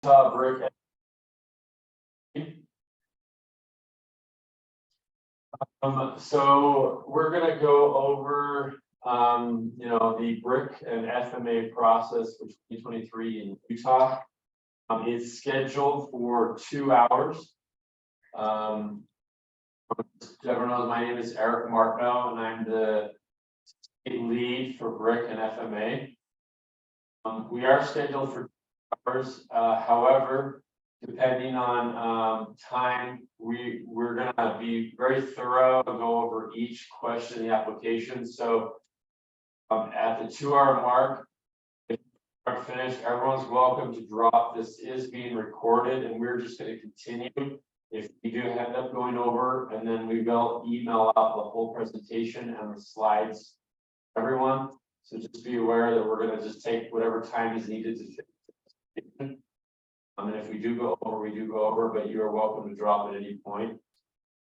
BRIC. So we're going to go over, the BRIC and FMA process for 2023 in Utah. It's scheduled for 2 hours. Everyone knows my name is Eric Martno, and I'm the state lead for BRIC and FMA. We are scheduled for 2 hours. However, depending on time, we're going to be very thorough, go over each question in the application. So at the 2 hour mark, if we're finished, everyone's welcome to drop. This is being recorded, and we're just going to continue. If we do end up going over, and then we will email out the whole presentation and the slides to everyone. So just be aware that we're going to just take whatever time is needed to finish. And if we do go over, we do go over, but you are welcome to drop at any point,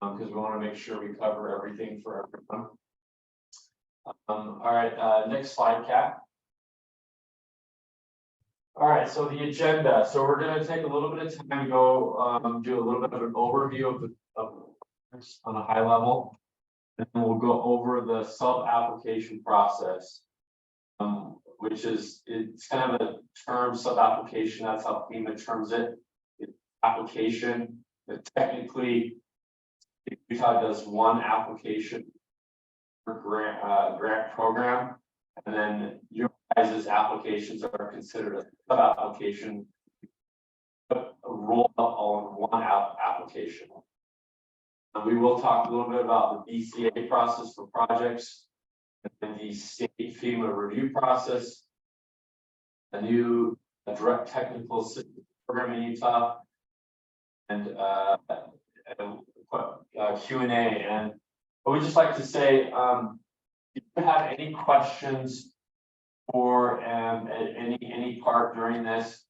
because we want to make sure we cover everything for everyone. All right, next slide, Kat. All right, so the agenda. So we're going to take a little bit of time to go do a little bit of an overview of on a high level, and then we'll go over the sub-application process, which is, it's kind of a term, sub-application. That's how FEMA terms it. It's application. But technically, Utah does one application per grant program, and then your guys' applications are considered a sub-application, but roll up all in one application. And we will talk a little bit about the BCA process for projects, and the state FEMA review process, a new direct technical assistance program in Utah, and Q&A. And I would just like to say, if you have any questions or any part during this,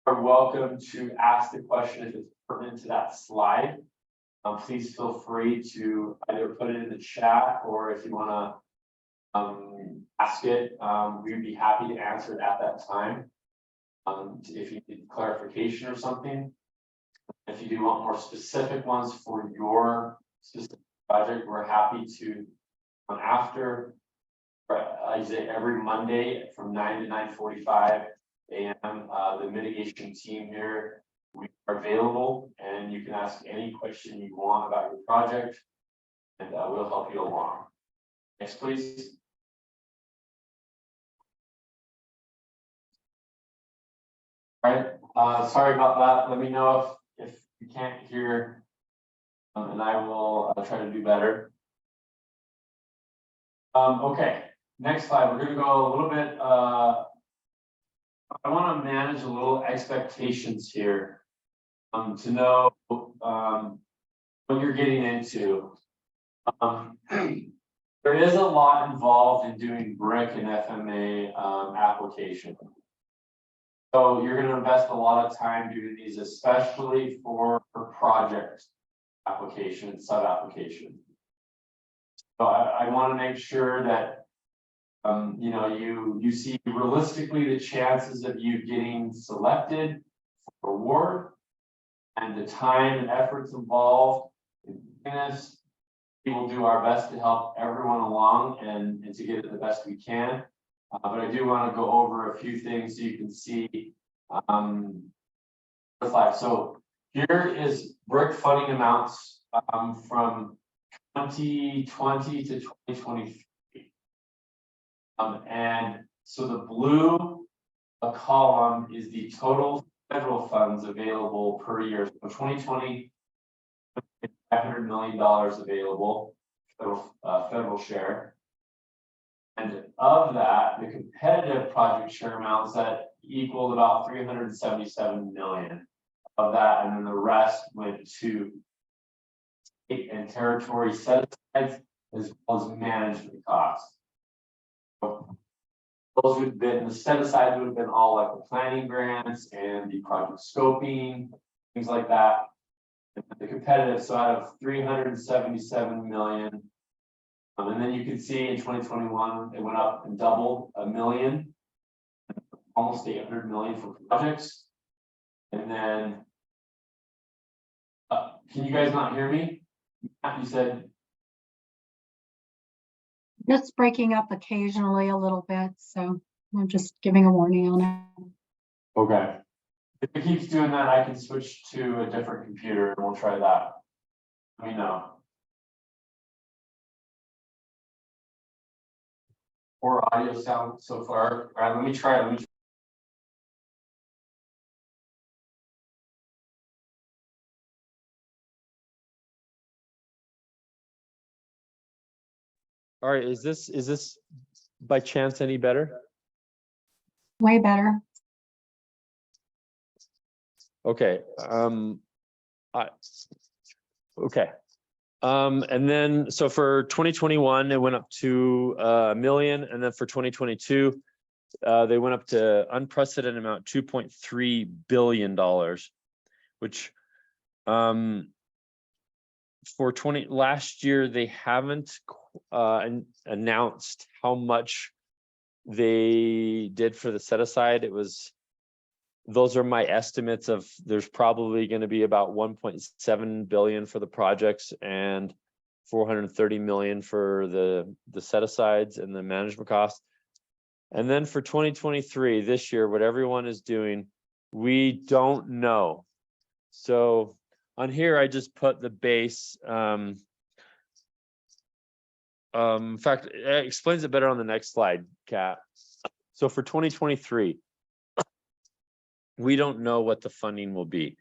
you're welcome to ask the question if it's pertinent to that slide. Please feel free to either put it in the chat, or if you want to ask it, we'd be happy to answer it at that time. If you need clarification or something, if you do want more specific ones for your specific project, we're happy to. After, I say every Monday from 9 to 9:45 a.m. The mitigation team here, we are available, and you can ask any question you want about your project, and we'll help you along. Next, please. All right. Sorry about that. Let me know if you can't hear, and I will try to do better. Okay, next slide. We're going to go a little bit. I want to manage a little expectations here, to know what you're getting into. There is a lot involved in doing BRIC and FMA application. So you're going to invest a lot of time doing these, especially for project application and sub-application. So I want to make sure that you see realistically the chances of you getting selected for award, and the time and efforts involved in doing this. We will do our best to help everyone along and to get it the best we can. But I do want to go over a few things so you can see the slide. So here is BRIC funding amounts from 2020 to 2023. And so the blue column is the total federal funds available per year. So 2020, $500 million available, federal share. And of that, the competitive project share amounts that equaled about 377 million of that, and then the rest went to state and territory set-asides as well as management costs. So those would have been, the set-asides would have been all like the planning grants and the project scoping, things like that. And the competitive, so out of 377 million. And then you can see in 2021, it went up and doubled $1 million, almost 800 million for projects. And then, can you guys not hear me? You said, Just breaking up occasionally a little bit, so I'm just giving a warning on it. okay. If it keeps doing that, I can switch to a different computer and we'll try that. Let me know. Or audio sound so far. All right, let me try. All right, is this by chance any better? Way better. Okay. Okay. And then so for 2021, it went up to $1 million, and then for 2022, they went up to unprecedented amount, $2.3 billion, which for last year they haven't announced how much they did for the set aside. Those are my estimates of, there's probably going to be about 1.7 billion for the projects and 430 million for the set asides and the management costs. And then for 2023, this year, what everyone is doing, we don't know. So on here, I just put the base. In fact, it explains it better on the next slide, Kat. So for 2023, we don't know what the funding will be.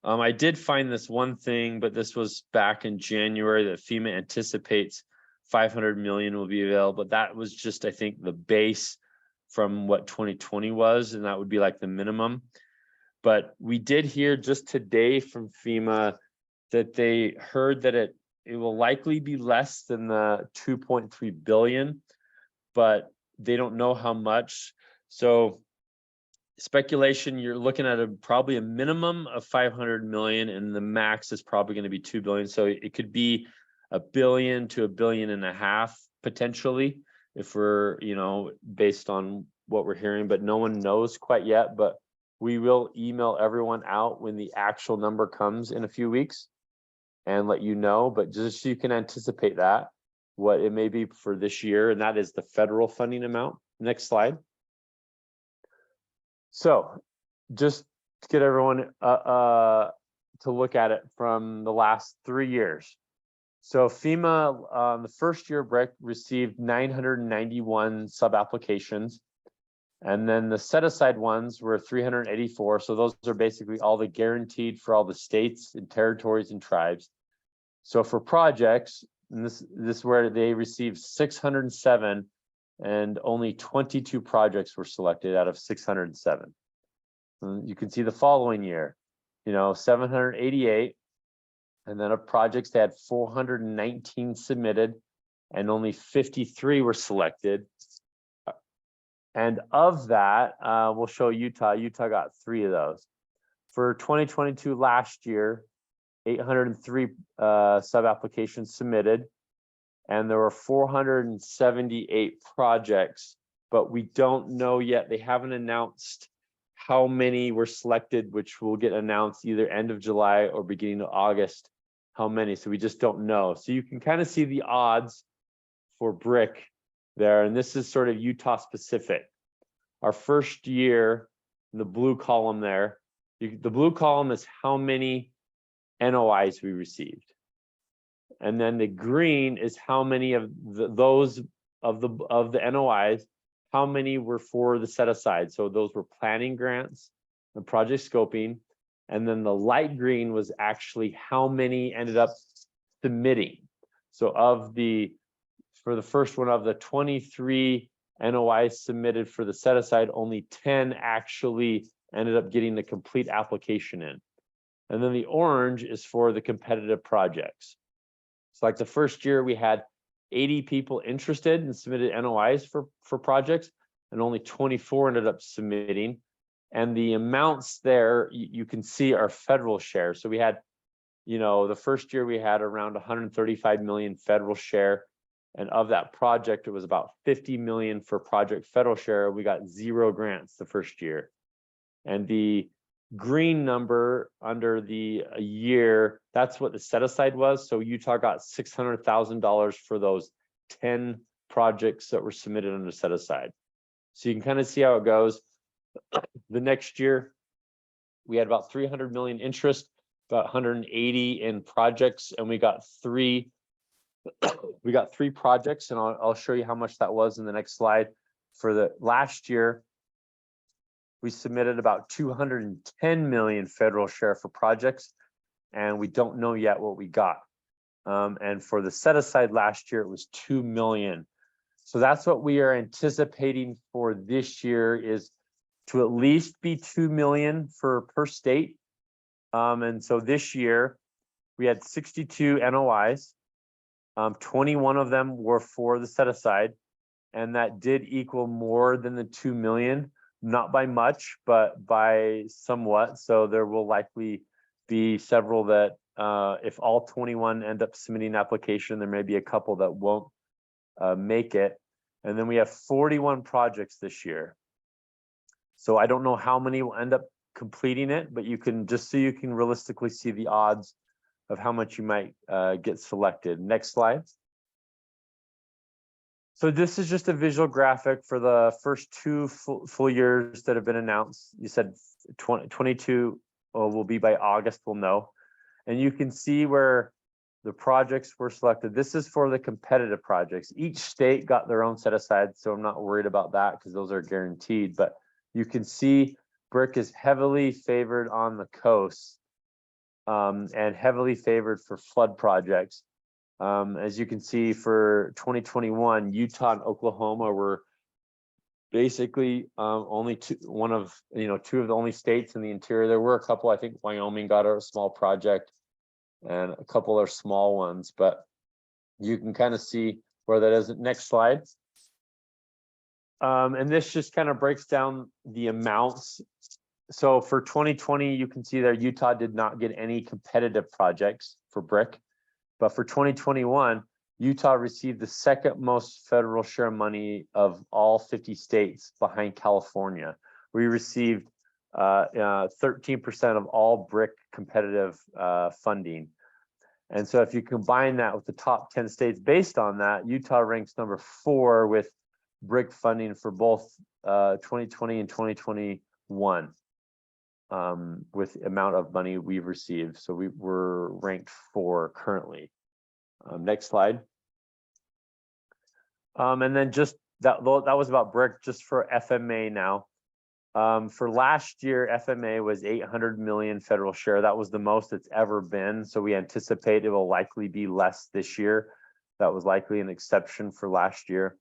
I did find this one thing, but this was back in January, that FEMA anticipates 500 million will be available. But that was just, I think, the base from what 2020 was, and that would be like the minimum. But we did hear just today from FEMA that they heard that it will likely be less than the 2.3 billion, but they don't know how much. So speculation, you're looking at probably a minimum of 500 million, and the max is probably going to be 2 billion. So it could be $1 billion to $1.5 billion potentially, if we're, based on what we're hearing, but no one knows quite yet. But we will email everyone out when the actual number comes in a few weeks and let you know, but just so you can anticipate that, what it may be for this year, and that is the federal funding amount. Next slide. So just to get everyone to look at it from the last 3 years. So FEMA, the first year BRIC received 991 sub-applications, and then the set-aside ones were 384. So those are basically all the guaranteed for all the states and territories and tribes. So for projects, and this is where they received 607, and only 22 projects were selected out of 607. And you can see the following year, 788, and then of projects they had 419 submitted, and only 53 were selected. And of that, we'll show Utah. Utah got 3 of those. For 2022 last year, 803 sub-applications submitted, and there were 478 projects, but we don't know yet. They haven't announced how many were selected, which will get announced either end of July or beginning of August, how many. So we just don't know. So you can kind of see the odds for BRIC there, and this is sort of Utah specific. Our first year, the blue column there, the blue column is how many NOIs we received, and then the green is how many of the NOIs, how many were for the set aside. So those were planning grants, the project scoping, and then the light green was actually how many ended up submitting. So for the first one, of the 23 NOIs submitted for the set aside, only 10 actually ended up getting the complete application in. And then the orange is for the competitive projects. So like the first year we had 80 people interested and submitted NOIs for projects, and only 24 ended up submitting. And the amounts there, you can see our federal share. So we had, the first year we had around 135 million federal share. And of that project, it was about 50 million for project federal share. We got 0 grants the first year. And the green number under the year, that's what the set aside was. So Utah got $600,000 for those 10 projects that were submitted under set aside. So you can kind of see how it goes. The next year, we had about 300 million interest, about 180 in projects, and we got three projects, and I'll show you how much that was in the next slide. For the last year, we submitted about 210 million federal share for projects, and we don't know yet what we got. And for the set aside last year, it was 2 million. So that's what we are anticipating for this year, is to at least be 2 million per state. And so this year we had 62 NOIs. 21 of them were for the set aside, and that did equal more than the 2 million, not by much, but by somewhat. So there will likely be several that if all 21 end up submitting an application, there may be a couple that won't make it. And then we have 41 projects this year. So I don't know how many will end up completing it, but you can, just so you can realistically see the odds of how much you might get selected. Next slide. So this is just a visual graphic for the first two full years that have been announced. You said 22 will be by August, we'll know. And you can see where the projects were selected. This is for the competitive projects. Each state got their own set aside, so I'm not worried about that because those are guaranteed. But you can see BRIC is heavily favored on the coast and heavily favored for flood projects. As you can see, for 2021, Utah and Oklahoma were basically only two of the only states in the interior. There were a couple, I think Wyoming got a small project and a couple are small ones, but you can kind of see where that is. Next slide. And this just kind of breaks down the amounts. So for 2020, you can see there Utah did not get any competitive projects for BRIC. But for 2021, Utah received the second most federal share money of all 50 states behind California. We received 13% of all BRIC competitive funding. And so if you combine that with the top 10 states based on that, Utah ranks number 4 with BRIC funding for both 2020 and 2021 with the amount of money we've received. So we were ranked 4 currently. Next slide. And then just that was about BRIC. Just for FMA now. For last year, FMA was 800 million federal share. That was the most it's ever been. So we anticipate it will likely be less this year. That was likely an exception for last year.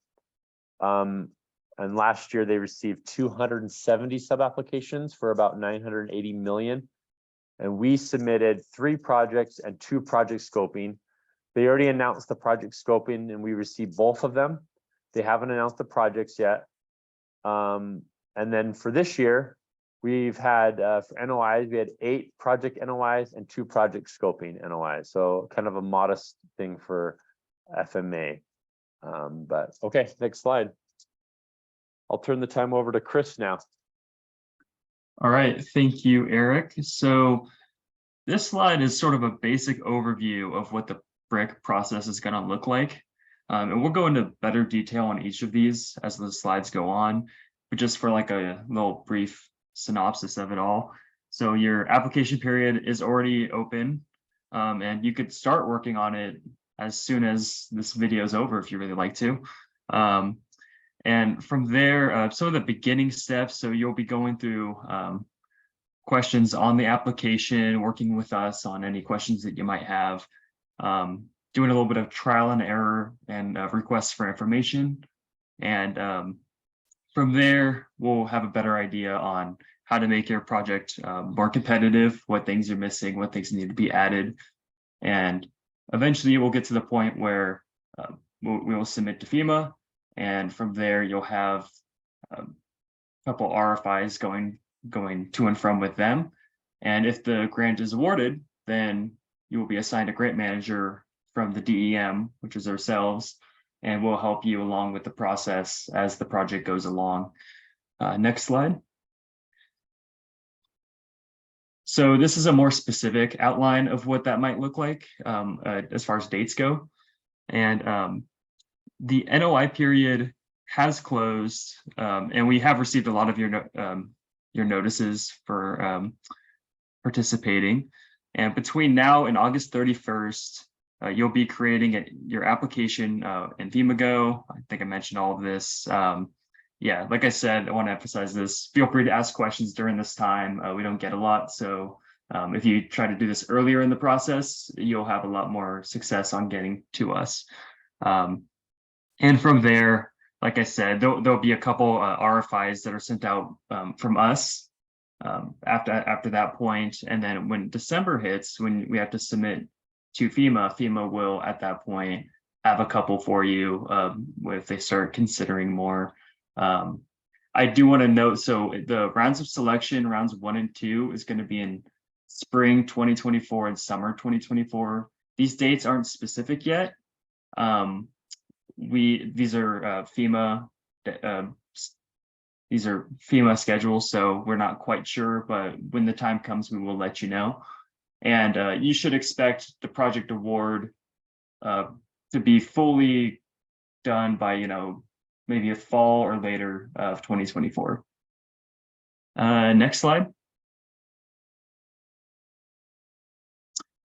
And last year they received 270 sub-applications for about 980 million. And we submitted 3 projects and 2 project scoping. They already announced the project scoping and we received both of them. They haven't announced the projects yet. And then for this year, we've had for NOIs, we had 8 project NOIs and 2 project scoping NOIs. So kind of a modest thing for FMA. But okay, next slide. I'll turn the time over to Chris now. All right, thank you, Eric. So this slide is sort of a basic overview of what the BRIC process is going to look like. And we'll go into better detail on each of these as the slides go on, but just for like a little brief synopsis of it all. So your application period is already open, and you could start working on it as soon as this video is over if you really like to. And from there, some of the beginning steps, so you'll be going through questions on the application, working with us on any questions that you might have, doing a little bit of trial and error and requests for information. And from there, we'll have a better idea on how to make your project more competitive, what things are missing, what things need to be added. And eventually we'll get to the point where we will submit to FEMA. And from there, you'll have a couple RFIs going to and from with them. And if the grant is awarded, then you will be assigned a grant manager from the DEM, which is ourselves, and we'll help you along with the process as the project goes along. Next slide. So this is a more specific outline of what that might look like as far as dates go. And the NOI period has closed, and we have received a lot of your notices for participating. And between now and August 31st, you'll be creating your application in FEMA. I think I mentioned all of this. Yeah, like I said, I want to emphasize this. Feel free to ask questions during this time. We don't get a lot. So if you try to do this earlier in the process, you'll have a lot more success on getting to us. And from there, like I said, there'll be a couple RFIs that are sent out from us after that point. And then when December hits, when we have to submit to FEMA will at that point have a couple for you if they start considering more. I do want to note, so the rounds of selection, rounds 1 and 2, is going to be in spring 2024 and summer 2024. These dates aren't specific yet. These are FEMA schedules, so we're not quite sure, but when the time comes, we will let you know. And you should expect the project award to be fully done by, maybe a fall or later of 2024. Next slide.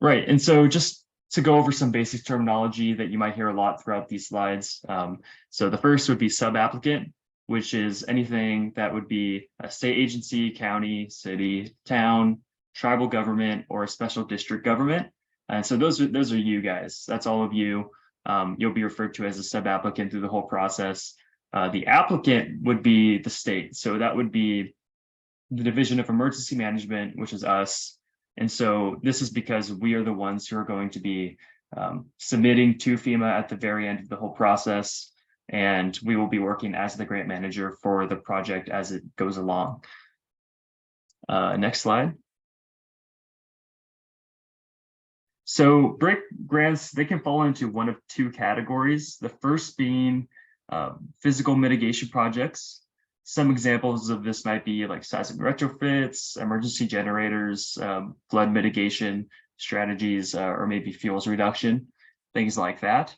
Right, and so just to go over some basic terminology that you might hear a lot throughout these slides. So the first would be subapplicant, which is anything that would be a state agency, county, city, town, tribal government, or a special district government. And so those are you guys. That's all of you. You'll be referred to as a subapplicant through the whole process. The applicant would be the state. So that would be the Division of Emergency Management, which is us. And so this is because we are the ones who are going to be submitting to FEMA at the very end of the whole process. And we will be working as the grant manager for the project as it goes along. Next slide. So BRIC grants, they can fall into one of two categories. The first being physical mitigation projects. Some examples of this might be like seismic retrofits, emergency generators, flood mitigation strategies, or maybe fuels reduction, things like that.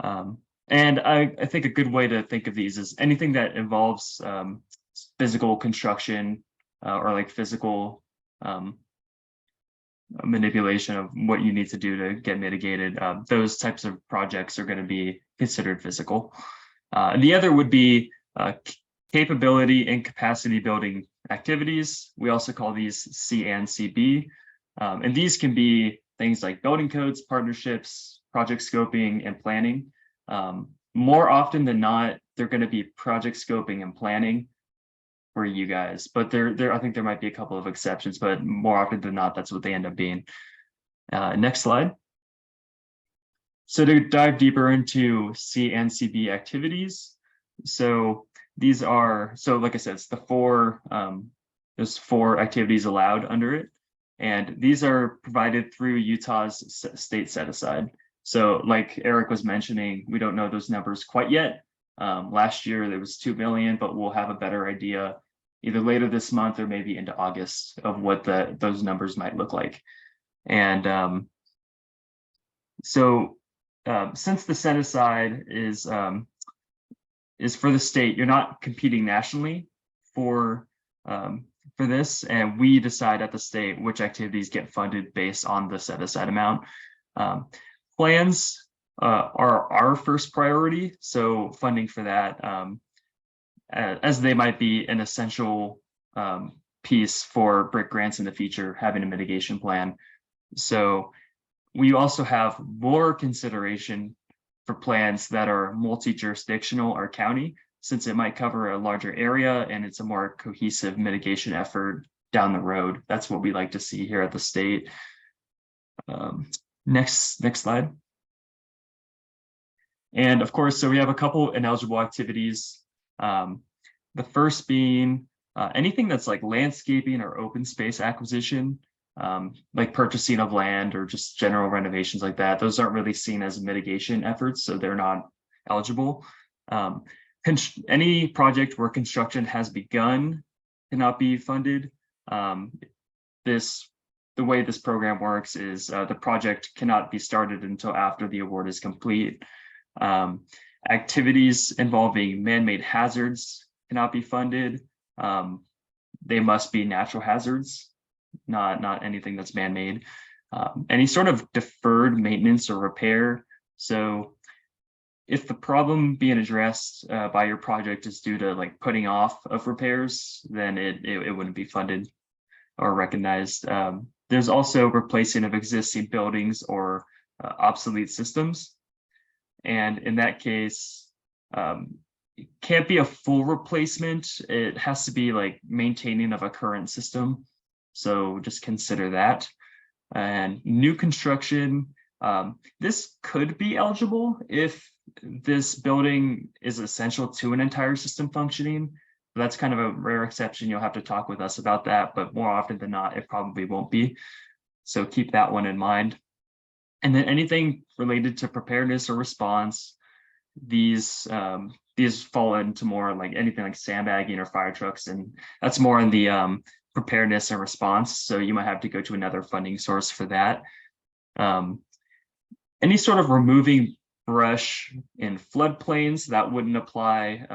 And I think a good way to think of these is anything that involves physical construction or like physical manipulation of what you need to do to get mitigated. Those types of projects are going to be considered physical. And the other would be capability and capacity building activities. We also call these C and CB. And these can be things like building codes, partnerships, project scoping, and planning. More often than not, they're going to be project scoping and planning for you guys, but I think there might be a couple of exceptions, but more often than not, that's what they end up being. Next slide. So to dive deeper into C and CB activities, so these are, so like I said, it's there's 4 activities allowed under it, and these are provided through Utah's state set aside. So like Eric was mentioning, we don't know those numbers quite yet. Last year there was 2 million, but we'll have a better idea either later this month or maybe into August of what those numbers might look like. And since the set aside is for the state, you're not competing nationally for this, and we decide at the state which activities get funded based on the set aside amount. Plans are our first priority, so funding for that, as they might be an essential piece for BRIC grants in the future, having a mitigation plan. So we also have more consideration for plans that are multi-jurisdictional or county, since it might cover a larger area and it's a more cohesive mitigation effort down the road. That's what we like to see here at the state. Next slide. And of course, so we have a couple ineligible activities. The first being anything that's like landscaping or open space acquisition, like purchasing of land or just general renovations like that. Those aren't really seen as mitigation efforts, so they're not eligible. Any project where construction has begun cannot be funded. This the way this program works is the project cannot be started until after the award is complete. Activities involving man-made hazards cannot be funded. They must be natural hazards, not anything that's man-made. Any sort of deferred maintenance or repair. So if the problem being addressed by your project is due to like putting off of repairs, then it wouldn't be funded or recognized. There's also replacing of existing buildings or obsolete systems. And in that case, it can't be a full replacement. It has to be like maintaining of a current system. So just consider that. And new construction, this could be eligible if this building is essential to an entire system functioning. That's kind of a rare exception. You'll have to talk with us about that, but more often than not, it probably won't be. So keep that one in mind. And then anything related to preparedness or response, these fall into more like anything like sandbagging or fire trucks, and that's more in the preparedness and response. So you might have to go to another funding source for that. Any sort of removing brush in floodplains, that wouldn't apply.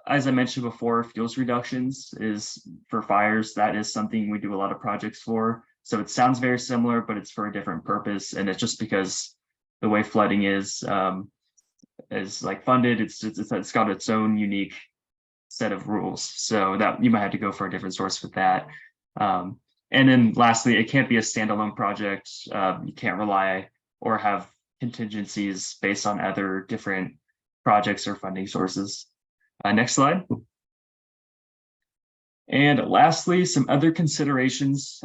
As I mentioned before, fuels reductions is for fires. That is something we do a lot of projects for. So it sounds very similar, but it's for a different purpose. And it's just because the way flooding is like funded, it's got its own unique set of rules. So that you might have to go for a different source with that. And then lastly, it can't be a standalone project. You can't rely or have contingencies based on other different projects or funding sources. Next slide. And lastly, some other considerations.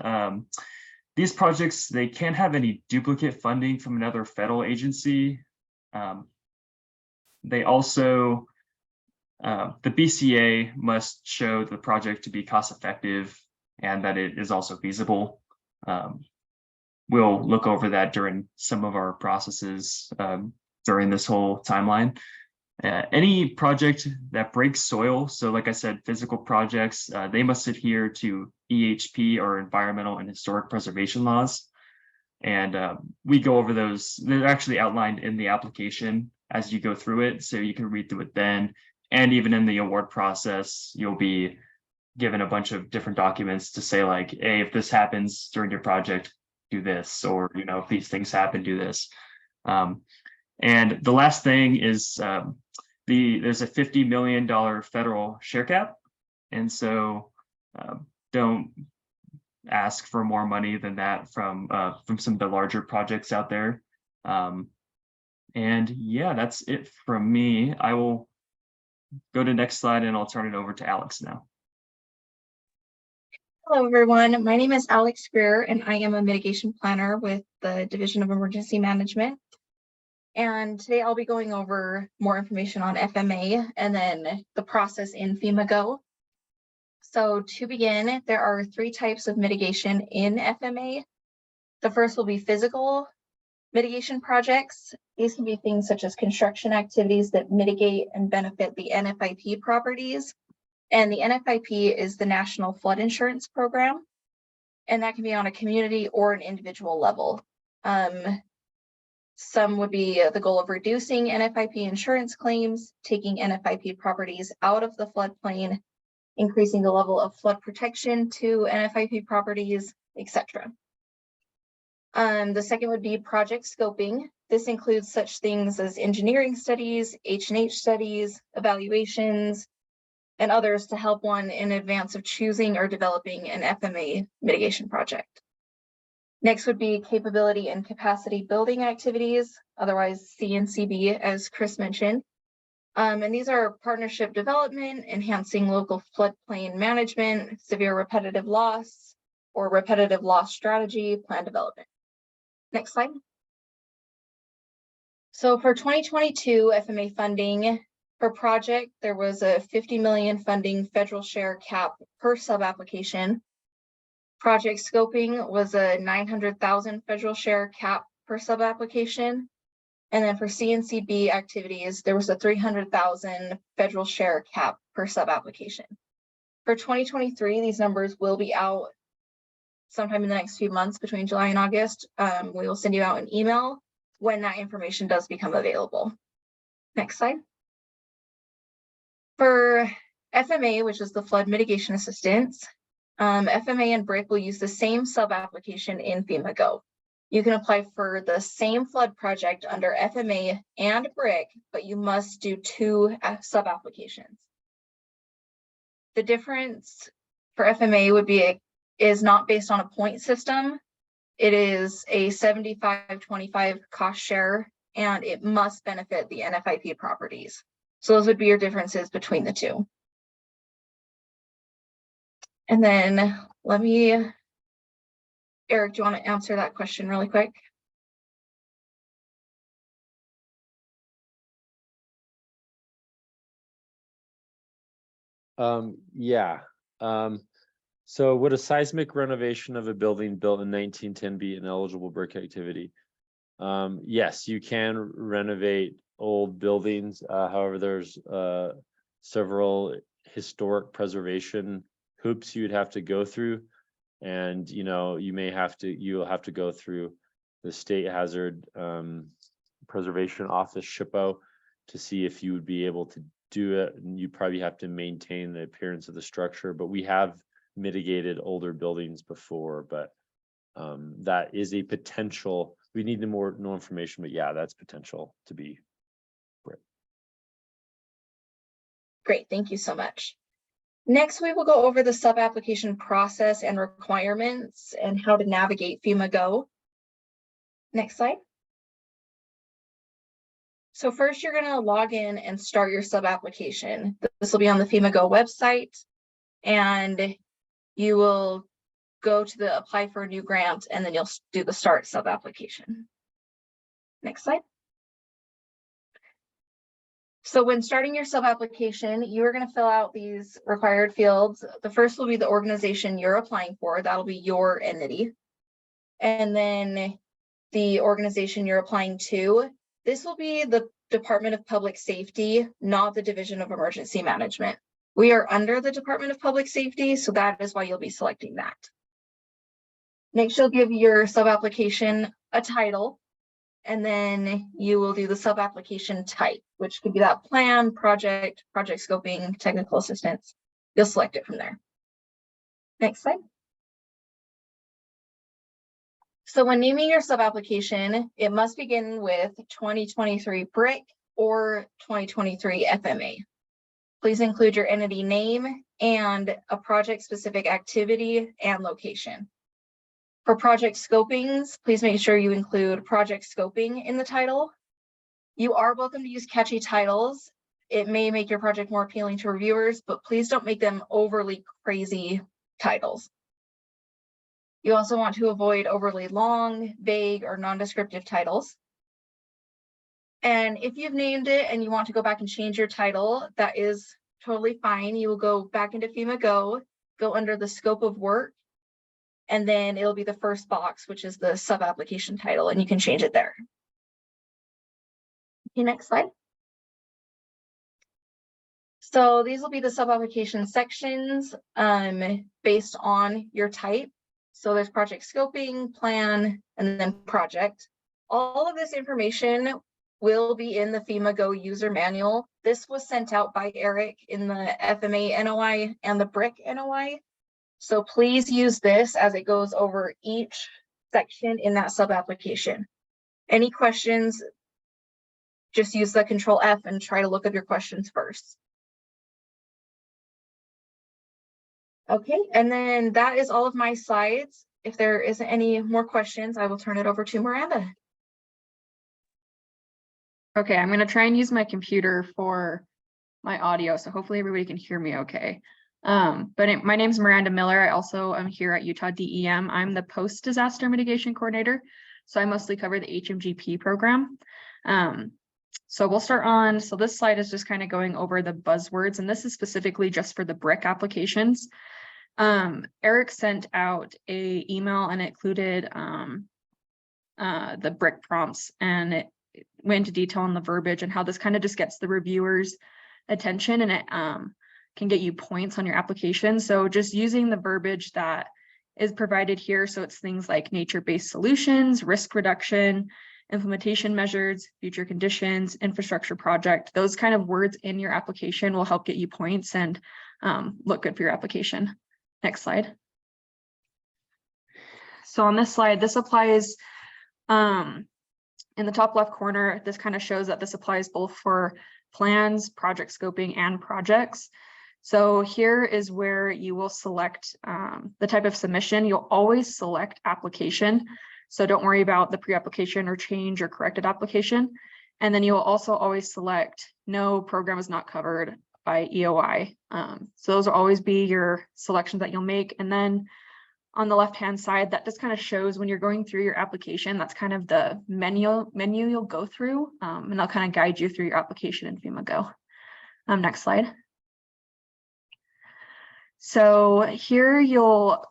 These projects, they can't have any duplicate funding from another federal agency. They also, the BCA must show the project to be cost effective and that it is also feasible. We'll look over that during some of our processes during this whole timeline. Any project that breaks soil, so like I said, physical projects, they must adhere to EHP or environmental and historic preservation laws. And we go over those. They're actually outlined in the application as you go through it, so you can read through it then. And even in the award process, you'll be given a bunch of different documents to say like, hey, if this happens during your project, do this, or if these things happen, do this. And the last thing is there's a $50 million federal share cap. And so don't ask for more money than that from some of the larger projects out there. And yeah, that's it from me. I will go to next slide and I'll turn it over to Alex now. Hello, everyone. My name is Alex Greer, and I am a mitigation planner with the Division of Emergency Management. And today I'll be going over more information on FMA and then the process in FEMA Go. So to begin, there are 3 types of mitigation in FMA. The first will be physical mitigation projects. These can be things such as construction activities that mitigate and benefit the NFIP properties. And the NFIP is the National Flood Insurance Program. And that can be on a community or an individual level. Some would be the goal of reducing NFIP insurance claims, taking NFIP properties out of the floodplain, increasing the level of flood protection to NFIP properties, etc. The second would be project scoping. This includes such things as engineering studies, H&H studies, evaluations, and others to help one in advance of choosing or developing an FMA mitigation project. Next would be capability and capacity building activities, otherwise CNCB, as Chris mentioned. And these are partnership development, enhancing local floodplain management, severe repetitive loss, or repetitive loss strategy, plan development. Next slide. So for 2022 FMA funding per project, there was a $50 million funding federal share cap per sub-application. Project scoping was a $900,000 federal share cap per sub-application. And then for CNCB activities, there was a $300,000 federal share cap per sub-application. For 2023, these numbers will be out sometime in the next few months between July and August, we will send you out an email when that information does become available. Next slide. For FMA, which is the Flood Mitigation Assistance, FMA and BRIC will use the same sub-application in FEMA Go. You can apply for the same flood project under FMA and BRIC, but you must do 2 sub-applications. The difference for FMA is not based on a point system. It is a 75-25 cost share, and it must benefit the NFIP properties. So those would be your differences between the 2. And then Eric, do you want to answer that question really quick? Yeah. So would a seismic renovation of a building built in 1910 be an eligible BRIC activity? Yes, you can renovate old buildings. However, there's several historic preservation hoops you'd have to go through. And, you'll have to go through the State Hazard Preservation Office, SHPO, to see if you would be able to do it. And you probably have to maintain the appearance of the structure, but we have mitigated older buildings before, but that is a potential. We need no information, but yeah, that's potential to be. Great, thank you so much. Next, we will go over the sub-application process and requirements and how to navigate FEMA Go. Next slide. So first, you're going to log in and start your sub-application. This will be on the FEMA Go website, and you will go to the apply for a new grant, and then you'll do the start sub-application. Next slide. So when starting your sub-application, you are going to fill out these required fields. The first will be the organization you're applying for. That'll be your entity. And then the organization you're applying to. This will be the Department of Public Safety, not the Division of Emergency Management. We are under the Department of Public Safety, so that is why you'll be selecting that. Next, you'll give your sub-application a title, and then you will do the sub-application type, which could be that plan, project scoping, technical assistance. You'll select it from there. Next slide. So when naming your sub-application, it must begin with 2023 BRIC or 2023 FMA. Please include your entity name and a project-specific activity and location. For project scopings, please make sure you include project scoping in the title. You are welcome to use catchy titles. It may make your project more appealing to reviewers, but please don't make them overly crazy titles. You also want to avoid overly long, vague, or non-descriptive titles. And if you've named it and you want to go back and change your title, that is totally fine. You will go back into FEMA Go under the scope of work, and then it'll be the first box, which is the sub-application title, and you can change it there. Okay, next slide. So these will be the sub-application sections based on your type. So there's project scoping, plan, and then project. All of this information will be in the FEMA Go user manual. This was sent out by Eric in the FMA NOI and the BRIC NOI. So please use this as it goes over each section in that sub-application. Any questions, just use the Control F and try to look up your questions first. Okay, and then that is all of my slides. If there isn't any more questions, I will turn it over to Miranda. Okay, I'm going to try and use my computer for my audio, so hopefully everybody can hear me okay. My name is Miranda Miller. I also am here at Utah DEM. I'm the post-disaster mitigation coordinator, so I mostly cover the HMGP program. So we'll start on, so this slide is just kind of going over the buzzwords, and this is specifically just for the BRIC applications. Eric sent out an email and it included the BRIC prompts, and it went into detail on the verbiage and how this kind of just gets the reviewers' attention, and it can get you points on your application. So just using the verbiage that is provided here. So it's things like nature-based solutions, risk reduction, implementation measures, future conditions, infrastructure project. Those kind of words in your application will help get you points and look good for your application. Next slide. So on this slide, this applies in the top left corner. This kind of shows that this applies both for plans, project scoping, and projects. So here is where you will select the type of submission. You'll always select application. So don't worry about the pre-application or change or corrected application. And then you'll also always select no program is not covered by EOI. So those will always be your selections that you'll make. And then on the left-hand side, that just kind of shows when you're going through your application, that's kind of the menu you'll go through, and they'll kind of guide you through your application in FEMA Go. Next slide. So here you'll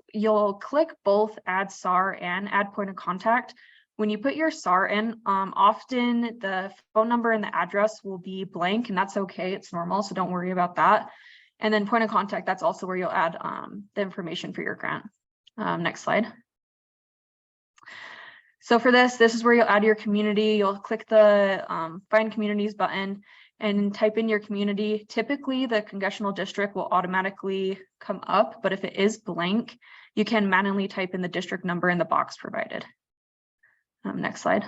click both add SAR and add point of contact. When you put your SAR in, often the phone number and the address will be blank, and that's okay, it's normal, so don't worry about that. And then point of contact, that's also where you'll add the information for your grant. Next slide. So for this is where you'll add your community. You'll click the find communities button and type in your community. Typically the congressional district will automatically come up, but if it is blank, you can manually type in the district number in the box provided. Next slide.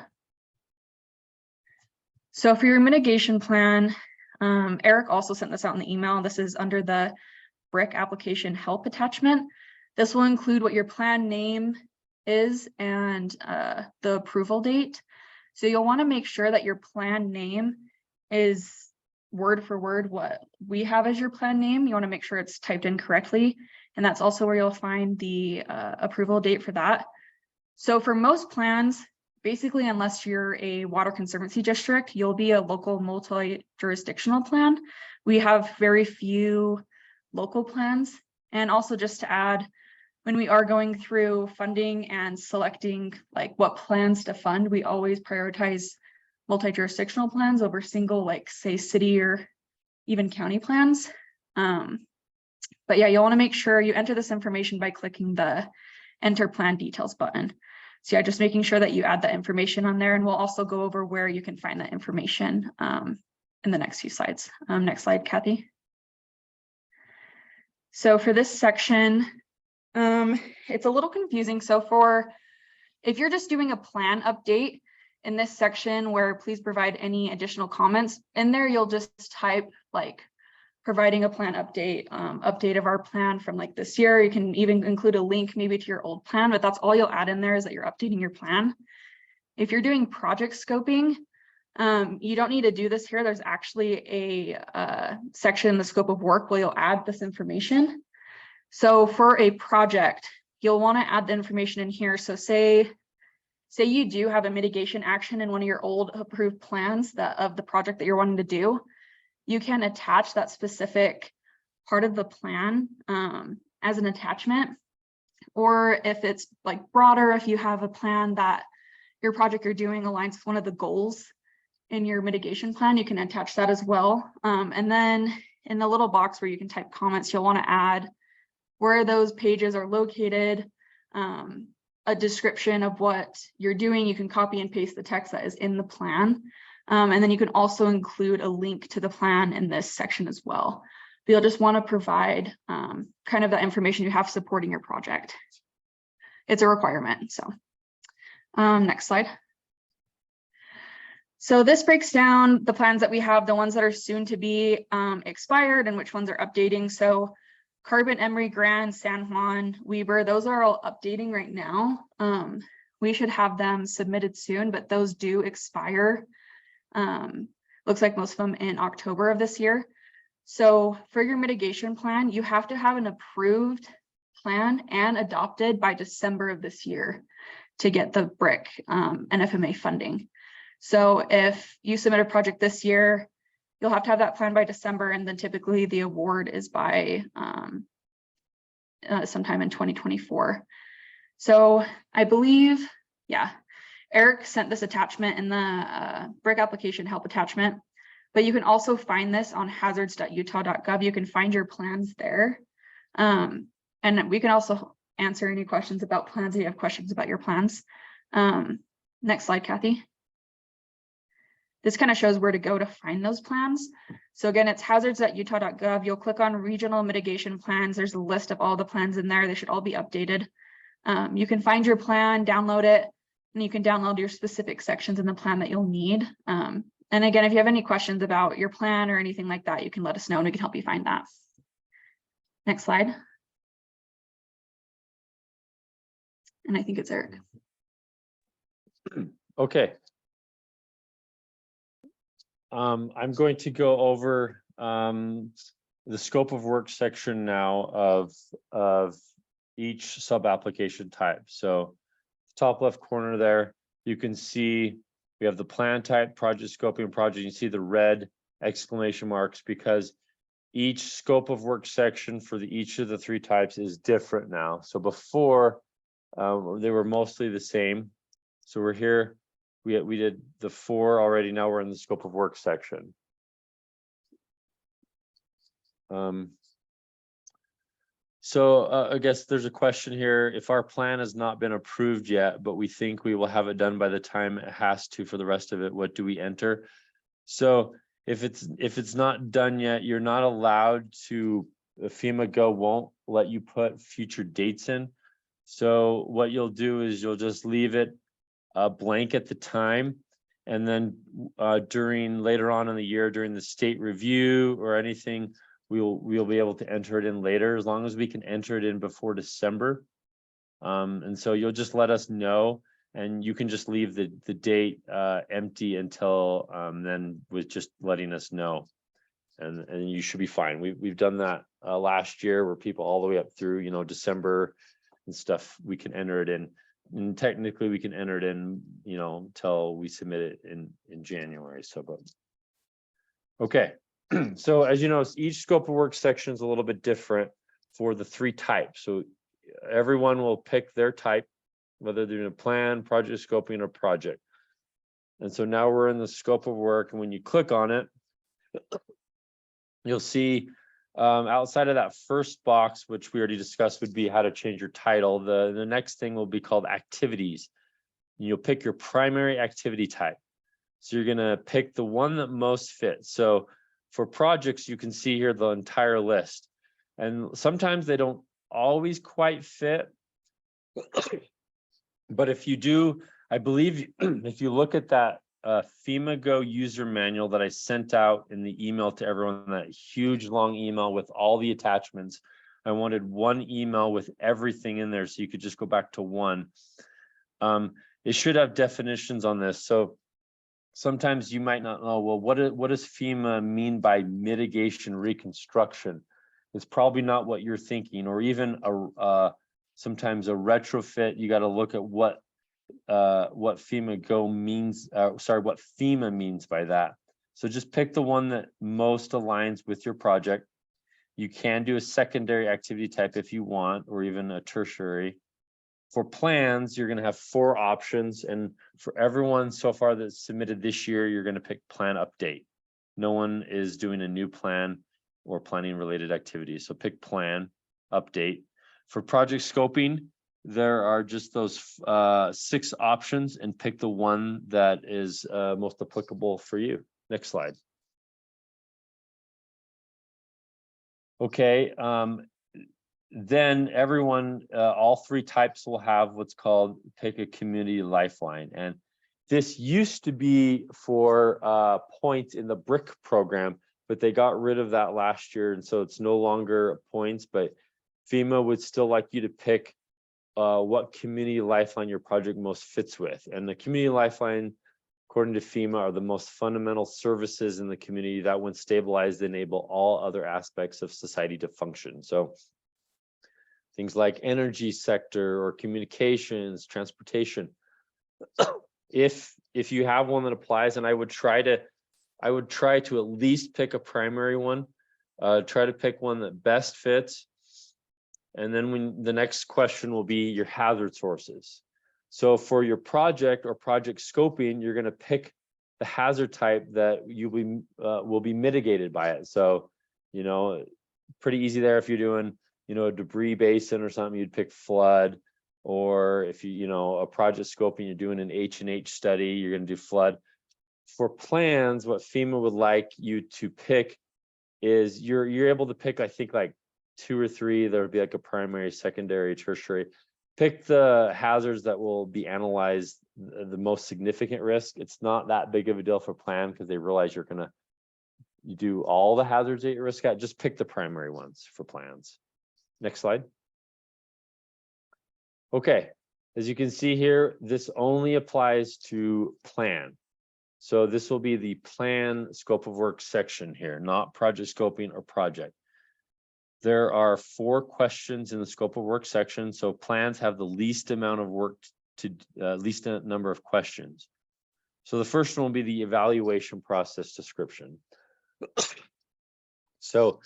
So for your mitigation plan, Eric also sent this out in the email. This is under the BRIC application help attachment. This will include what your plan name is and the approval date. So you'll want to make sure that your plan name is word for word what we have as your plan name. You want to make sure it's typed in correctly. And that's also where you'll find the approval date for that. So for most plans, basically, unless you're a water conservancy district, you'll be a local multi-jurisdictional plan. We have very few local plans. And also just to add, when we are going through funding and selecting like what plans to fund, we always prioritize multi-jurisdictional plans over single, like say city or even county plans. But yeah, you'll want to make sure you enter this information by clicking the enter plan details button. So yeah, just making sure that you add that information on there, and we'll also go over where you can find that information in the next few slides. Next slide, Kathy. So for this section, it's a little confusing. So if you're just doing a plan update in this section where please provide any additional comments in there, you'll just type like providing a plan update, update of our plan from like this year. You can even include a link maybe to your old plan, but that's all you'll add in there is that you're updating your plan. If you're doing project scoping, you don't need to do this here. There's actually a section in the scope of work where you'll add this information. So for a project, you'll want to add the information in here. So say you do have a mitigation action in one of your old approved plans of the project that you're wanting to do, you can attach that specific part of the plan as an attachment. Or if it's like broader, if you have a plan that your project you're doing aligns with one of the goals in your mitigation plan, you can attach that as well. And then in the little box where you can type comments, you'll want to add where those pages are located, a description of what you're doing. You can copy and paste the text that is in the plan. And then you can also include a link to the plan in this section as well. But you'll just want to provide kind of the information you have supporting your project. It's a requirement. So next slide. So this breaks down the plans that we have, the ones that are soon to be expired and which ones are updating. So Carbon, Emory, Grand, San Juan, Weber, those are all updating right now. We should have them submitted soon, but those do expire. Looks like most of them in October of this year. So for your mitigation plan, you have to have an approved plan and adopted by December of this year to get the BRIC and FMA funding. So if you submit a project this year, you'll have to have that plan by December, and then typically the award is by sometime in 2024. So I believe, yeah, Eric sent this attachment in the BRIC application help attachment, but you can also find this on hazards.utah.gov. You can find your plans there. And we can also answer any questions about plans if you have questions about your plans. Next slide, Kathy. This kind of shows where to go to find those plans. So again, it's hazards.utah.gov. You'll click on regional mitigation plans. There's a list of all the plans in there. They should all be updated. You can find your plan, download it, and you can download your specific sections in the plan that you'll need. And again, if you have any questions about your plan or anything like that, you can let us know and we can help you find that. Next slide. And I think it's Eric. Okay. I'm going to go over the scope of work section now of each sub-application type. So top left corner there, you can see we have the plan type, project scoping, project. You see the red exclamation marks because each scope of work section for each of the three types is different now. So before they were mostly the same. So we're here. We did the 4 already. Now we're in the scope of work section. I guess there's a question here. If our plan has not been approved yet, but we think we will have it done by the time it has to for the rest of it, what do we enter? So if it's not done yet, you're not allowed to, FEMA Go won't let you put future dates in. So what you'll do is you'll just leave it blank at the time, and then during later on in the year, during the state review or anything, we'll be able to enter it in later, as long as we can enter it in before December. And so you'll just let us know, and you can just leave the date empty until then, with just letting us know, and you should be fine. We've done that last year, where people all the way up through December and stuff, we can enter it in. And technically we can enter it in, until we submit it in January. So, but okay. So as you know, each scope of work section is a little bit different for the 3 types. So everyone will pick their type, whether they're doing a plan, project scoping, or project. And so now we're in the scope of work, and when you click on it, you'll see outside of that first box, which we already discussed, would be how to change your title. The next thing will be called activities. You'll pick your primary activity type. So you're gonna pick the one that most fits. So for projects, you can see here the entire list, and sometimes they don't always quite fit. But if you do, I believe if you look at that FEMA Go user manual that I sent out in the email to everyone, that huge long email with all the attachments, I wanted one email with everything in there, so you could just go back to one. It should have definitions on this. So sometimes you might not know, well, what does FEMA mean by mitigation reconstruction? It's probably not what you're thinking, or even sometimes a retrofit. You got to look at what FEMA Go means, what FEMA means by that. So just pick the one that most aligns with your project. You can do a secondary activity type if you want, or even a tertiary. For plans, you're going to have 4 options, and for everyone so far that's submitted this year, you're going to pick plan update. No one is doing a new plan or planning related activities, so pick plan update. For project scoping, there are just those 6 options, and pick the one that is most applicable for you. Next slide. Okay, then everyone, all 3 types will have what's called pick a community lifeline. And this used to be for points in the BRIC program, but they got rid of that last year. And so it's no longer points, but FEMA would still like you to pick what community lifeline your project most fits with. And the community lifeline, according to FEMA, are the most fundamental services in the community that, when stabilized, enable all other aspects of society to function. So things like energy sector or communications, transportation. If you have one that applies, and I would try to at least pick a primary one, try to pick one that best fits. And then when the next question will be your hazard sources. So for your project or project scoping, you're going to pick the hazard type that you will be mitigated by it. So, pretty easy there. If you're doing a debris basin or something, you'd pick flood. Or if a project scoping, you're doing an H&H study, you're going to do flood. For plans, what FEMA would like you to pick is you're able to pick, I think, like 2 or 3. There would be like a primary, secondary, tertiary. Pick the hazards that will be analyzed the most significant risk. It's not that big of a deal for plan because they realize you do all the hazards at your risk at. Just pick the primary ones for plans. Next slide. Okay, as you can see here, this only applies to plan. So this will be the plan scope of work section here, not project scoping or project. There are 4 questions in the scope of work section. So plans have the least amount of work to least number of questions. So the first one will be the evaluation process description. So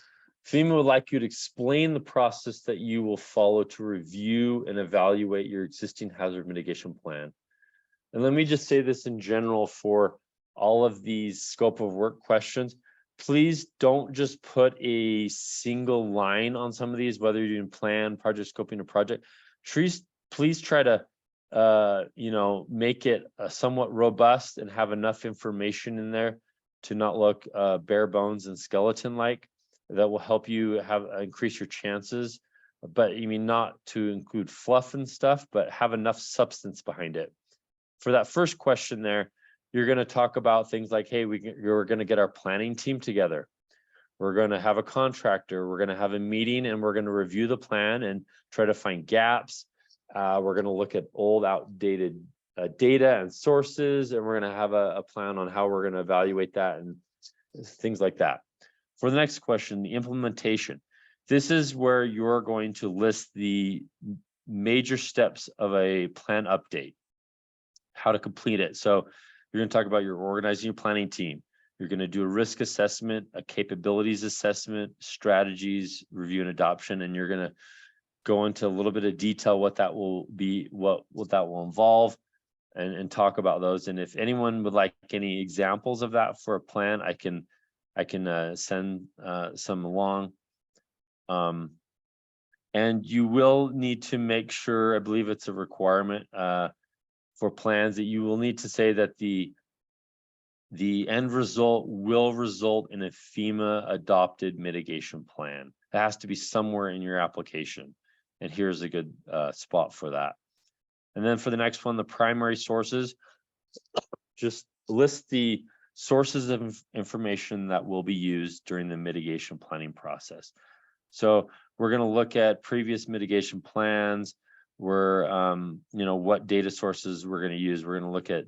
FEMA would like you to explain the process that you will follow to review and evaluate your existing hazard mitigation plan. And let me just say this in general for all of these scope of work questions. Please don't just put a single line on some of these, whether you're doing plan, project scoping, or project. Please try to make it somewhat robust and have enough information in there to not look bare bones and skeleton like. That will help you increase your chances, but not to include fluff and stuff, but have enough substance behind it. For that first question there, you're going to talk about things like, hey, we're going to get our planning team together. We're going to have a contractor. We're going to have a meeting and we're going to review the plan and try to find gaps. We're going to look at old, outdated data and sources, and we're going to have a plan on how we're going to evaluate that and things like that. For the next question, the implementation. This is where you're going to list the major steps of a plan update, how to complete it. So you're going to talk about your organizing your planning team. You're going to do a risk assessment, a capabilities assessment, strategies, review and adoption, and you're going to go into a little bit of detail what that will be, what that will involve, and talk about those. And if anyone would like any examples of that for a plan, I can send some along. And you will need to make sure, I believe it's a requirement for plans, that you will need to say that the end result will result in a FEMA adopted mitigation plan. It has to be somewhere in your application. And here's a good spot for that. And then for the next one, the primary sources, just list the sources of information that will be used during the mitigation planning process. So we're going to look at previous mitigation plans. We're, what data sources we're going to use. We're going to look at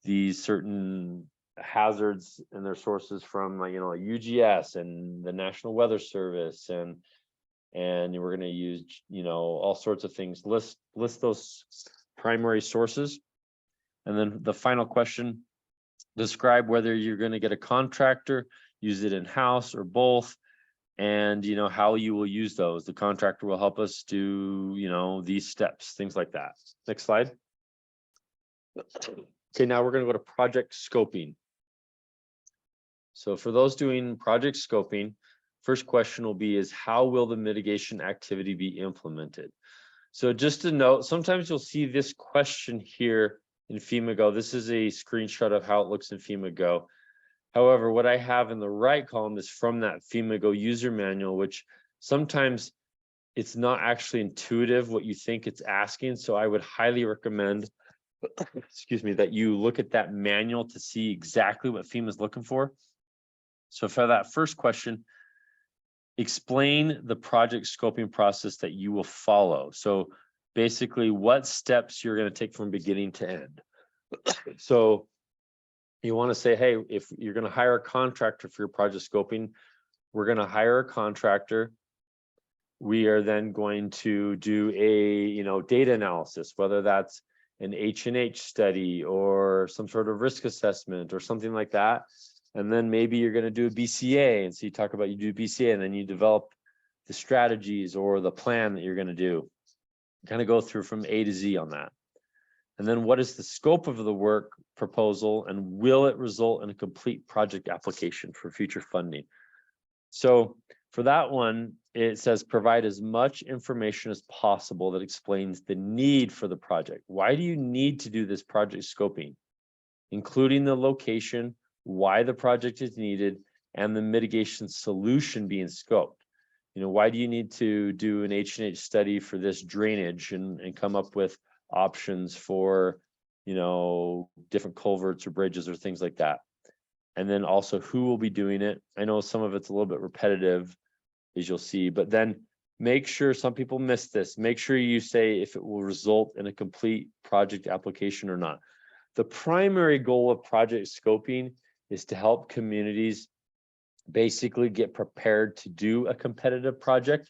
these certain hazards and their sources from, UGS and the National Weather Service, and we're going to use, all sorts of things. List those primary sources. And then the final question, describe whether you're going to get a contractor, use it in-house or both, and how you will use those. The contractor will help us do these steps, things like that. Next slide. Okay, now we're going to go to project scoping. So for those doing project scoping, first question will be how will the mitigation activity be implemented? So just to note, sometimes you'll see this question here in FEMA Go. This is a screenshot of how it looks in FEMA Go. However, what I have in the right column is from that FEMA Go user manual, which sometimes it's not actually intuitive what you think it's asking. So I would highly recommend, excuse me, that you look at that manual to see exactly what FEMA is looking for. So for that first question, explain the project scoping process that you will follow. So basically what steps you're going to take from beginning to end. So you want to say, hey, if you're going to hire a contractor for your project scoping, we're going to hire a contractor. We are then going to do a data analysis, whether that's an H&H study or some sort of risk assessment or something like that. And then maybe you're going to do a BCA. And so you talk about, you do BCA and then you develop the strategies or the plan that you're going to do. Kind of go through from A to Z on that. And then what is the scope of the work proposal, and will it result in a complete project application for future funding? So For that one, it says provide as much information as possible that explains the need for the project. Why do you need to do this project scoping? Including the location, why the project is needed, and the mitigation solution being scoped. You know, why do you need to do an H&H study for this drainage and come up with options for, you know, different culverts or bridges or things like that? And then also who will be doing it. I know some of it's a little bit repetitive, as you'll see, but then make sure, some people miss this, make sure you say if it will result in a complete project application or not. The primary goal of project scoping is to help communities basically get prepared to do a competitive project.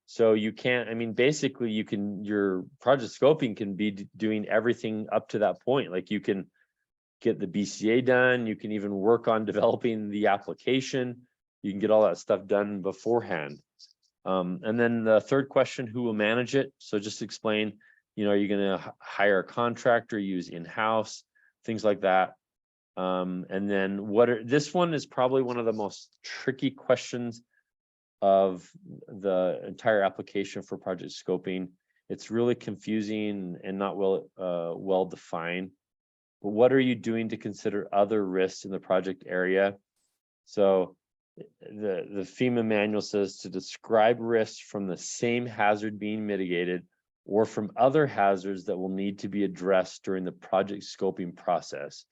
So you can't, I mean, basically you can, your project scoping can be doing everything up to that point. Like you can get the BCA done, you can even work on developing the application, you can get all that stuff done beforehand. And then the third question, who will manage it? So just explain, you know, are you going to hire a contractor, use in-house, things like that. And then this one is probably one of the most tricky questions of the entire application for project scoping. It's really confusing and not well defined. But what are you doing to consider other risks in the project area? So the FEMA manual says to describe risks from the same hazard being mitigated or from other hazards that will need to be addressed during the project scoping process.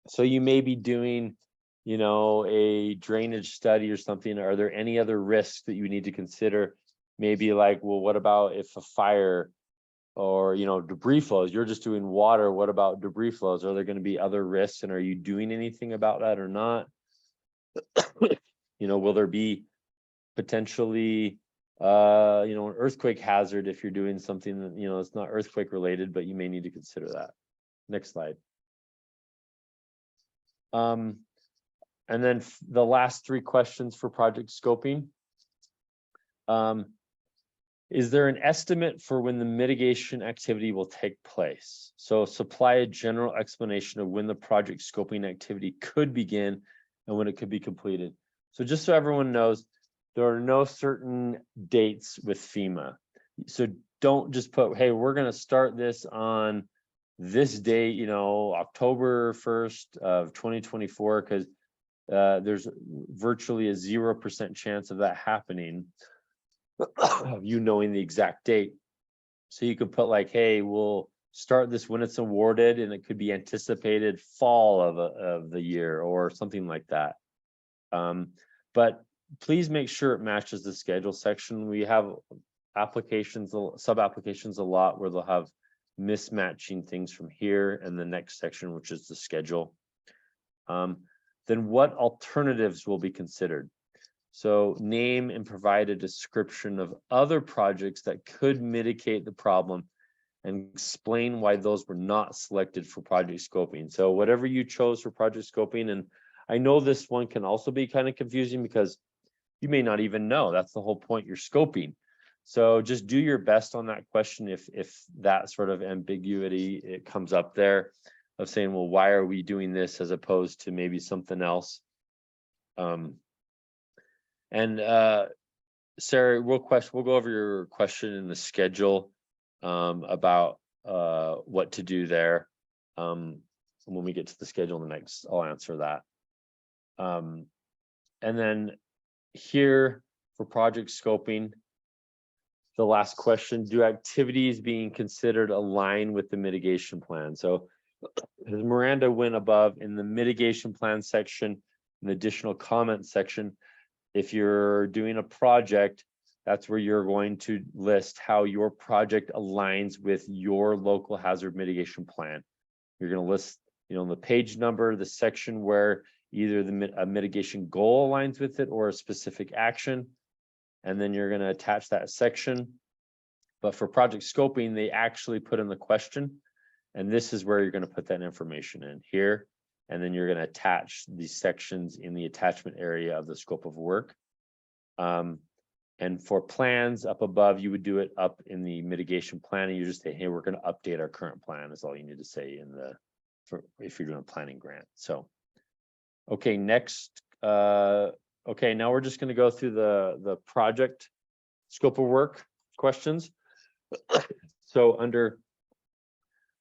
So you may be doing, you know, a drainage study or something. Are there any other risks that you need to consider? Maybe like, well, what about if a fire or, you know, debris flows? You're just doing water. What about debris flows? Are there going to be other risks? And are you doing anything about that or not? You know, will there be potentially, you know, an earthquake hazard if you're doing something that, you know, it's not earthquake related, but you may need to consider that. Next slide. And then the last three questions for project scoping. Is there an estimate for when the mitigation activity will take place? So supply a general explanation of when the project scoping activity could begin and when it could be completed. So just so everyone knows, there are no certain dates with FEMA. So don't just put, hey, we're going to start this on this date, you know, October 1st of 2024, because there's virtually a 0% chance of that happening, of you knowing the exact date. So you could put like, hey, we'll start this when it's awarded and it could be anticipated fall of the year or something like that. But please make sure it matches the schedule section. We have applications, sub-applications a lot where they'll have mismatching things from here and the next section, which is the schedule. Then what alternatives will be considered? So name and provide a description of other projects that could mitigate the problem and explain why those were not selected for project scoping. So whatever you chose for project scoping, and I know this one can also be kind of confusing because you may not even know. That's the whole point, you're scoping. So just do your best on that question if that sort of ambiguity it comes up there of saying, well, why are we doing this as opposed to maybe something else? Sarah, we'll go over your question in the schedule about what to do there. When we get to the schedule next, I'll answer that. And then here for project scoping, the last question, do activities being considered align with the mitigation plan? So as Miranda went above in the mitigation plan section, an additional comment section, if you're doing a project, that's where you're going to list how your project aligns with your local hazard mitigation plan. You're going to list, you know, the page number, the section where either a mitigation goal aligns with it or a specific action. And then you're going to attach that section. But for project scoping, they actually put in the question. And this is where you're going to put that information in here. And then you're going to attach these sections in the attachment area of the scope of work. And for plans up above, you would do it up in the mitigation plan. And you just say, hey, we're going to update our current plan is all you need to say in if you're doing a planning grant. So, okay, next, Okay, now we're just gonna go through the project scope of work questions. So under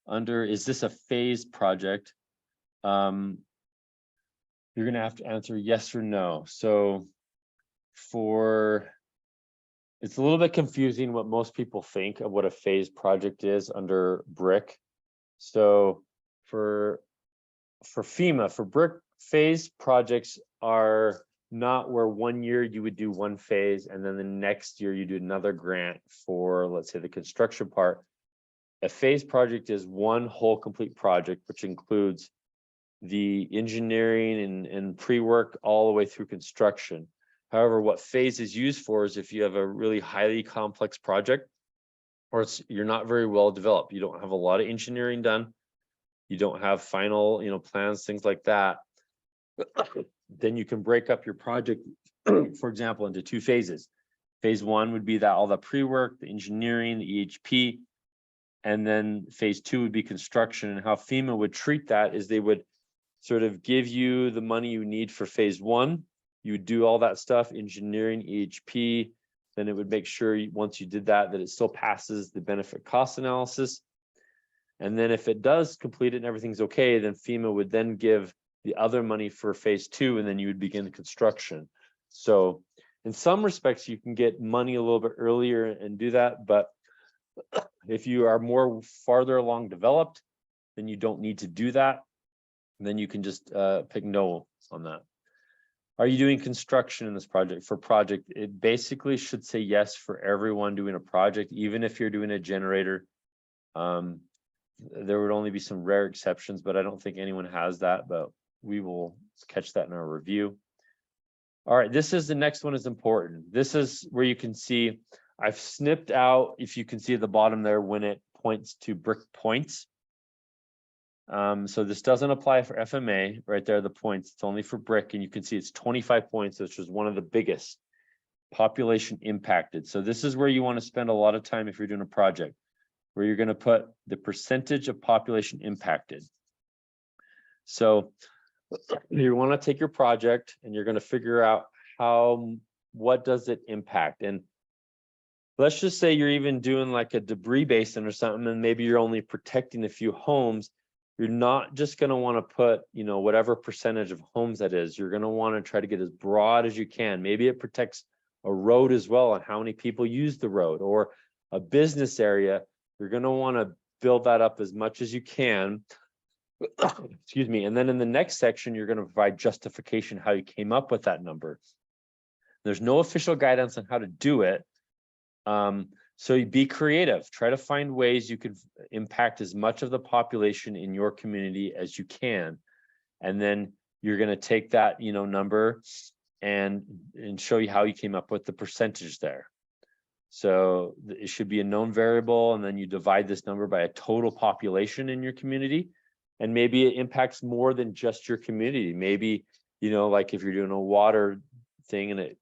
is this a phased project? You're gonna have to answer yes or no. So it's a little bit confusing what most people think of what a phased project is under BRIC. So for FEMA, for BRIC, phase projects are not where 1 year you would do one phase and then the next year you do another grant for, let's say, the construction part. A phase project is one whole complete project, which includes the engineering and pre-work all the way through construction. However, what phase is used for is if you have a really highly complex project, or you're not very well developed, you don't have a lot of engineering done, you don't have final, plans, things like that, then you can break up your project, for example, into two phases. Phase one would be that all the pre-work, the engineering, the EHP, and then phase two would be construction. And how FEMA would treat that is they would sort of give you the money you need for phase one. You would do all that stuff, engineering, EHP, then it would make sure once you did that it still passes the benefit cost analysis. And then if it does complete it and everything's okay, then FEMA would then give the other money for phase two, and then you would begin the construction. So in some respects, you can get money a little bit earlier and do that. But if you are more farther along developed, then you don't need to do that. And then you can just pick no on that. Are you doing construction in this project? For project, it basically should say yes for everyone doing a project, even if you're doing a generator. There would only be some rare exceptions, but I don't think anyone has that, but we will catch that in our review. All right, this is the next one is important. This is where you can see, I've snipped out, if you can see at the bottom there, when it points to BRIC points. So this doesn't apply for FMA, right there, the points, it's only for BRIC, and you can see it's 25 points, which is one of the biggest population impacted. So this is where you want to spend a lot of time if you're doing a project, where you're going to put the percentage of population impacted. So you want to take your project and you're going to figure out what does it impact. And let's just say you're even doing like a debris basin or something, and maybe you're only protecting a few homes. You're not just going to want to put, whatever percentage of homes that is. You're going to want to try to get as broad as you can. Maybe it protects a road as well and how many people use the road, or a business area. You're going to want to build that up as much as you can. Excuse me. And then in the next section, you're going to provide justification how you came up with that number. There's no official guidance on how to do it. So you be creative, try to find ways you could impact as much of the population in your community as you can. And then you're going to take that, number and show you how you came up with the percentage there. So it should be a known variable, and then you divide this number by a total population in your community. And maybe it impacts more than just your community. Maybe, like if you're doing a water thing and it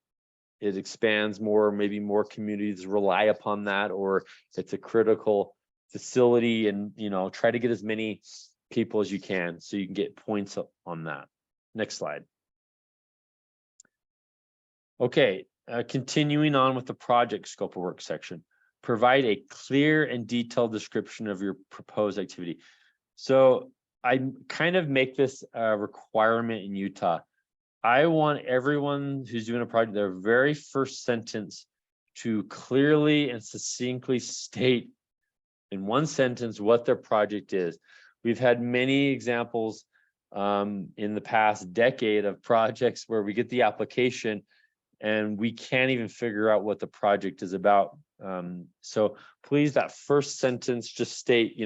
expands more, maybe more communities rely upon that, or it's a critical facility, and try to get as many people as you can so you can get points on that. Next slide. Okay, continuing on with the project scope of work section, provide a clear and detailed description of your proposed activity. So I kind of make this a requirement in Utah. I want everyone who's doing a project, their very first sentence to clearly and succinctly state in one sentence what their project is. We've had many examples in the past decade of projects where we get the application and we can't even figure out what the project is about. So please, that first sentence, just state,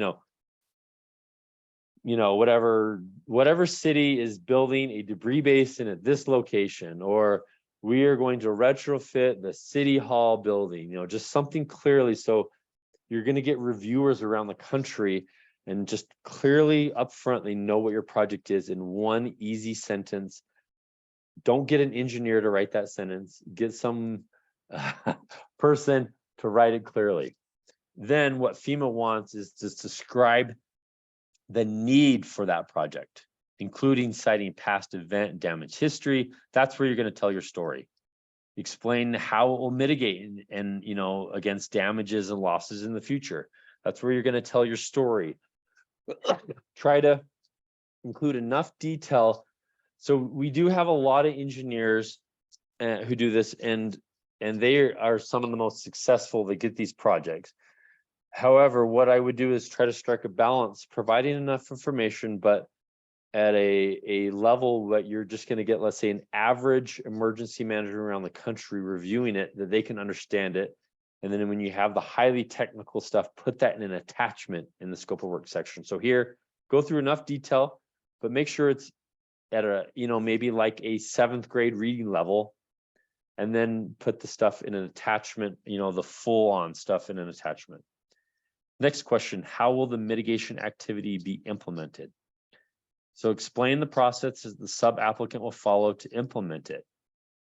whatever city is building a debris basin at this location, or we are going to retrofit the city hall building, just something clearly. So you're going to get reviewers around the country, and just clearly upfrontly know what your project is in one easy sentence. Don't get an engineer to write that sentence. Get some person to write it clearly. Then what FEMA wants is to describe the need for that project. including citing past event damage history. That's where you're going to tell your story. Explain how it will mitigate and you know, against damages and losses in the future. That's where you're going to tell your story. Try to include enough detail. So we do have a lot of engineers who do this, and they are some of the most successful that get these projects. However, what I would do is try to strike a balance, providing enough information, but at a level that you're just going to get, let's say, an average emergency manager around the country reviewing it, that they can understand it. And then when you have the highly technical stuff, put that in an attachment in the scope of work section. So here, go through enough detail, but make sure it's at a, you know, maybe like a 7th grade reading level, and then put the stuff in an attachment, you know, the full on stuff in an attachment. Next question, how will the mitigation activity be implemented? So explain the process that the sub-applicant will follow to implement it.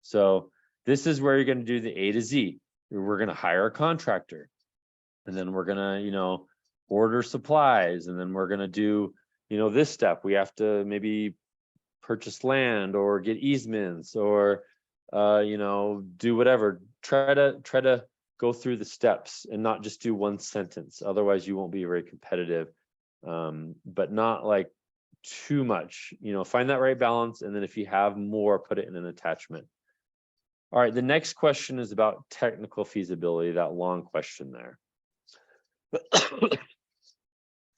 So this is where you're going to do the A to Z. We're going to hire a contractor, and then we're going to, you know, order supplies, and then we're going to do, you know, this step. We have to maybe purchase land or get easements or, you know, do whatever. Try to go through the steps and not just do one sentence. Otherwise, you won't be very competitive, but not like too much, you know, find that right balance. And then if you have more, put it in an attachment. All right, the next question is about technical feasibility, that long question there.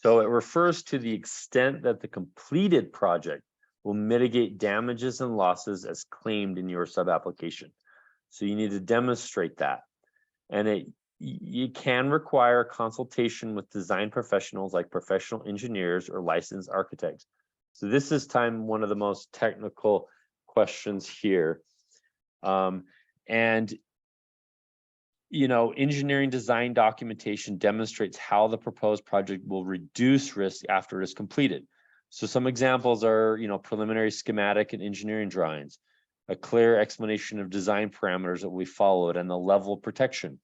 So it refers to the extent that the completed project will mitigate damages and losses as claimed in your sub-application. So you need to demonstrate that. And you can require consultation with design professionals like professional engineers or licensed architects. So this is one of the most technical questions here. And you know, engineering design documentation demonstrates how the proposed project will reduce risk after it is completed. So some examples are, you know, preliminary schematic and engineering drawings, a clear explanation of design parameters that we followed, and the level of protection,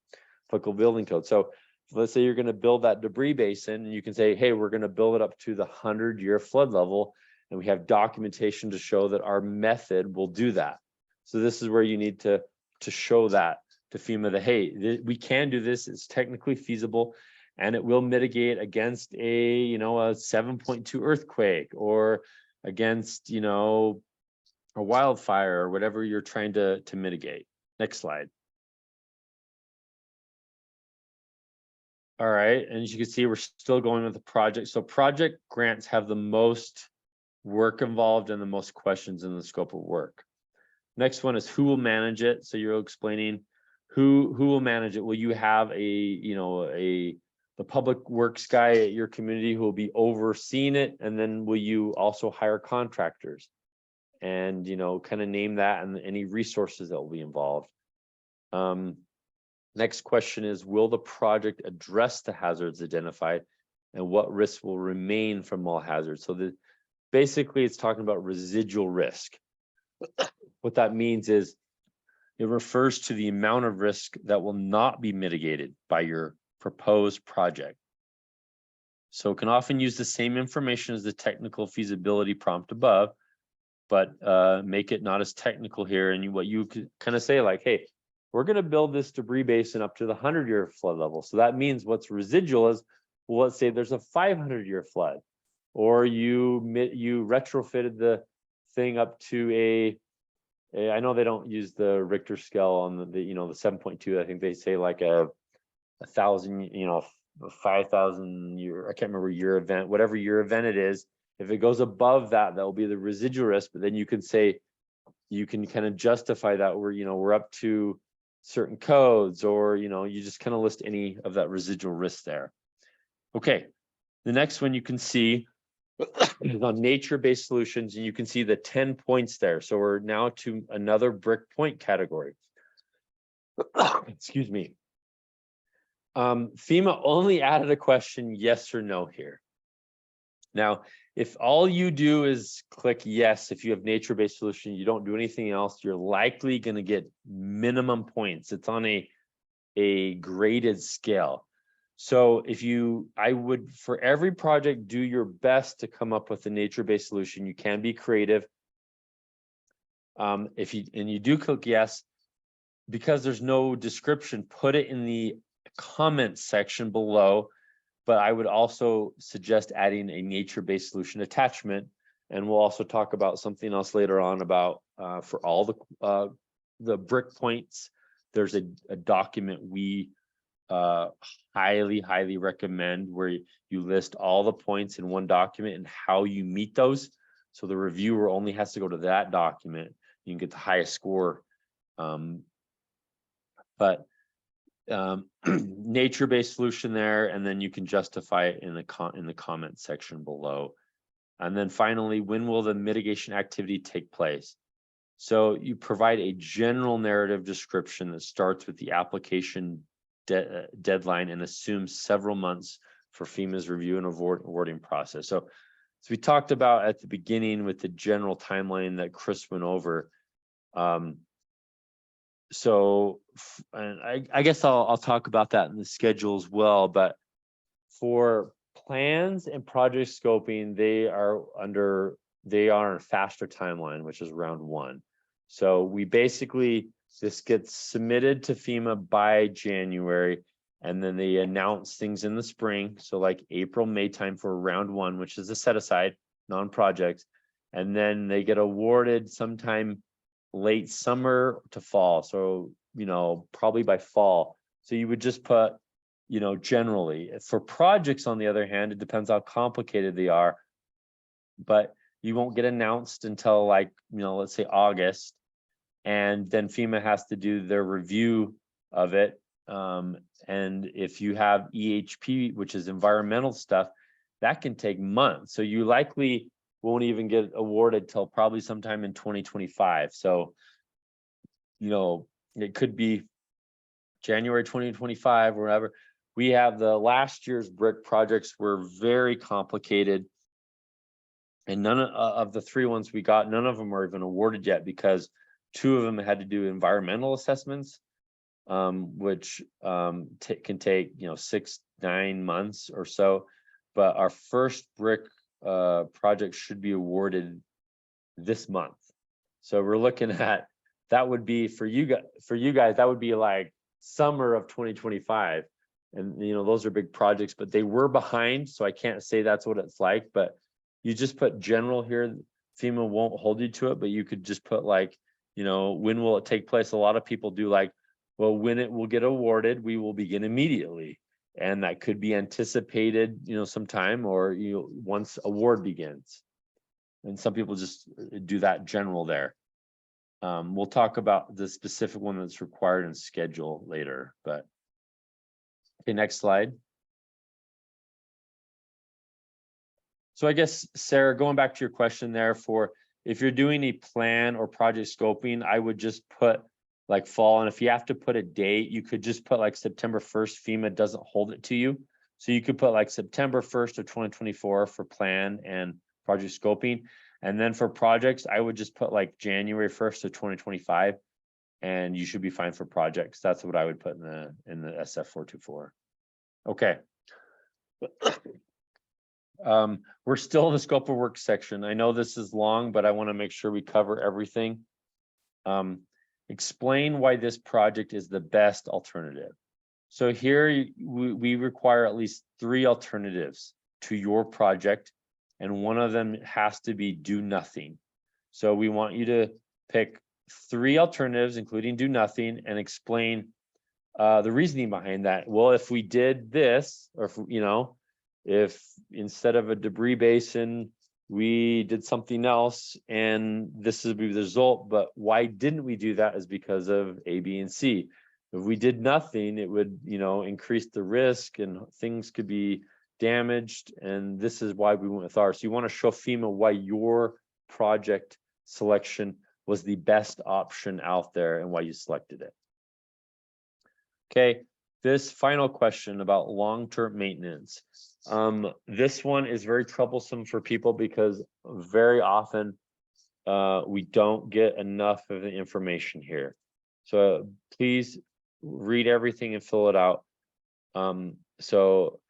applicable building code. So let's say you're going to build that debris basin, and you can say, hey, we're going to build it up to the 100-year flood level, and we have documentation to show that our method will do that. So this is where you need to show that to FEMA that, hey, we can do this, it's technically feasible, and it will mitigate against a, you know, a 7.2 earthquake, or against, you know, a wildfire, or whatever you're trying to mitigate. Next slide. All right, and as you can see, we're still going with the project. So project grants have the most work involved and the most questions in the scope of work. Next one is who will manage it. So you're explaining who will manage it. Will you have a, you know, the public works guy at your community who will be overseeing it? And then will you also hire contractors? And, you know, kind of name that and any resources that will be involved. Next question is, will the project address the hazards identified, and what risks will remain from all hazards? So basically it's talking about residual risk. What that means is it refers to the amount of risk that will not be mitigated by your proposed project. So it can often use the same information as the technical feasibility prompt above, but make it not as technical here. And what you could kind of say, like, hey, we're going to build this debris basin up to the 100-year flood level. So that means what's residual is, well, let's say there's a 500-year flood, or you retrofitted the thing up to I know they don't use the Richter scale on the you know, the 7.2. I think they say like a 1,000, you know, 5,000 year, I can't remember your event, whatever your event it is. If it goes above that, that will be the residual risk. But then you can say, you can kind of justify that we're up to certain codes, or, you know, you just kind of list any of that residual risk there. Okay, the next one you can see is on nature-based solutions, and you can see the 10 points there. So we're now to another BRIC point category. Excuse me. FEMA only added a question yes or no here. Now, if all you do is click yes, if you have nature-based solution, you don't do anything else, you're likely going to get minimum points. It's on a graded scale. So I would, for every project, do your best to come up with a nature-based solution. You can be creative. If you do click yes, because there's no description, put it in the comment section below. But I would also suggest adding a nature-based solution attachment. And we'll also talk about something else later on about for all the BRIC points. There's a document we highly recommend where you list all the points in one document and how you meet those. So the reviewer only has to go to that document. You can get the highest score. Nature-based solution there, and then you can justify it in the comment section below. And then finally, when will the mitigation activity take place? So you provide a general narrative description that starts with the application deadline and assumes several months for FEMA's review and awarding process. So as we talked about at the beginning with the general timeline that Chris went over, and I guess I'll talk about that in the schedule as well, but for plans and project scoping, they are on a faster timeline, which is round 1. So we basically, this gets submitted to FEMA by January, and then they announce things in the spring. So like April, May time for round 1, which is a set aside, non-projects. And then they get awarded sometime late summer to fall. So, probably by fall. So you would just put, generally. For projects, on the other hand, it depends how complicated they are, but you won't get announced until let's say August. And then FEMA has to do their review of it. And if you have EHP, which is environmental stuff, that can take months. So you likely won't even get awarded till probably sometime in 2025. So, it could be January 2025 or whatever. We have the last year's BRIC projects were very complicated. And none of the 3 ones we got, none of them are even awarded yet because 2 of them had to do environmental assessments, which can take 6-9 months or so. But our first BRIC project should be awarded this month. So we're looking at, that would be for you guys, that would be like summer of 2025. And those are big projects, but they were behind, so I can't say that's what it's like. But you just put general here. FEMA won't hold you to it, but you could just put when will it take place? A lot of people do well, when it will get awarded, we will begin immediately. And that could be anticipated, sometime, or once award begins. And some people just do that general there. We'll talk about the specific one that's required in schedule later, but okay, next slide. So I guess, Sarah, going back to your question there, for if you're doing a plan or project scoping, I would just put fall. And if you have to put a date, you could just put September 1st. FEMA doesn't hold it to you. So you could put September 1st of 2024 for plan and project scoping. And then for projects, I would just put January 1st of 2025, and you should be fine for projects. That's what I would put in the SF424. Okay. We're still in the scope of work section. I know this is long, but I want to make sure we cover everything. Explain why this project is the best alternative. So here we require at least 3 alternatives to your project, and one of them has to be do nothing. So we want you to pick 3 alternatives, including do nothing, and explain the reasoning behind that. Well, if we did this, or if instead of a debris basin, we did something else, and this is the result, but why didn't we do that is because of A, B, and C. If we did nothing, it would, increase the risk and things could be damaged, and this is why we went with ours. So you want to show FEMA why your project selection was the best option out there and why you selected it. Okay, this final question about long-term maintenance. This one is very troublesome for people because very often we don't get enough of the information here. So please read everything and fill it out. So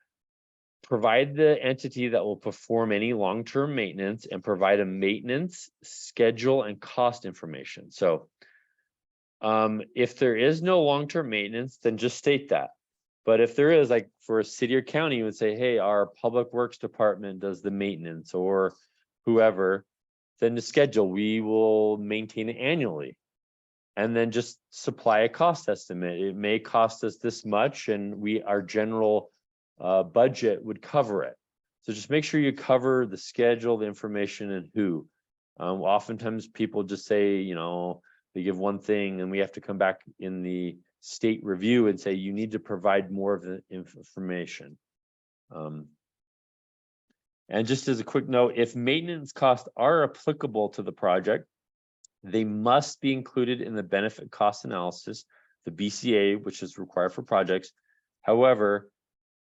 provide the entity that will perform any long-term maintenance and provide a maintenance schedule and cost information. So if there is no long-term maintenance, then just state that. But if there is, like for a city or county, you would say, hey, our public works department does the maintenance, or whoever, then the schedule, we will maintain it annually. And then just supply a cost estimate. It may cost us this much, and our general budget would cover it. So just make sure you cover the schedule, the information, and who. Oftentimes people just say, you know, they give one thing and we have to come back in the state review and say, you need to provide more of the information. And just as a quick note, if maintenance costs are applicable to the project, they must be included in the benefit cost analysis, the BCA, which is required for projects. However,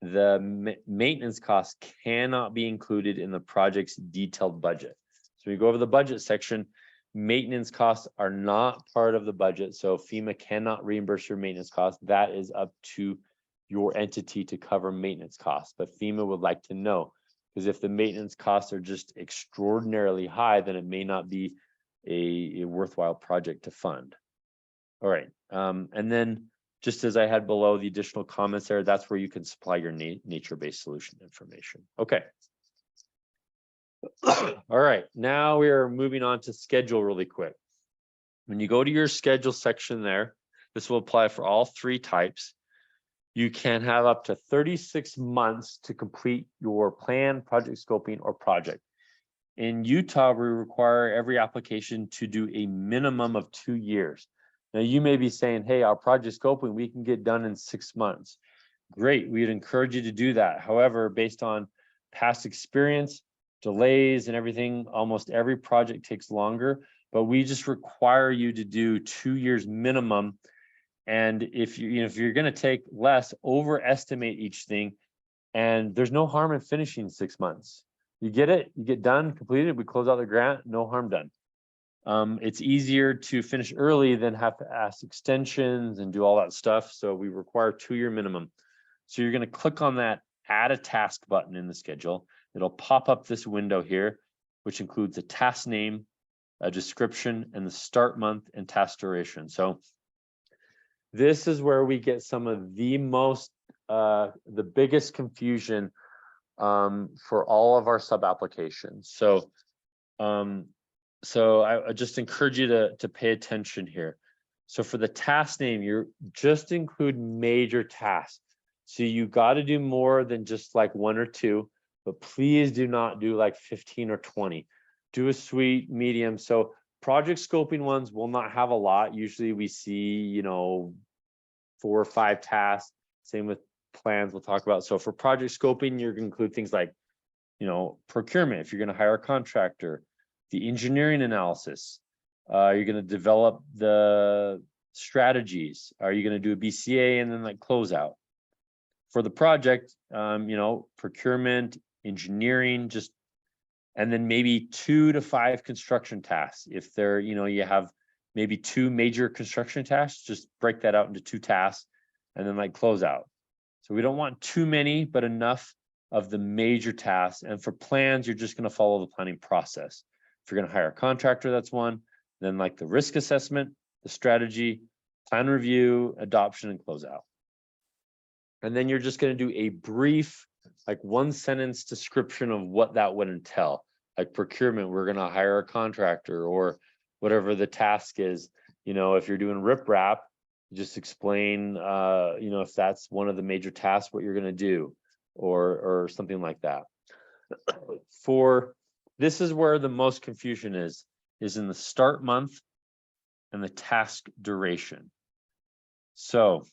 the maintenance costs cannot be included in the project's detailed budget. So we go over the budget section, maintenance costs are not part of the budget. So FEMA cannot reimburse your maintenance costs. That is up to your entity to cover maintenance costs. But FEMA would like to know, because if the maintenance costs are just extraordinarily high, then it may not be a worthwhile project to fund. All right. And then just as I had below the additional comments there, that's where you can supply your nature-based solution information. Okay. All right, now we are moving on to schedule really quick. When you go to your schedule section there, this will apply for all three types. You can have up to 36 months to complete your plan, project scoping, or project. In Utah, we require every application to do a minimum of 2 years. Now, you may be saying, hey, our project scoping, we can get done in 6 months. Great, we'd encourage you to do that. However, based on past experience, delays and everything, almost every project takes longer, but we just require you to do 2 years minimum. And if you're going to take less, overestimate each thing, and there's no harm in finishing 6 months. You get it, you get done, completed, we close out the grant, no harm done. It's easier to finish early than have to ask extensions and do all that stuff. So we require 2 year minimum. So you're going to click on that add a task button in the schedule. It'll pop up this window here, which includes a task name, a description, and the start month and task duration. So this is where we get some of the most, the biggest confusion for all of our sub applications. So I just encourage you to pay attention here. So for the task name, you just include major tasks. So you got to do more than just like 1 or 2, but please do not do like 15 or 20. Do a suite, medium. So project scoping ones will not have a lot. Usually we see, 4 or 5 tasks. Same with plans we'll talk about. So for project scoping, you're going to include things like, procurement, if you're going to hire a contractor, the engineering analysis, you're going to develop the strategies. Are you going to do a BCA and then like closeout? For the project, procurement, engineering, and then maybe 2 to 5 construction tasks. If there, you have maybe 2 major construction tasks, just break that out into 2 tasks and then like close out. So we don't want too many, but enough of the major tasks. And for plans, you're just going to follow the planning process. If you're going to hire a contractor, that's one. Then like the risk assessment, the strategy, plan review, adoption, and closeout. And then you're just going to do a brief, like 1-sentence description of what that would entail. Like procurement, we're going to hire a contractor, or whatever the task is. If you're doing riprap, just explain, if that's one of the major tasks, what you're going to do, or something like that. This is where the most confusion is in the start month and the task duration. So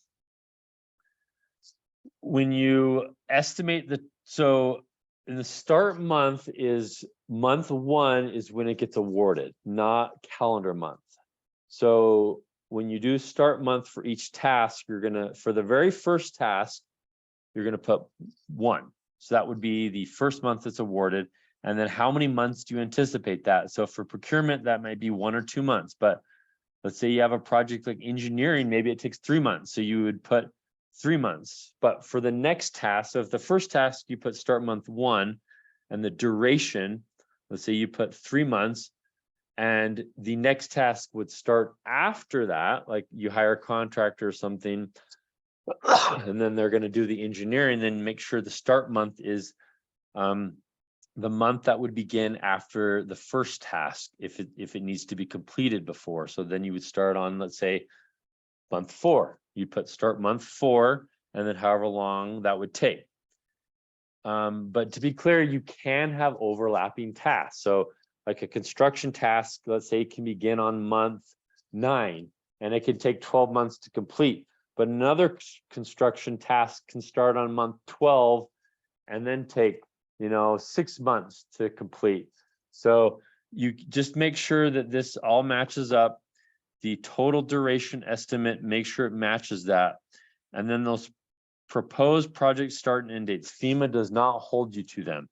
when you estimate in the start month month 1 is when it gets awarded, not calendar month. So when you do start month for each task, for the very first task, you're going to put 1. So that would be the first month that's awarded. And then how many months do you anticipate that? So for procurement, that might be 1 or 2 months, but let's say you have a project like engineering, maybe it takes 3 months. So you would put 3 months. But for the next task, so if the first task you put start month 1 and the duration, let's say you put 3 months, and the next task would start after that, like you hire a contractor or something, and then they're going to do the engineering, then make sure the start month is the month that would begin after the first task, if it needs to be completed before. So then you would start on, let's say, month 4. You put start month 4, and then however long that would take. But to be clear, you can have overlapping tasks. So like a construction task, let's say, can begin on month 9, and it can take 12 months to complete. But another construction task can start on month 12 and then take, 6 months to complete. So you just make sure that this all matches up. The total duration estimate, make sure it matches that. And then those proposed project start and end dates, FEMA does not hold you to them.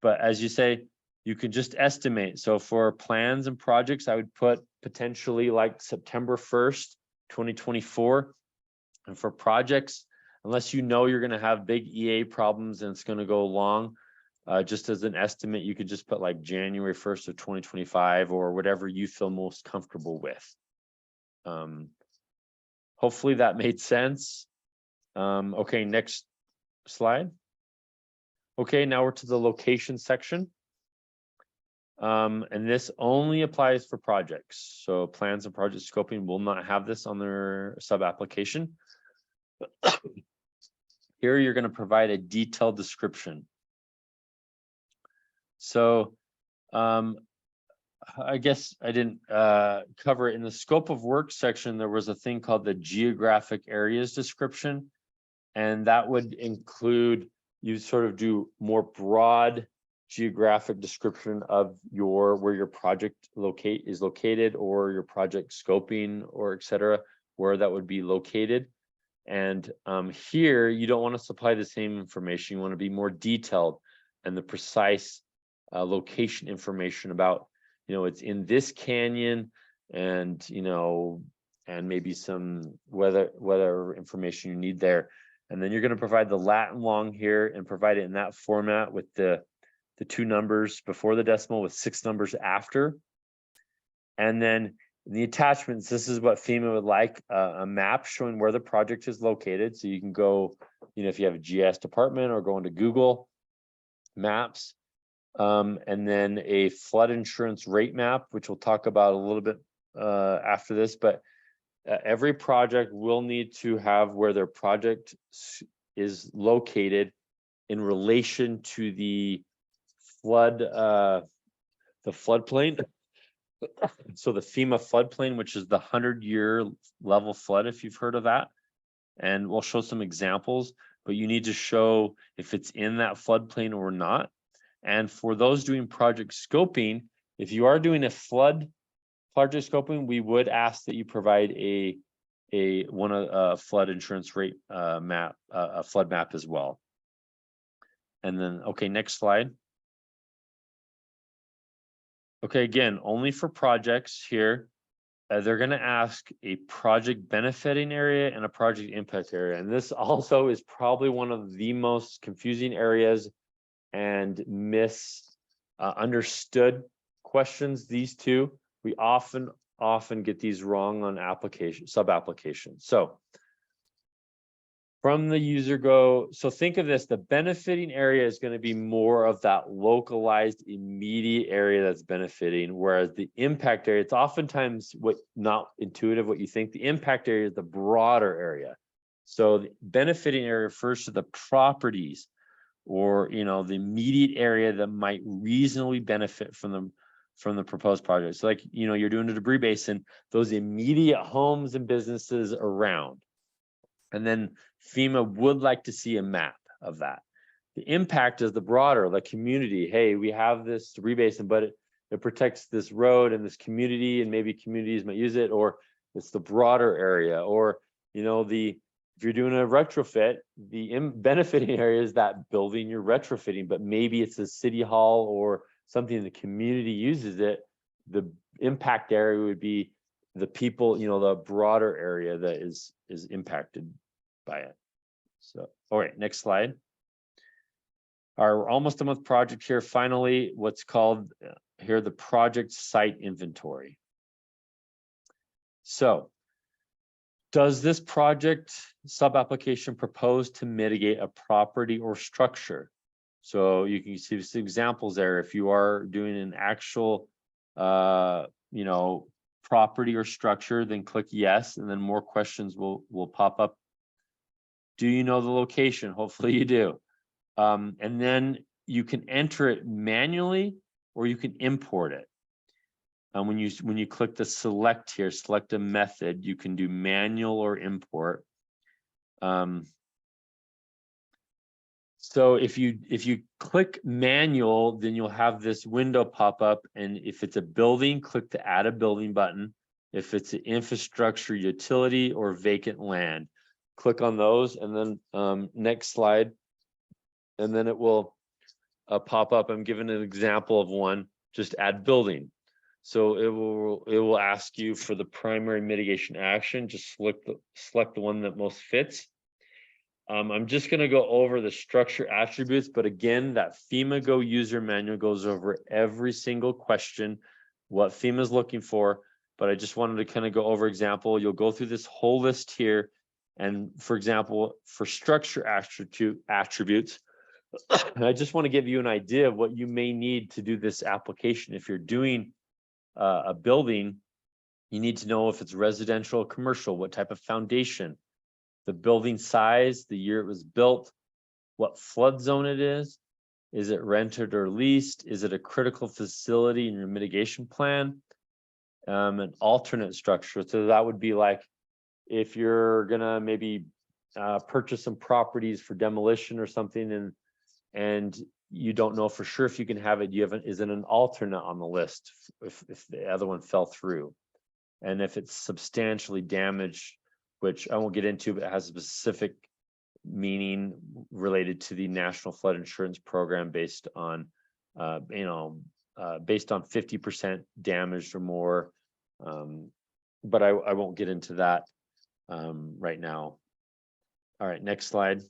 But as you say, you can just estimate. So for plans and projects, I would put potentially like September 1st, 2024. And for projects, unless you know you're going to have big EA problems and it's going to go long, just as an estimate, you could just put like January 1st of 2025 or whatever you feel most comfortable with. Hopefully that made sense. Okay, next slide. Okay, now we're to the location section. And this only applies for projects. So plans and project scoping will not have this on their sub-application. Here you're going to provide a detailed description. So I guess I didn't cover it in the scope of work section. There was a thing called the geographic areas description, and that would include, you sort of do more broad geographic description of where your project is located, or your project scoping, or etc., where that would be located. And here you don't want to supply the same information. You want to be more detailed and the precise location information about, it's in this canyon, and and maybe some weather information you need there. And then you're going to provide the lat and long here, and provide it in that format with the 2 numbers before the decimal with 6 numbers after. And then in the attachments, this is what FEMA would like, a map showing where the project is located. So you can go, if you have a GIS department, or go into Google Maps, and then a flood insurance rate map, which we'll talk about a little bit after this. But every project will need to have where their project is located in relation to the floodplain. So the FEMA floodplain, which is the 100-year level flood, if you've heard of that. And we'll show some examples, but you need to show if it's in that floodplain or not. And for those doing project scoping, if you are doing a flood project scoping, we would ask that you provide a flood insurance rate map, a flood map as well. And then, okay, next slide. Okay, again, only for projects here. They're going to ask a project benefiting area and a project impact area. And this also is probably one of the most confusing areas and misunderstood questions. These two, we often get these wrong on sub-applications. So from the user so think of this, the benefiting area is going to be more of that localized immediate area that's benefiting, whereas the impact area, it's oftentimes not intuitive what you think. The impact area is the broader area. So the benefiting area refers to the properties, or the immediate area that might reasonably benefit from the proposed project. So like, you're doing a debris basin, those immediate homes and businesses around. And then FEMA would like to see a map of that. The impact is the broader, like community. Hey, we have this debris basin, but it protects this road and this community, and maybe communities might use it, or it's the broader area, or if you're doing a retrofit, the benefiting area is that building you're retrofitting, but maybe it's a city hall or something the community uses it. The impact area would be the people, the broader area that is impacted by it. So, all right, next slide. Our almost a month project here, finally, what's called here the project site inventory. So, does this project sub-application propose to mitigate a property or structure? So you can see some examples there. If you are doing an actual, you know, property or structure, then click yes, and then more questions will pop up. Do you know the location? Hopefully you do. And then you can enter it manually or you can import it. And when you click the select here, select a method, you can do manual or import. So if you click manual, then you'll have this window pop up, and if it's a building, click the add a building button. If it's an infrastructure, utility, or vacant land, click on those, and then next slide, and then it will pop up. I'm giving an example of one. Just add building. So it will ask you for the primary mitigation action. Just select the one that most fits. I'm just going to go over the structure attributes, but again, that FEMA Go user manual goes over every single question, what FEMA is looking for. But I just wanted to kind of go over example. You'll go through this whole list here, and for example, for structure attributes, I just want to give you an idea of what you may need to do this application. If you're doing a building, you need to know if it's residential or commercial, what type of foundation, the building size, the year it was built, what flood zone it is it rented or leased, is it a critical facility in your mitigation plan, an alternate structure. So that would be like if you're gonna maybe purchase some properties for demolition or something, and you don't know for sure if you can have it, is it an alternate on the list if the other one fell through, and if it's substantially damaged, which I won't get into, but it has a specific meaning related to the National Flood Insurance Program based on, based on 50% damaged or more. But I won't get into that right now. All right, next slide.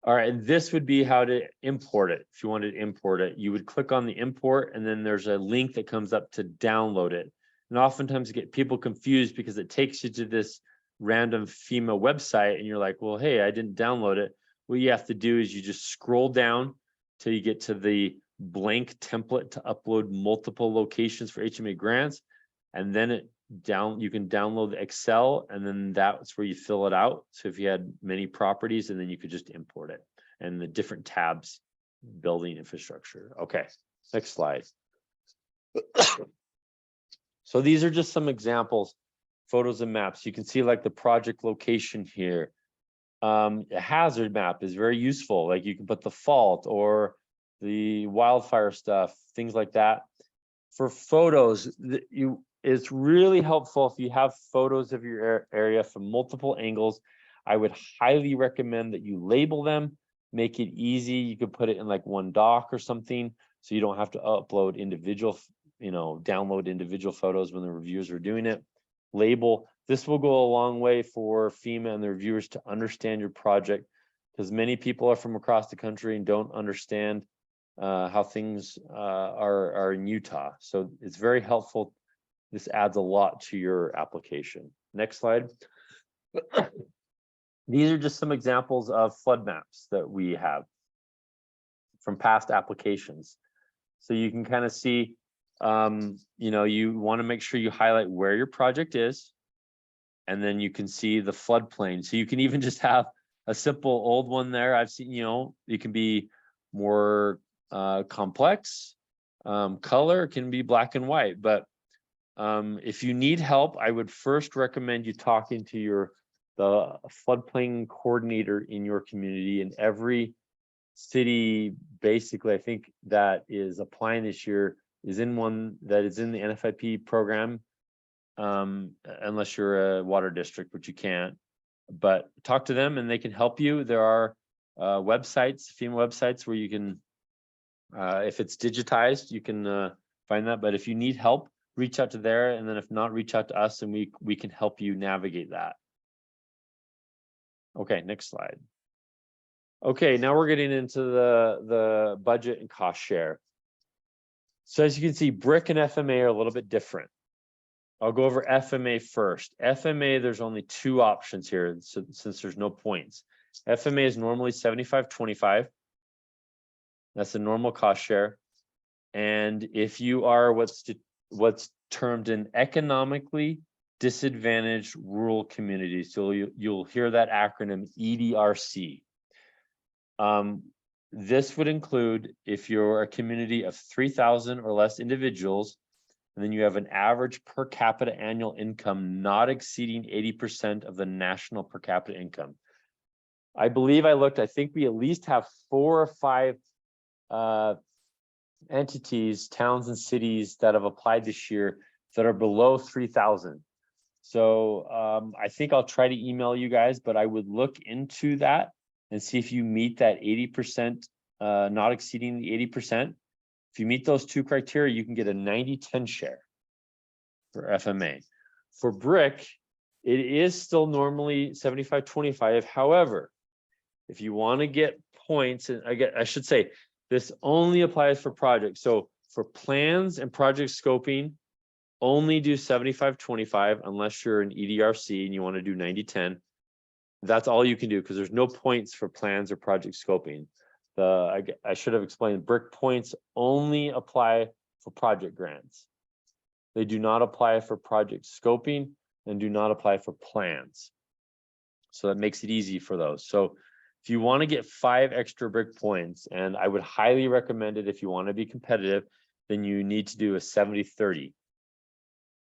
All right, and this would be how to import it. If you wanted to import it, you would click on the import, and then there's a link that comes up to download it. And oftentimes get people confused because it takes you to this random FEMA website and you're like, well, hey, I didn't download it. What you have to do is you just scroll down till you get to the blank template to upload multiple locations for HMA grants. And then you can download the Excel, and then that's where you fill it out. So if you had many properties, and then you could just import it, and the different tabs, building infrastructure. Okay, next slide. So these are just some examples, photos and maps. You can see like the project location here. A hazard map is very useful. Like you can put the fault or the wildfire stuff, things like that. For photos, it's really helpful if you have photos of your area from multiple angles. I would highly recommend that you label them, make it easy. You could put it in like one doc or something, so you don't have to upload individual, download individual photos when the reviewers are doing it. Label. This will go a long way for FEMA and the reviewers to understand your project, because many people are from across the country and don't understand how things are in Utah. So it's very helpful. This adds a lot to your application. Next slide. These are just some examples of flood maps that we have from past applications. So you can kind of see, you want to make sure you highlight where your project is, and then you can see the floodplain. So you can even just have a simple old one there. I've seen, it can be more complex. Color can be black and white, but if you need help, I would first recommend you talking to the floodplain coordinator in your community. In every city, basically, I think that is applying this year is in one that is in the NFIP program, unless you're a water district, which you can't. But talk to them and they can help you. There are websites, FEMA websites, where you can, if it's digitized, you can find that. But if you need help, reach out to there, and then if not, reach out to us, and we can help you navigate that. Okay, next slide. Okay, now we're getting into the budget and cost share. So as you can see, BRIC and FMA are a little bit different. I'll go over FMA first. FMA, there's only two options here, since there's no points. FMA is normally 75-25. That's the normal cost share. And if you are what's termed an economically disadvantaged rural community, so you'll hear that acronym EDRC. This would include if you're a community of 3,000 or less individuals, and then you have an average per capita annual income not exceeding 80% of the national per capita income. I believe I think we at least have 4 or 5 entities, towns and cities that have applied this year that are below 3,000. So I think I'll try to email you guys, but I would look into that and see if you meet that 80%, not exceeding the 80%. If you meet those two criteria, you can get a 90-10 share for FMA. For BRIC, it is still normally 75-25. However, if you want to get points, and I should say, this only applies for projects. So for plans and project scoping, only do 75-25 unless you're an EDRC and you want to do 90-10. That's all you can do because there's no points for plans or project scoping. I should have explained, BRIC points only apply for project grants. They do not apply for project scoping and do not apply for plans. So that makes it easy for those. So if you want to get 5 extra BRIC points, and I would highly recommend it if you want to be competitive, then you need to do a 70-30.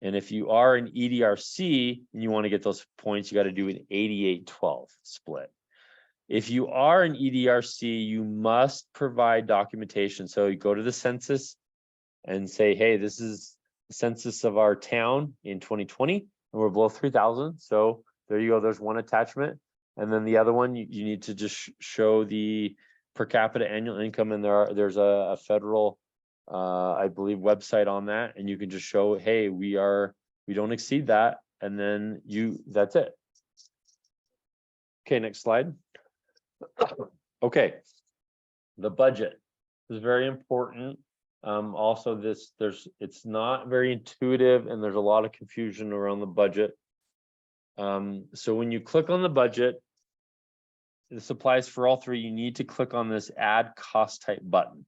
And if you are an EDRC and you want to get those points, you got to do an 88-12 split. If you are an EDRC, you must provide documentation. So you go to the census and say, hey, this is the census of our town in 2020, and we're below 3,000. So there you go, there's one attachment. And then the other one, you need to just show the per capita annual income, and there's a federal, I believe, website on that, and you can just show, hey, we don't exceed that, and then that's it. Okay, next slide. Okay, the budget is very important. Also, it's not very intuitive, and there's a lot of confusion around the budget. So when you click on the budget, this applies for all three. You need to click on this add cost type button.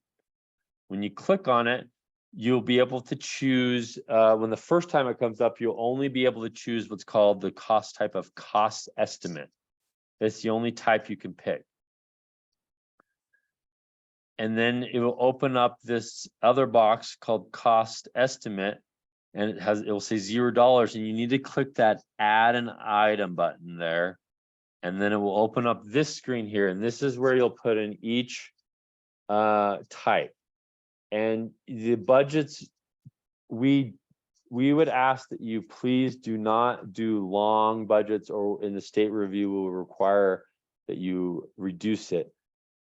When you click on it, you'll be able to choose, when the first time it comes up, you'll only be able to choose what's called the cost type of cost estimate. That's the only type you can pick. And then it will open up this other box called cost estimate, and it will say $0, and you need to click that add an item button there. And then it will open up this screen here, and this is where you'll put in each type. And the budgets, we would ask that you please do not do long budgets, or in the state review will require that you reduce it.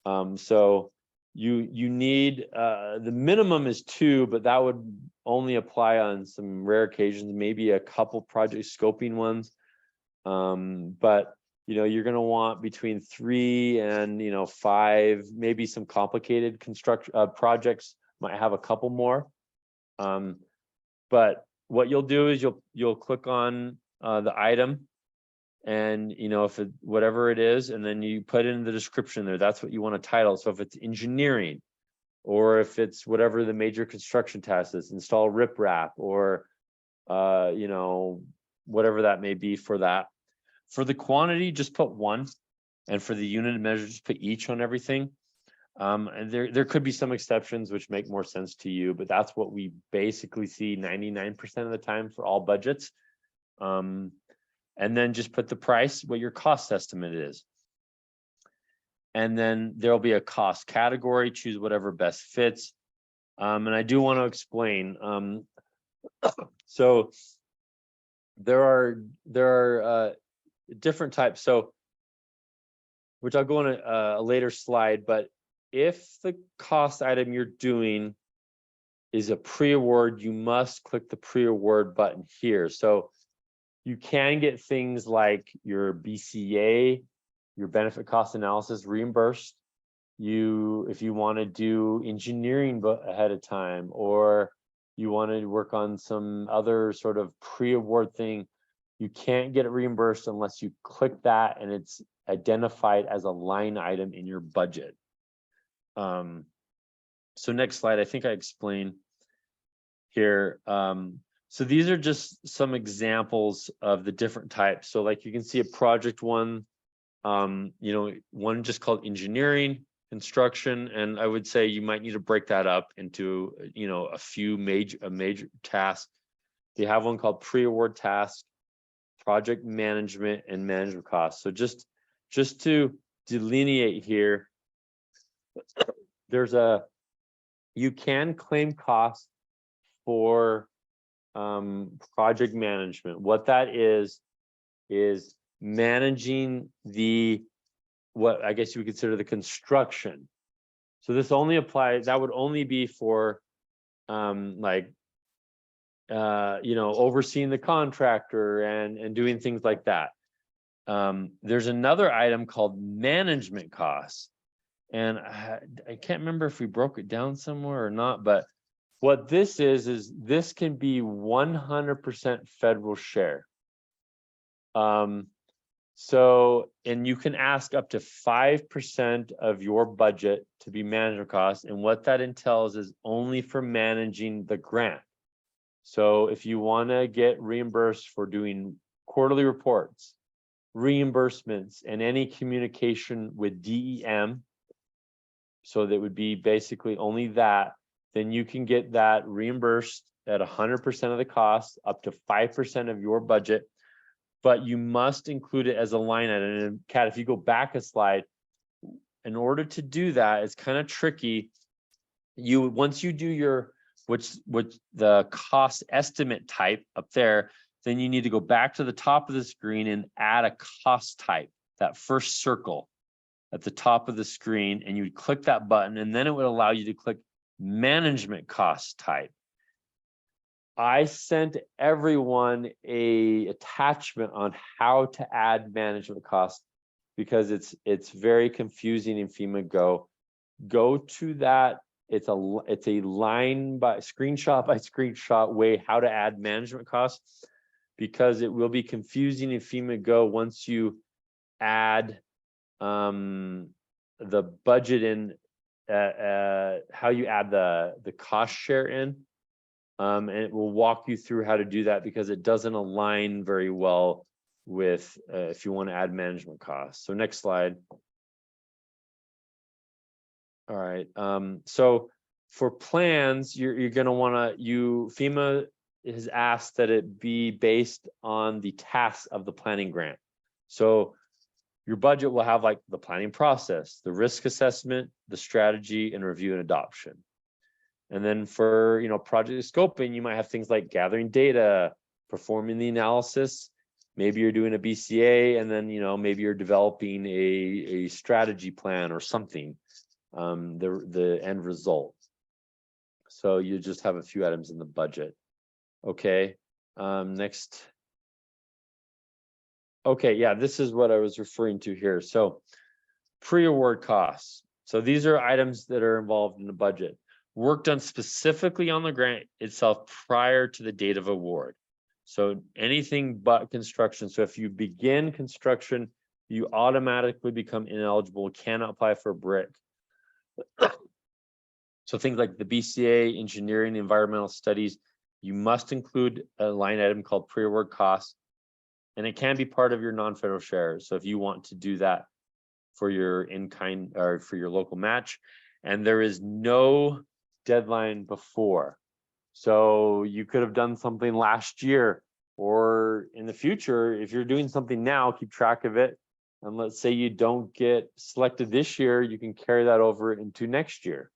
So you need, the minimum is 2, but that would only apply on some rare occasions, maybe a couple project scoping ones. But you're going to want between 3 and 5, maybe some complicated projects might have a couple more. But what you'll do is you'll click on the item, and if whatever it is, and then you put in the description there. That's what you want to title. So if it's engineering, or if it's whatever the major construction task is, install riprap, or whatever that may be for that. For the quantity, just put 1, and for the unit measure, just put each on everything. And there could be some exceptions which make more sense to you, but that's what we basically see 99% of the time for all budgets. And then just put the price, what your cost estimate is. And then there'll be a cost category, choose whatever best fits. And I do want to explain. So there are different types. So, which I'll go on a later slide, but if the cost item you're doing is a pre-award, you must click the pre-award button here. So you can get things like your BCA your benefit cost analysis reimbursed. If you want to do engineering ahead of time, or you want to work on some other sort of pre-award thing, you can't get it reimbursed unless you click that and it's identified as a line item in your budget. So next slide, I think I explained here. So these are just some examples of the different types. So like you can see a project one, one just called engineering, construction, and I would say you might need to break that up into, a few major tasks. They have one called pre-award task, project management, and management costs. So just to delineate here, you can claim costs for project management. What that is managing what I guess you would consider the construction. So this only applies, that would only be for overseeing the contractor and doing things like that. There's another item called management costs. And I can't remember if we broke it down somewhere or not, but what this is this can be 100% federal share. So, and you can ask up to 5% of your budget to be management costs. And what that entails is only for managing the grant. So if you want to get reimbursed for doing quarterly reports, reimbursements, and any communication with DEM, so that would be basically only that, then you can get that reimbursed at 100% of the cost, up to 5% of your budget, but you must include it as a line item. And Kat, if you go back a slide, in order to do that, it's kind of tricky. Once you do your, which the cost estimate type up there, then you need to go back to the top of the screen and add a cost type, that first circle at the top of the screen, and you would click that button, and then it would allow you to click management cost type. I sent everyone a attachment on how to add management costs because it's very confusing in FEMA Go. Go to that. It's a line by screenshot way how to add management costs, because it will be confusing in FEMA Go once you add the budget in, how you add the cost share in, and it will walk you through how to do that, because it doesn't align very well with if you want to add management costs. So next slide. All right, so for plans, you're going to want to, FEMA has asked that it be based on the tasks of the planning grant. So your budget will have like the planning process, the risk assessment, the strategy, and review and adoption. And then for project scoping, you might have things like gathering data, performing the analysis. Maybe you're doing a BCA, and then maybe you're developing a strategy plan or something. The end result. So you just have a few items in the budget. Okay. Next. Okay, yeah, this is what I was referring to here. So pre-award costs. So these are items that are involved in the budget. Work done specifically on the grant itself prior to the date of award. So anything but construction. So if you begin construction, you automatically become ineligible, cannot apply for a BRIC. So things like the BCA, engineering, environmental studies, you must include a line item called pre-award costs. And it can be part of your non-federal share. So if you want to do that for your in-kind or for your local match, and there is no deadline before. So you could have done something last year, or in the future, if you're doing something now, keep track of it. And let's say you don't get selected this year, you can carry that over into next year.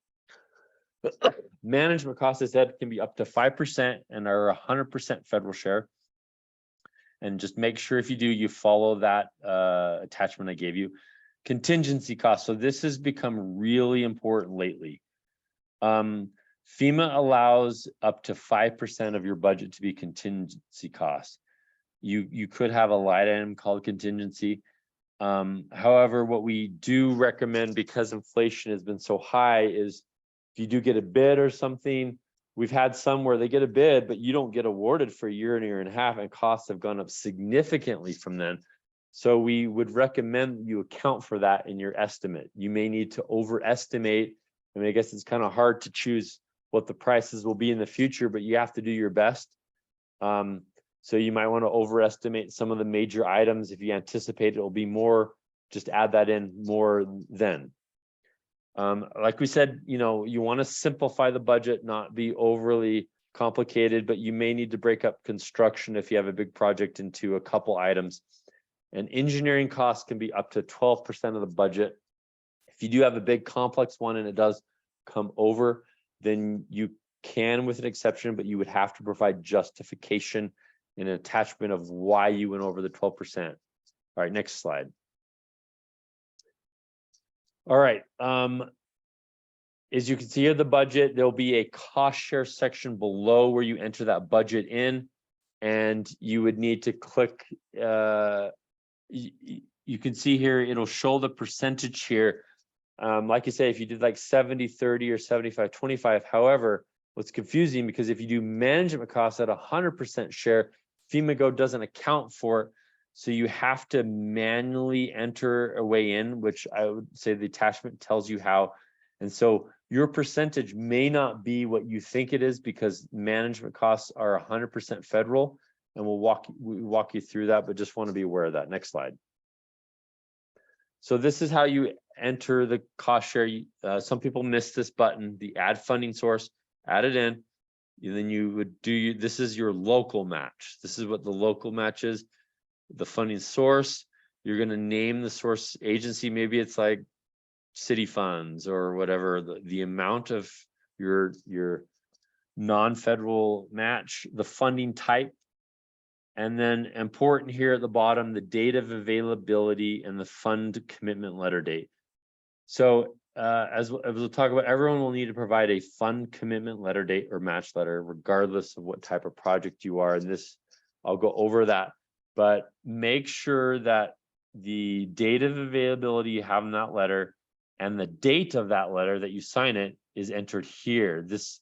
Management costs, as I said, can be up to 5% and are 100% federal share. And just make sure if you do, you follow that attachment I gave you. Contingency costs. So this has become really important lately. FEMA allows up to 5% of your budget to be contingency costs. You could have a line item called contingency. However, what we do recommend, because inflation has been so high, is if you do get a bid or something, we've had some where they get a bid, but you don't get awarded for a year and a half, and costs have gone up significantly from then. So we would recommend you account for that in your estimate. You may need to overestimate. I mean, I guess it's kind of hard to choose what the prices will be in the future, but you have to do your best. So you might want to overestimate some of the major items. If you anticipate it will be more, just add that in more then. Like we said, you know, you want to simplify the budget, not be overly complicated, but you may need to break up construction if you have a big project into a couple items. And engineering costs can be up to 12% of the budget. If you do have a big complex one and it does come over, then you can with an exception, but you would have to provide justification and an attachment of why you went over the 12%. All right, next slide. All right. As you can see here, the budget, there'll be a cost share section below where you enter that budget in, and you would need to click. You can see here, it'll show the percentage here. Like you say, if you did like 70-30 or 75-25, however, what's confusing, because if you do management costs at 100% share, FEMA doesn't account for it. So you have to manually enter a way in, which I would say the attachment tells you how. And so your percentage may not be what you think it is, because management costs are 100% federal, and we'll walk you through that, but just want to be aware of that. Next slide. So this is how you enter the cost share. Some people miss this button, the add funding source, add it in. Then you would do, this is your local match. This is what the local match is. The funding source, you're going to name the source agency. Maybe it's like city funds or whatever, the amount of your non-federal match, the funding type. And then important here at the bottom, the date of availability and the fund commitment letter date. So as we'll talk about, everyone will need to provide a fund commitment letter date or match letter, regardless of what type of project you are. And this, I'll go over that, but make sure that the date of availability you have in that letter and the date of that letter that you sign it is entered here. This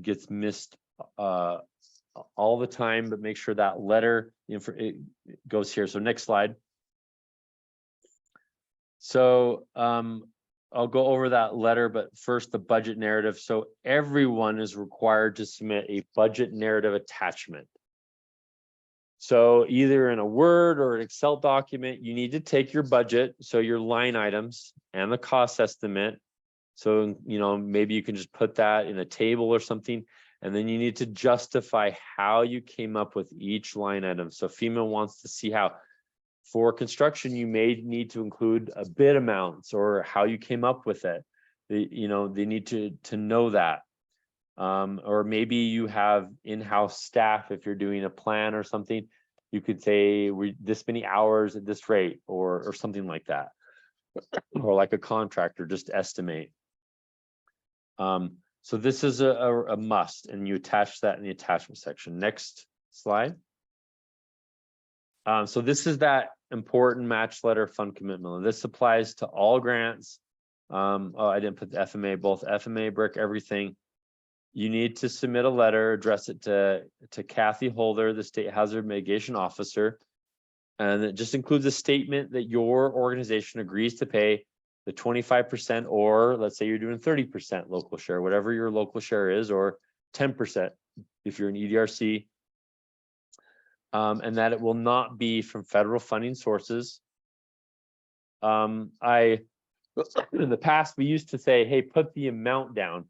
gets missed all the time, but make sure that letter it goes here. So next slide. So I'll go over that letter, but first the budget narrative. So everyone is required to submit a budget narrative attachment. So either in a Word or an Excel document, you need to take your budget, so your line items and the cost estimate. So, you know, maybe you can just put that in a table or something. And then you need to justify how you came up with each line item. So FEMA wants to see how, for construction, you may need to include a bid amounts or how you came up with it. They need to know that. Or maybe you have in-house staff. If you're doing a plan or something, you could say we this many hours at this rate, or something like that. Or like a contractor, just estimate. So this is a must, and you attach that in the attachment section. Next slide. So this is that important match letter fund commitment. This applies to all grants. Oh, I didn't put the FMA, both FMA, BRIC, everything. You need to submit a letter, address it to Kathy Holder, the State Hazard Mitigation Officer. And it just includes a statement that your organization agrees to pay the 25%, or let's say you're doing 30% local share, whatever your local share is, or 10% if you're an EDRC. And that it will not be from federal funding sources. In the past, we used to say, hey, put the amount down.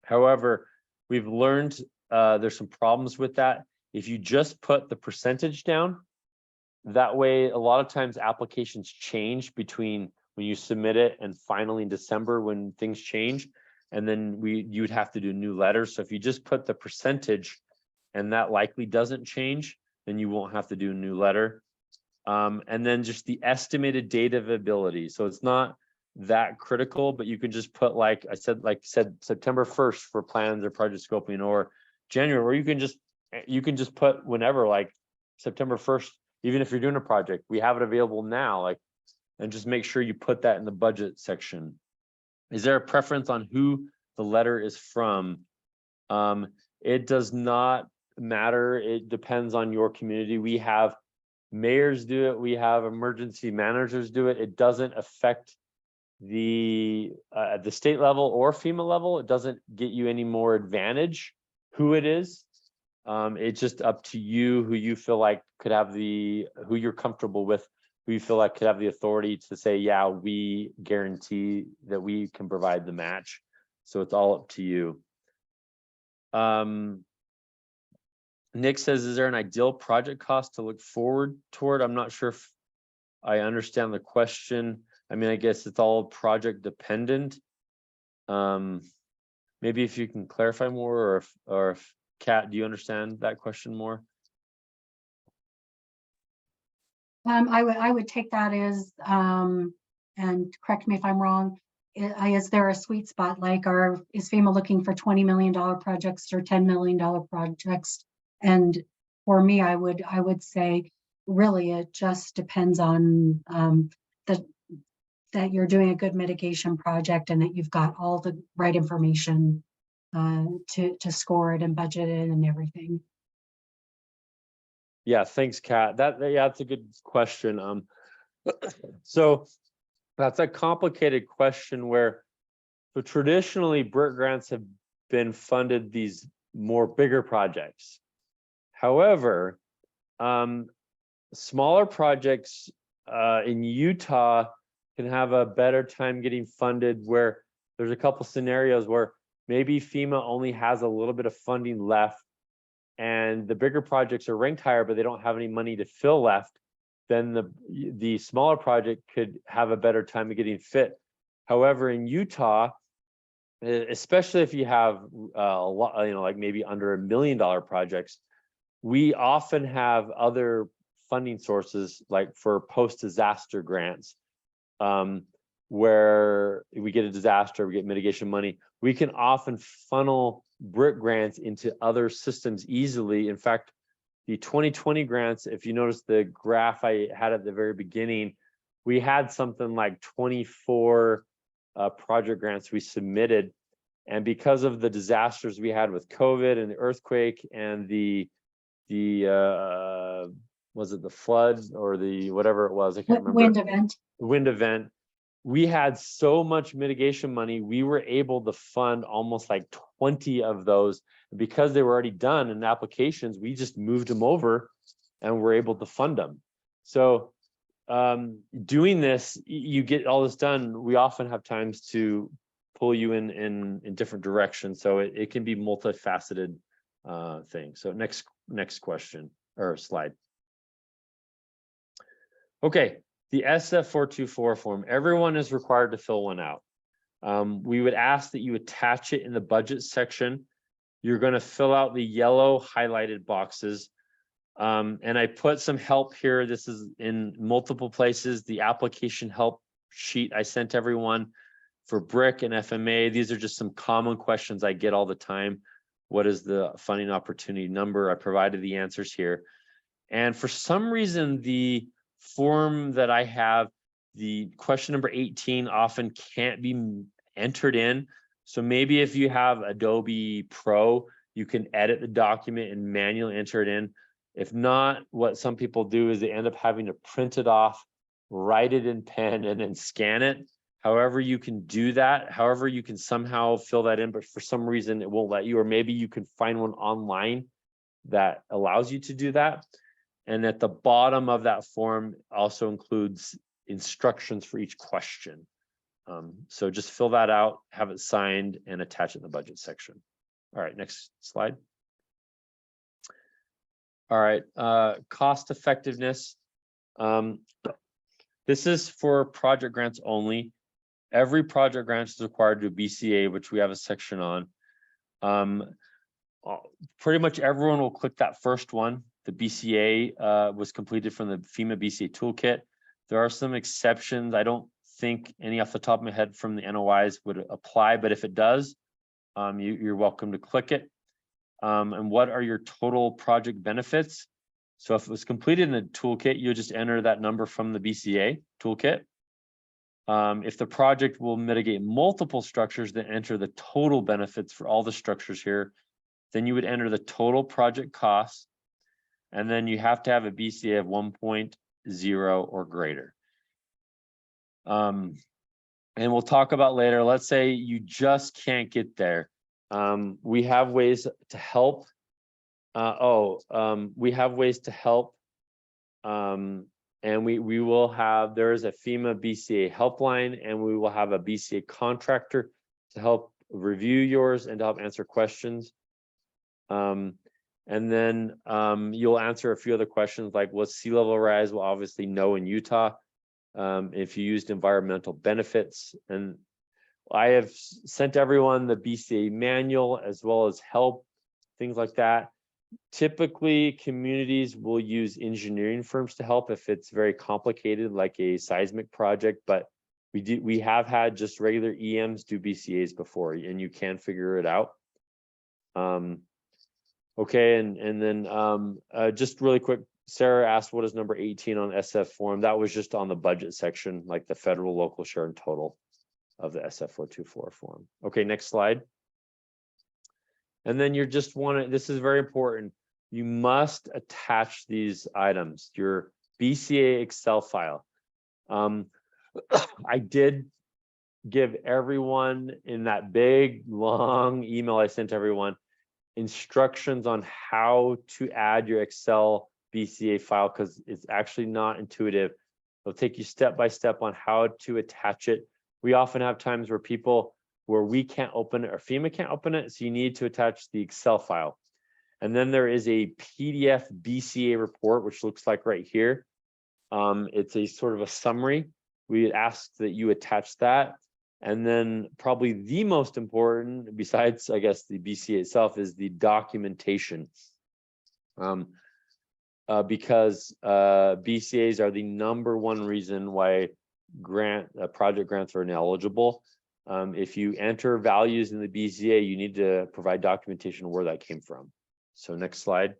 However, we've learned there's some problems with that. If you just put the percentage down, that way, a lot of times applications change between when you submit it and finally in December when things change, and then you'd have to do new letters. So if you just put the percentage and that likely doesn't change, then you won't have to do a new letter. And then just the estimated date of availability. So it's not that critical, but you can just put, like I said, September 1st for plans or project scoping, or January, or you can just put whenever, like September 1st. even if you're doing a project, we have it available now, like, and just make sure you put that in the budget section. Is there a preference on who the letter is from? It does not matter. It depends on your community. We have mayors do it. We have emergency managers do it. It doesn't affect the at the state level or FEMA level. It doesn't get you any more advantage who it is. It's just up to you who you feel like could have who you're comfortable with, who you feel like could have the authority to say, yeah, we guarantee that we can provide the match. So it's all up to you. Nick says, is there an ideal project cost to look forward toward? I'm not sure if I understand the question. I mean, I guess it's all project dependent. Maybe if you can clarify more, or if Kat, do you understand that question more? I would take that as, and correct me if I'm wrong, is there a sweet spot, like, is FEMA looking for $20 million projects or $10 million projects? And for me, I would say, really, it just depends on that you're doing a good mitigation project and that you've got all the right information to score it and budget it and everything. Yeah, thanks, Kat. Yeah, that's a good question. So that's a complicated question where, so traditionally BRIC grants have been funded these more bigger projects. However, smaller projects in Utah can have a better time getting funded, where there's a couple scenarios where maybe FEMA only has a little bit of funding left and the bigger projects are ranked higher, but they don't have any money to fill left. Then the smaller project could have a better time of getting fit. However, in Utah, especially if you have a lot, like maybe under $1 million projects, we often have other funding sources, like for post-disaster grants, where we get a disaster, we get mitigation money. We can often funnel BRIC grants into other systems easily. In fact, the 2020 grants, if you notice the graph I had at the very beginning, we had something like 24 project grants we submitted. And because of the disasters we had with COVID and the earthquake and was it the flood or the whatever it was? I can't remember. Wind event. We had so much mitigation money, we were able to fund almost like 20 of those. Because they were already done in applications, we just moved them over and we're able to fund them. So doing this, you get all this done, we often have times to pull you in different directions. So it can be multifaceted thing. So next question or slide. Okay. The SF424 form, everyone is required to fill one out. We would ask that you attach it in the budget section. You're going to fill out the yellow highlighted boxes. And I put some help here. This is in multiple places. The application help sheet I sent everyone for BRIC and FMA. These are just some common questions I get all the time. What is the funding opportunity number? I provided the answers here. And for some reason, the form that I have, the question number 18 often can't be entered in. So maybe if you have Adobe Pro, you can edit the document and manually enter it in. If not, what some people do is they end up having to print it off, write it in pen, and then scan it. However you can do that, however you can somehow fill that in, but for some reason it won't let you, or maybe you can find one online that allows you to do that. And at the bottom of that form also includes instructions for each question. So just fill that out, have it signed, and attach it in the budget section. All right, next slide. All right, cost effectiveness. This is for project grants only. Every project grant is required to do BCA, which we have a section on. Pretty much everyone will click that first one. The BCA was completed from the FEMA BCA toolkit. There are some exceptions. I don't think any off the top of my head from the NOIs would apply, but if it does, you're welcome to click it. And what are your total project benefits? So if it was completed in the toolkit, you'll just enter that number from the BCA toolkit. If the project will mitigate multiple structures, then enter the total benefits for all the structures here. Then you would enter the total project costs. And then you have to have a BCA of 1.0 or greater. And we'll talk about later, let's say you just can't get there. We have ways to help. We have ways to help. And we will have, there is a FEMA BCA helpline, and we will have a BCA contractor to help review yours and to help answer questions. And then you'll answer a few other questions like, what's sea level rise? Well, obviously no in Utah. If you used environmental benefits, and I have sent everyone the BCA manual as well as help, things like that. Typically, communities will use engineering firms to help if it's very complicated, like a seismic project, but we have had just regular EMs do BCAs before, and you can figure it out. Okay, and then just really quick, Sarah asked, what is number 18 on SF form? That was just on the budget section, like the federal, local share and total of the SF424 form. Okay, next slide. And then you're just this is very important. You must attach these items, your BCA Excel file. I did give everyone in that big, long email I sent everyone instructions on how to add your Excel BCA file, because it's actually not intuitive. It'll take you step by step on how to attach it. We often have times where we can't open it or FEMA can't open it, so you need to attach the Excel file. And then there is a PDF BCA report, which looks like right here. It's a sort of a summary. We ask that you attach that. And then probably the most important, besides, I guess, the BCA itself, is the documentation. Because BCAs are the #1 reason why project grants are ineligible. If you enter values in the BCA, you need to provide documentation of where that came from. So next slide.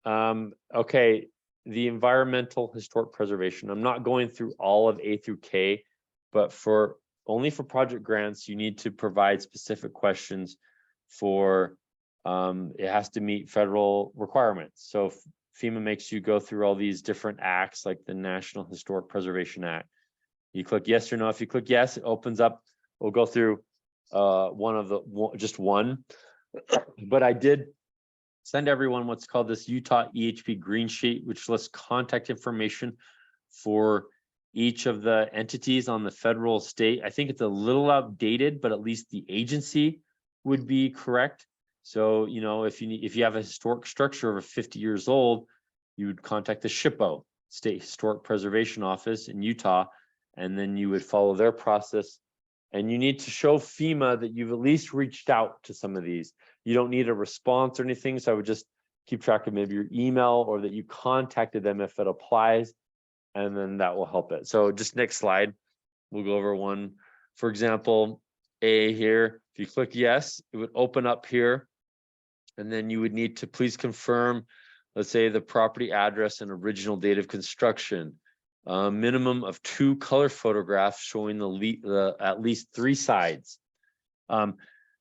Okay, the environmental historic preservation. I'm not going through all of A through K, but only for project grants, you need to provide specific questions for, it has to meet federal requirements. So if FEMA makes you go through all these different acts, like the National Historic Preservation Act. You click yes or no. If you click yes, it opens up. We'll go through just one. But I did send everyone what's called this Utah EHP green sheet, which lists contact information for each of the entities on the federal state. I think it's a little outdated, but at least the agency would be correct. So, you know, if you have a historic structure over 50 years old, you would contact the SHPO, State Historic Preservation Office in Utah, and then you would follow their process. And you need to show FEMA that you've at least reached out to some of these. You don't need a response or anything, so I would just keep track of maybe your email or that you contacted them if it applies, and then that will help it. So just next slide, we'll go over one. For example, A here, if you click yes, it would open up here, and then you would need to please confirm, let's say, the property address and original date of construction. Minimum of 2 color photographs showing the at least 3 sides, and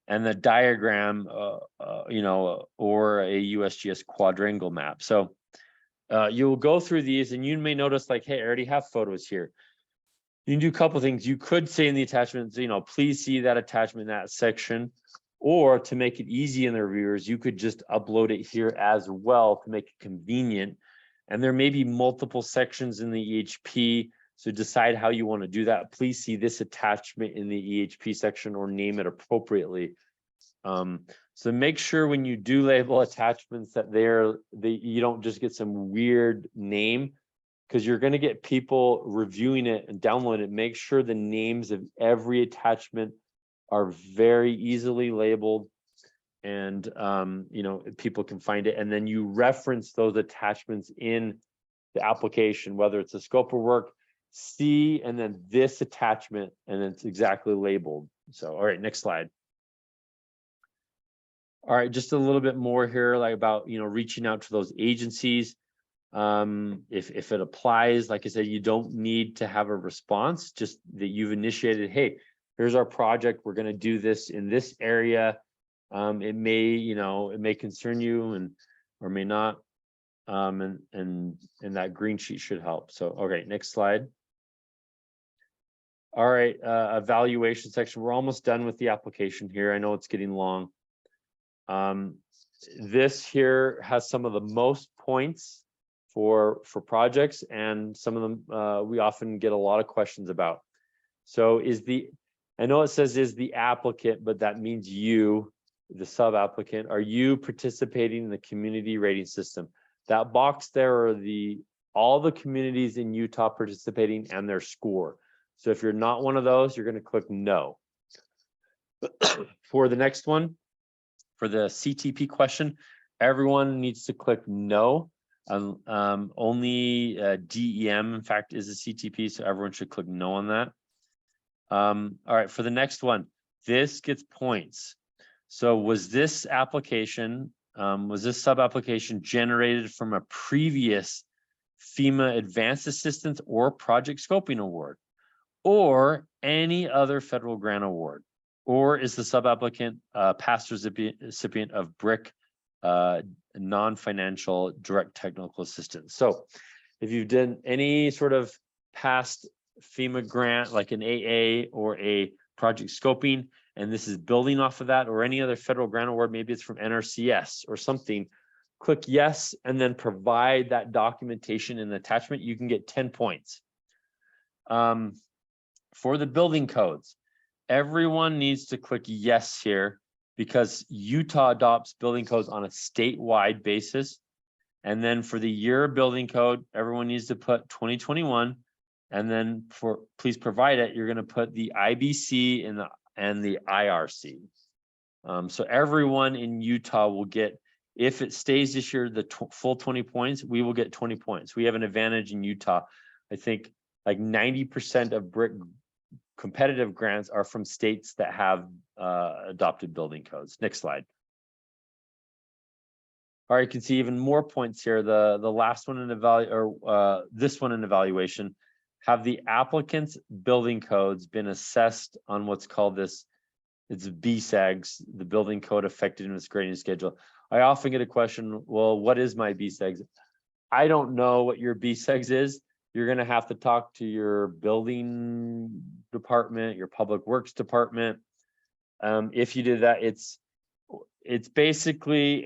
the diagram, you know, or a USGS quadrangle map. So you'll go through these, and you may notice, like, hey, I already have photos here. You can do a couple things. You could say in the attachments, you know, please see that attachment in that section, or to make it easy in the reviewers, you could just upload it here as well to make it convenient. And there may be multiple sections in the EHP, so decide how you want to do that. Please see this attachment in the EHP section or name it appropriately. So make sure when you do label attachments that you don't just get some weird name, because you're going to get people reviewing it and downloading it. Make sure the names of every attachment are very easily labeled, and you know, people can find it, and then you reference those attachments in the application, whether it's a scope of work, see, and then this attachment, and it's exactly labeled. So all right, next slide. All right, just a little bit more here, like about, reaching out to those agencies. If it applies, like I said, you don't need to have a response, just that you've initiated, hey, here's our project, we're gonna do this in this area. It may concern you and or may not. And that green sheet should help. So, okay, next slide. All right, evaluation section. We're almost done with the application here. I know it's getting long. This here has some of the most points for projects, and some of them we often get a lot of questions about. So I know it says is the applicant, but that means you, the sub-applicant, are you participating in the community rating system? That box there are all the communities in Utah participating and their score. So if you're not one of those, you're going to click no. For the next one, for the CTP question, everyone needs to click no. Only DEM, in fact, is a CTP, so everyone should click no on that. All right, for the next one, this gets points. So was this application, was this sub-application generated from a previous FEMA Advanced Assistance or Project Scoping Award, or any other federal grant award? Or is the sub-applicant past recipient of BRIC non-financial direct technical assistance? So if you've done any sort of past FEMA grant, like an AA or a project scoping, and this is building off of that, or any other federal grant award, maybe it's from NRCS or something, click yes, and then provide that documentation in the attachment, you can get 10 points. For the building codes, everyone needs to click yes here, because Utah adopts building codes on a statewide basis. And then for the year building code, everyone needs to put 2021. And then for please provide it, you're going to put the IBC and the IRC. So everyone in Utah will get, if it stays this year, the full 20 points, we will get 20 points. We have an advantage in Utah. I think like 90% of BRIC competitive grants are from states that have adopted building codes. Next slide. All right, you can see even more points here. The last one in this one in evaluation, have the applicant's building codes been assessed on what's called it's BSEGS, the building code effectiveness grading schedule. I often get a question, well, what is my BSEGS? I don't know what your BSEGS is. You're going to have to talk to your building department, your public works department. If you do that, it's basically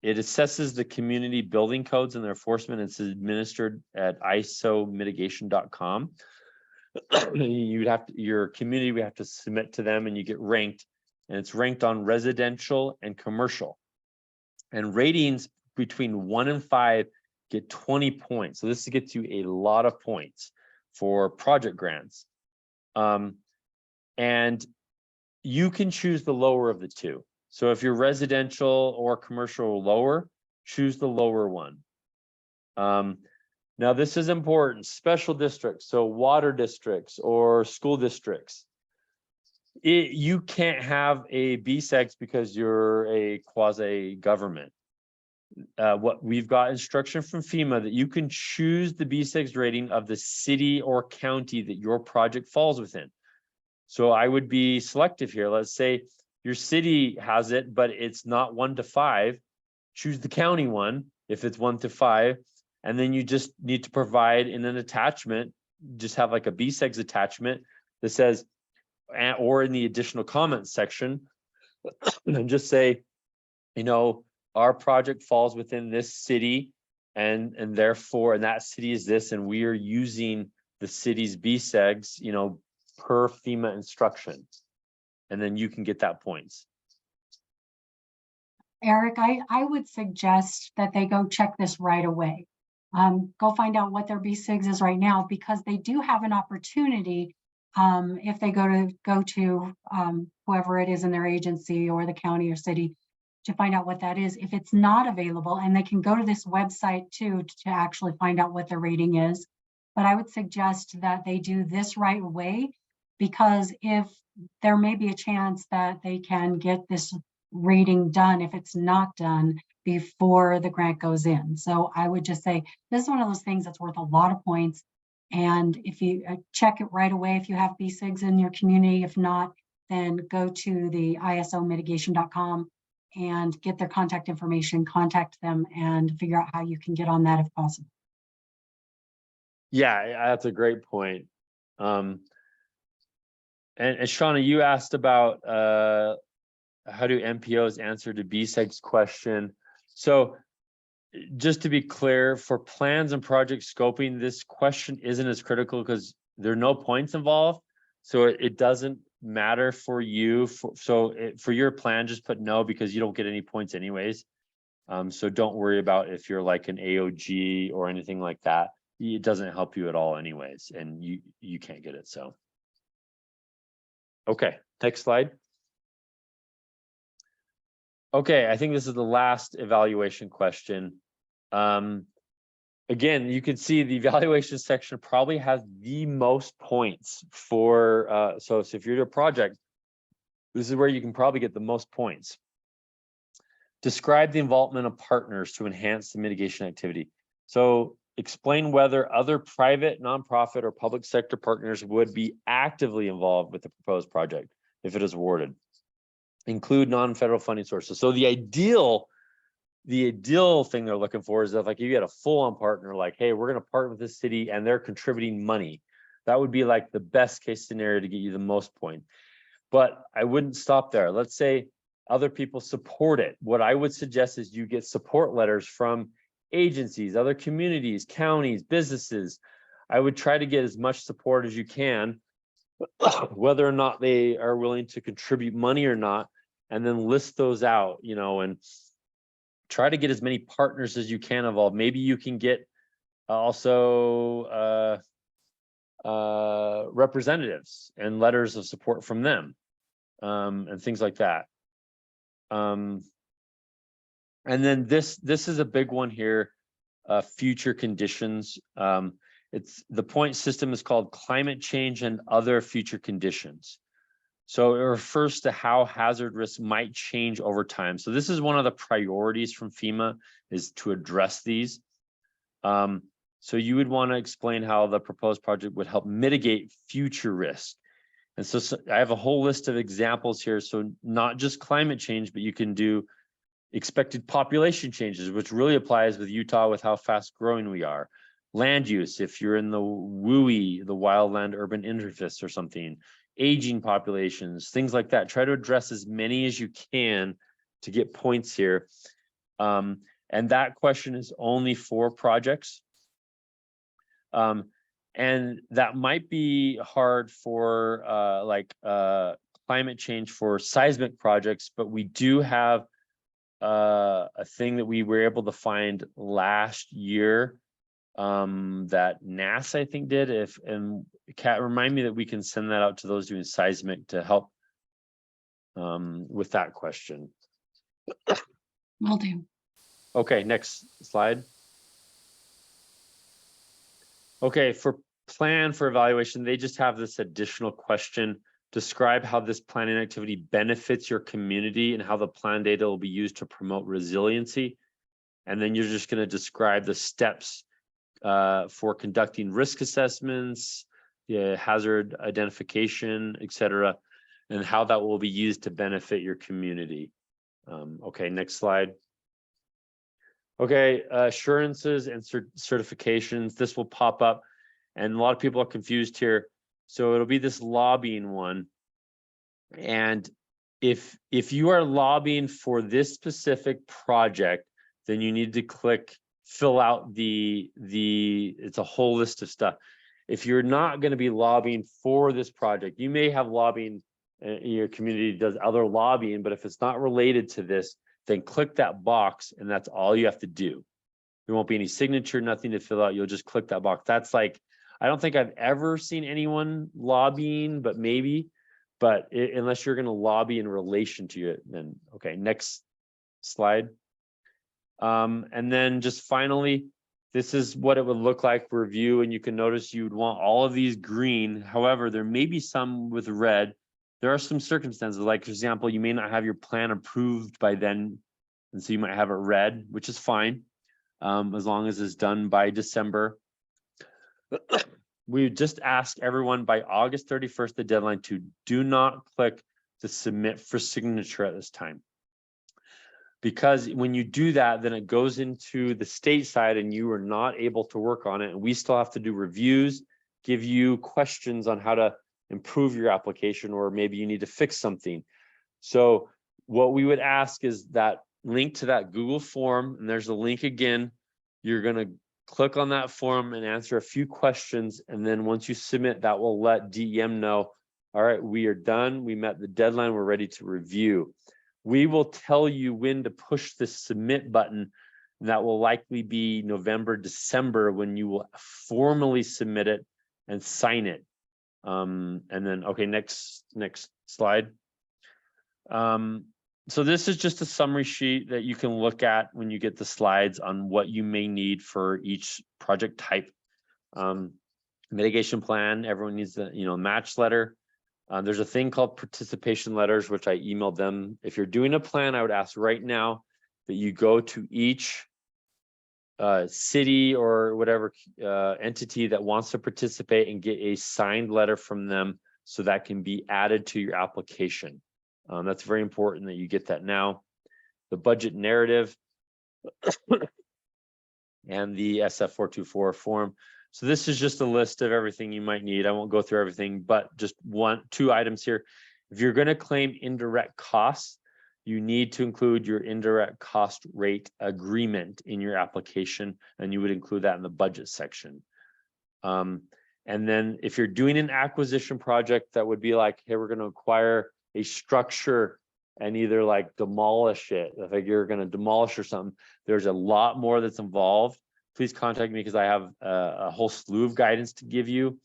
it assesses the community building codes and their enforcement. It's administered at isomitigation.com. Your community, we have to submit to them, and you get ranked, and it's ranked on residential and commercial. And ratings between 1 and 5 get 20 points. So this gets you a lot of points for project grants. And you can choose the lower of the two. So if you're residential or commercial lower, choose the lower one. Now this is important, special districts, so water districts or school districts. You can't have a BSEGS because you're a quasi government. What we've got instruction from FEMA that you can choose the BSEGS rating of the city or county that your project falls within. So I would be selective here. Let's say your city has it, but it's not 1 to 5. Choose the county one if it's 1 to 5. And then you just need to provide in an attachment, just have like a BSEGS attachment that says, or in the additional comments section, and just say, our project falls within this city, and therefore, and that city is this, and we are using the city's BSEGS, per FEMA instruction. And then you can get that points. Eric, I would suggest that they go check this right away. Go find out what their BSIGs is right now, because they do have an opportunity if they go to whoever it is in their agency or the county or city to find out what that is. If it's not available, and they can go to this website too to actually find out what their rating is. But I would suggest that they do this right away, because if there may be a chance that they can get this reading done if it's not done before the grant goes in. So I would just say, this is one of those things that's worth a lot of points. And if you check it right away, if you have BSIGs in your community, if not, then go to the isomitigation.com and get their contact information, contact them and figure out how you can get on that if possible. Yeah, that's a great point. And Shauna, you asked about how do MPOs answer to BSEG's question? So just to be clear, for plans and project scoping, this question isn't as critical because there are no points involved. So it doesn't matter for you. For your plan, just put no because you don't get any points anyways. So don't worry about if you're like an AOG or anything like that. It doesn't help you at all anyways, and you can't get it, so. Okay, next slide. Okay, I think this is the last evaluation question. Again, you can see the evaluation section probably has the most points for, so if you're a project, this is where you can probably get the most points. Describe the involvement of partners to enhance the mitigation activity. So explain whether other private, nonprofit, or public sector partners would be actively involved with the proposed project if it is awarded. Include non-federal funding sources. So the ideal thing they're looking for is that, like, if you had a full-on partner, like, hey, we're going to partner with this city and they're contributing money. That would be like the best case scenario to get you the most point. But I wouldn't stop there. Let's say other people support it. What I would suggest is you get support letters from agencies, other communities, counties, businesses. I would try to get as much support as you can, whether or not they are willing to contribute money or not, and then list those out, you know, and try to get as many partners as you can involved. Maybe you can get also representatives and letters of support from them, and things like that. And then this is a big one here, future conditions. It's the point system is called climate change and other future conditions. So it refers to how hazard risk might change over time. So this is one of the priorities from FEMA, is to address these. So you would want to explain how the proposed project would help mitigate future risk. And so I have a whole list of examples here. So not just climate change, but you can do expected population changes, which really applies with Utah with how fast growing we are. Land use, if you're in the WUI, the wildland urban interface or something, aging populations, things like that. Try to address as many as you can to get points here. And that question is only for projects. And that might be hard for climate change for seismic projects, but we do have a thing that we were able to find last year that NASA, I think, did. And Kat, remind me that we can send that out to those doing seismic to help with that question. Will do. Okay, next slide. Okay, for plan for evaluation, they just have this additional question. Describe how this planning activity benefits your community and how the plan data will be used to promote resiliency. And then you're just going to describe the steps for conducting risk assessments, hazard identification, etc., and how that will be used to benefit your community. Okay, next slide. Okay, assurances and certifications. This will pop up, and a lot of people are confused here. So it'll be this lobbying one. And if you are lobbying for this specific project, then you need to click fill out it's a whole list of stuff. If you're not going to be lobbying for this project, you may have lobbying, your community does other lobbying, but if it's not related to this, then click that box and that's all you have to do. There won't be any signature, nothing to fill out. You'll just click that box. That's like, I don't think I've ever seen anyone lobbying, but maybe, unless you're going to lobby in relation to it, then okay, next slide. And then just finally, this is what it would look like for review. And you can notice you would want all of these green. However, there may be some with red. there are some circumstances, like for example, you may not have your plan approved by then. And so you might have it read, which is fine, as long as it's done by December. We just ask everyone by August 31st, the deadline, to do not click to submit for signature at this time. Because when you do that, then it goes into the state side and you are not able to work on it. And we still have to do reviews, give you questions on how to improve your application, or maybe you need to fix something. So what we would ask is that link to that Google form, and there's a link again. You're going to click on that form and answer a few questions. And then once you submit, that will let DEM know, all right, we are done. We met the deadline. We're ready to review. We will tell you when to push the submit button. That will likely be November, December, when you will formally submit it and sign it. And then, okay, next slide. So this is just a summary sheet that you can look at when you get the slides on what you may need for each project type. Mitigation plan, everyone needs the match letter. There's a thing called participation letters, which I emailed them. If you're doing a plan, I would ask right now that you go to each city or whatever entity that wants to participate and get a signed letter from them, so that can be added to your application. That's very important that you get that now. The budget narrative and the SF424 form. So this is just a list of everything you might need. I won't go through everything, but just two items here. If you're going to claim indirect costs, you need to include your indirect cost rate agreement in your application, and you would include that in the budget section. And then if you're doing an acquisition project, that would be like, hey, we're going to acquire a structure and either like demolish it. If you're going to demolish or something, there's a lot more that's involved. Please contact me because I have a whole slew of guidance to give you.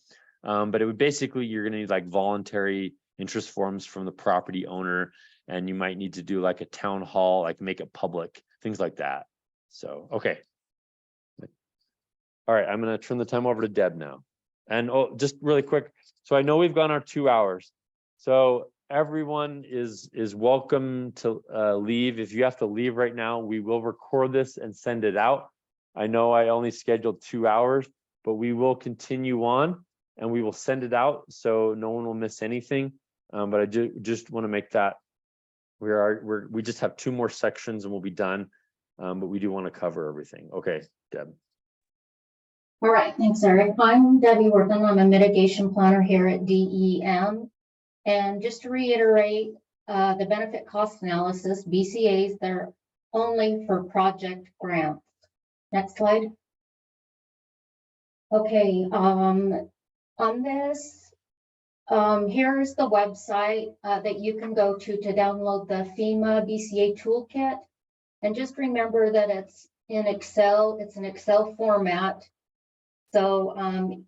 But it would basically, you're going to need like voluntary interest forms from the property owner, and you might need to do like a town hall, like make it public, things like that. So, okay. All right, I'm going to turn the time over to Deb now. And just really quick. So I know we've gone our 2 hours. So everyone is welcome to leave. If you have to leave right now, we will record this and send it out. I know I only scheduled 2 hours, but we will continue on and we will send it out so no one will miss anything. But I just want to make that we just have 2 more sections and we'll be done. But we do want to cover everything. Okay, Deb. All right, thanks, Eric. I'm Debbie Wortham. I'm a mitigation planner here at DEM. And just to reiterate, the benefit cost analysis, BCAs, they're only for project grants. Next slide. Okay, on this, here's the website that you can go to download the FEMA BCA toolkit. And just remember that it's in Excel, it's an Excel format. So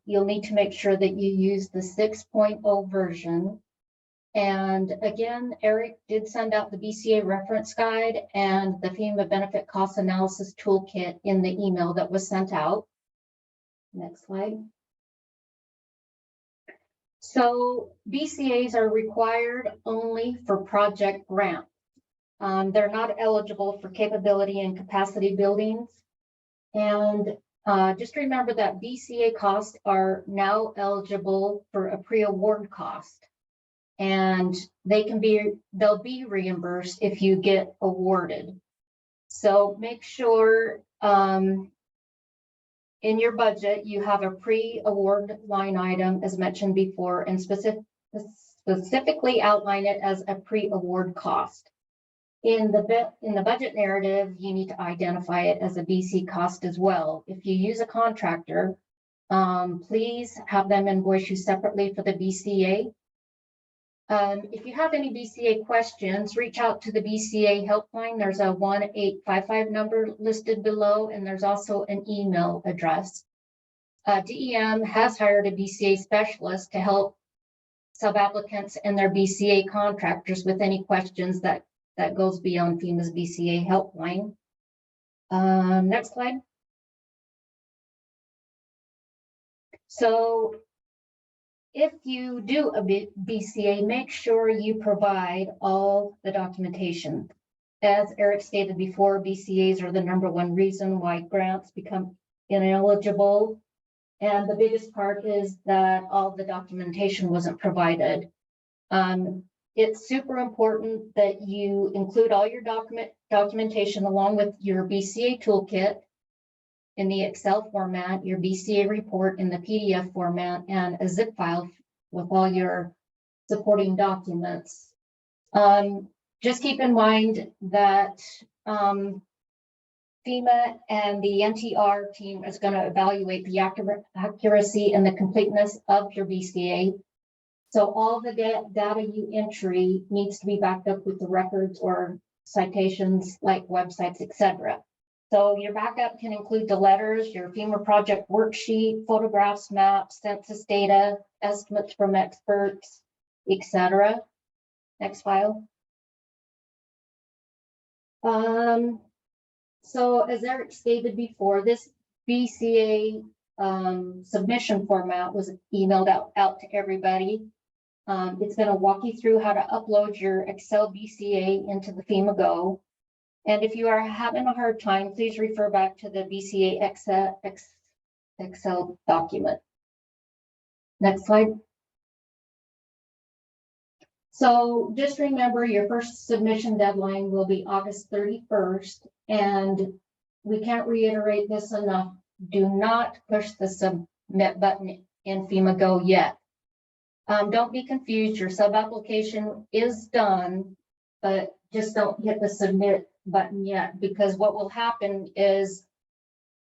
you'll need to make sure that you use the 6.0 version. And again, Eric did send out the BCA reference guide and the FEMA benefit cost analysis toolkit in the email that was sent out. Next slide. So BCAs are required only for project grants. They're not eligible for capability and capacity buildings. And just remember that BCA costs are now eligible for a pre-award cost. And they'll be reimbursed if you get awarded. So make sure in your budget you have a pre-award line item as mentioned before, and specifically outline it as a pre-award cost. In the budget narrative, you need to identify it as a BC cost as well. If you use a contractor, please have them invoice you separately for the BCA. If you have any BCA questions, reach out to the BCA helpline. There's a 1-855 number listed below, and there's also an email address. DEM has hired a BCA specialist to help subapplicants and their BCA contractors with any questions that goes beyond FEMA's BCA helpline. Next slide. So if you do a BCA, make sure you provide all the documentation. As Eric stated before, BCAs are the #1 reason why grants become ineligible. And the biggest part is that all the documentation wasn't provided. It's super important that you include all your documentation along with your BCA toolkit in the Excel format, your BCA report in the PDF format, and a zip file with all your supporting documents. Just keep in mind that FEMA and the NTR team is going to evaluate the accuracy and the completeness of your BCA. So all the data you entry needs to be backed up with the records or citations like websites, etc. So your backup can include the letters, your FEMA project worksheet, photographs, maps, census data, estimates from experts, etc. Next file. So as Eric stated before, this BCA submission format was emailed out to everybody. It's going to walk you through how to upload your Excel BCA into the FEMA Go. And if you are having a hard time, please refer back to the BCA Excel document. Next slide. So just remember, your first submission deadline will be August 31st. And we can't reiterate this enough. Do not push the submit button in FEMA Go yet. Don't be confused. Your sub-application is done, but just don't hit the submit button yet, because what will happen is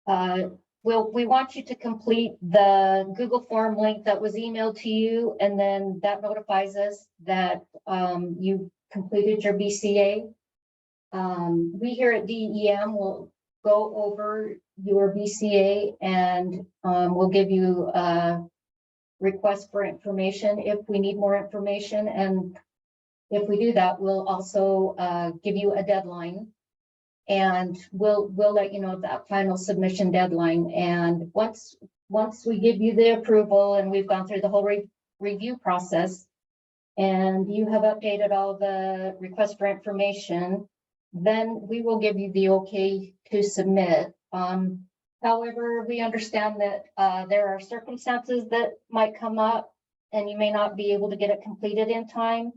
we want you to complete the Google form link that was emailed to you, and then that notifies us that you completed your BCA. We here at DEM will go over your BCA and we'll give you a request for information if we need more information. And if we do that, we'll also give you a deadline, and we'll let you know that final submission deadline. And once we give you the approval and we've gone through the whole review process and you have updated all the requests for information, then we will give you the okay to submit. However, we understand that there are circumstances that might come up and you may not be able to get it completed in time.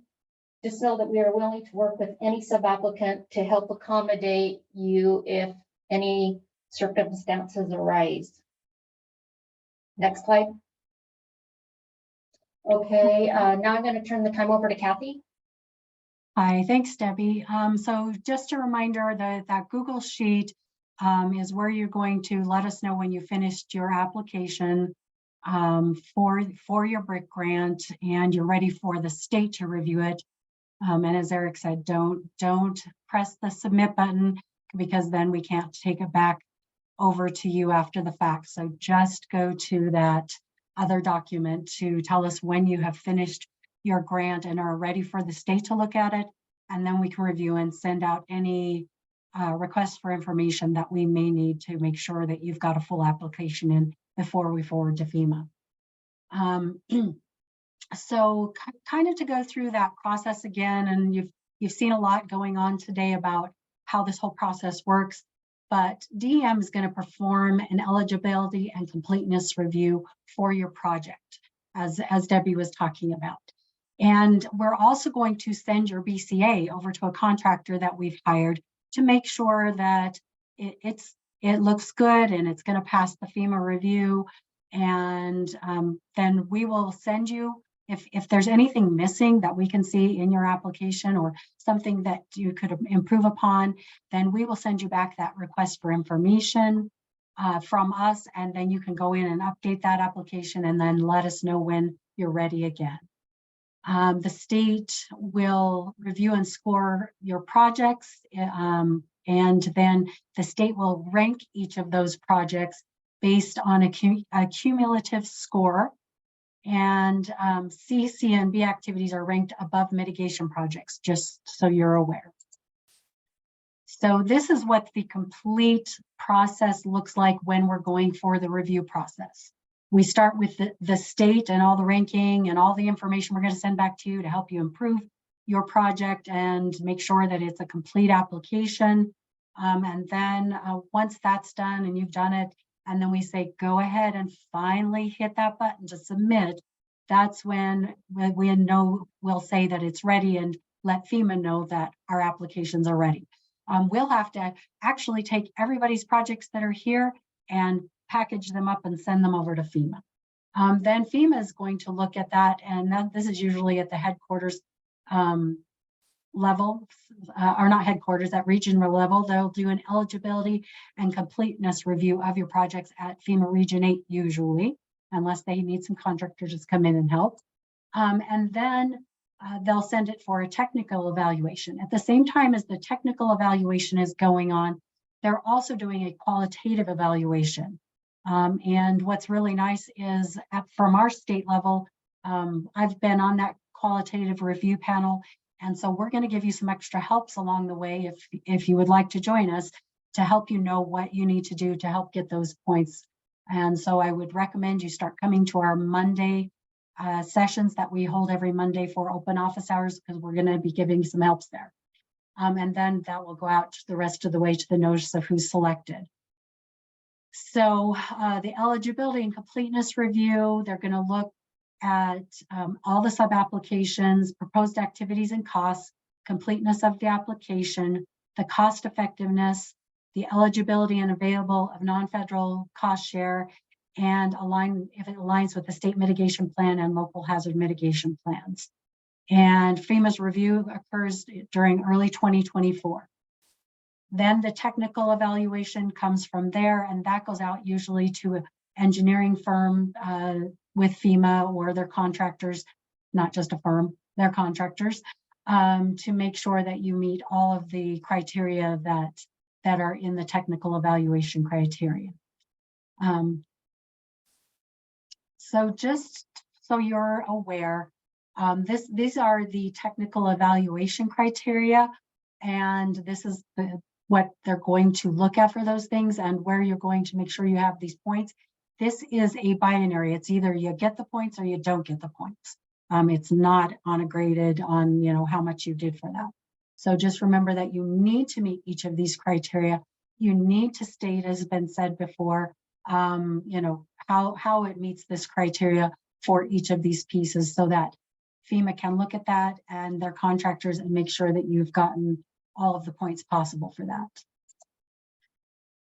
Just know that we are willing to work with any sub-applicant to help accommodate you if any circumstances arise. Next slide. Okay, now I'm going to turn the time over to Kathy. Hi, thanks, Debbie. So just a reminder that that Google Sheet is where you're going to let us know when you finished your application for your BRIC grant and you're ready for the state to review it. And as Eric said, don't press the submit button, because then we can't take it back over to you after the fact. So just go to that other document to tell us when you have finished your grant and are ready for the state to look at it. And then we can review and send out any requests for information that we may need to make sure that you've got a full application in before we forward to FEMA. So kind of to go through that process again, and you've seen a lot going on today about how this whole process works, but DEM is going to perform an eligibility and completeness review for your project, as Debbie was talking about. And we're also going to send your BCA over to a contractor that we've hired to make sure that it looks good and it's going to pass the FEMA review. And then we will send you, if there's anything missing that we can see in your application or something that you could improve upon, then we will send you back that request for information from us, and then you can go in and update that application and then let us know when you're ready again. The state will review and score your projects, and then the state will rank each of those projects based on a cumulative score. And C, C, and B activities are ranked above mitigation projects, just so you're aware. So this is what the complete process looks like when we're going for the review process. we start with the state and all the ranking and all the information we're going to send back to you to help you improve your project and make sure that it's a complete application. And then once that's done and you've done it, and then we say, go ahead and finally hit that button to submit. That's when we know, we'll say that it's ready and let FEMA know that our applications are ready. We'll have to actually take everybody's projects that are here and package them up and send them over to FEMA. Then FEMA is going to look at that, and this is usually at the headquarters level, or not headquarters, at regional level. They'll do an eligibility and completeness review of your projects at FEMA Region 8 usually, unless they need some contractors to come in and help. And then they'll send it for a technical evaluation. At the same time as the technical evaluation is going on, they're also doing a qualitative evaluation. And what's really nice is from our state level, I've been on that qualitative review panel. And so we're going to give you some extra helps along the way if you would like to join us to help you know what you need to do to help get those points. And so I would recommend you start coming to our Monday sessions that we hold every Monday for open office hours, because we're going to be giving some helps there. And then that will go out the rest of the way to the notice of who's selected. So the eligibility and completeness review, they're going to look at all the sub-applications, proposed activities and costs, completeness of the application, the cost effectiveness, the eligibility and available of non-federal cost share, and if it aligns with the state mitigation plan and local hazard mitigation plans. And FEMA's review occurs during early 2024. Then the technical evaluation comes from there, and that goes out usually to an engineering firm with FEMA or their contractors, not just a firm, their contractors, to make sure that you meet all of the criteria that are in the technical evaluation criteria. So just so you're aware, these are the technical evaluation criteria, and this is what they're going to look at for those things and where you're going to make sure you have these points. This is a binary. It's either you get the points or you don't get the points. It's not on a graded on, how much you did for that. So just remember that you need to meet each of these criteria. You need to state, as has been said before, how it meets this criteria for each of these pieces, so that FEMA can look at that and their contractors and make sure that you've gotten all of the points possible for that.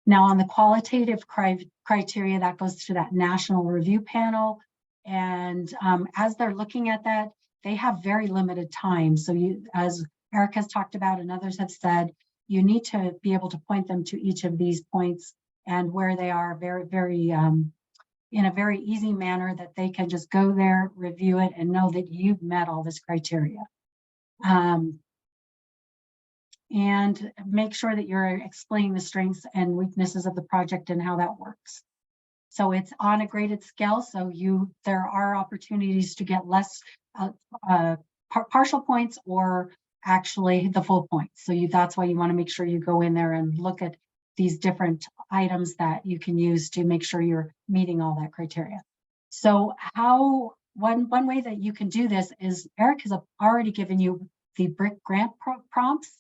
Now on the qualitative criteria, that goes to that national review panel. And as they're looking at that, they have very limited time. So as Eric has talked about and others have said, you need to be able to point them to each of these points and where they are very, very, in a very easy manner that they can just go there, review it, and know that you've met all this criteria. And make sure that you're explaining the strengths and weaknesses of the project and how that works. So it's on a graded scale, so there are opportunities to get less partial points or actually the full points. So that's why you want to make sure you go in there and look at these different items that you can use to make sure you're meeting all that criteria. So one way that you can do this is Eric has already given you the BRIC grant prompts.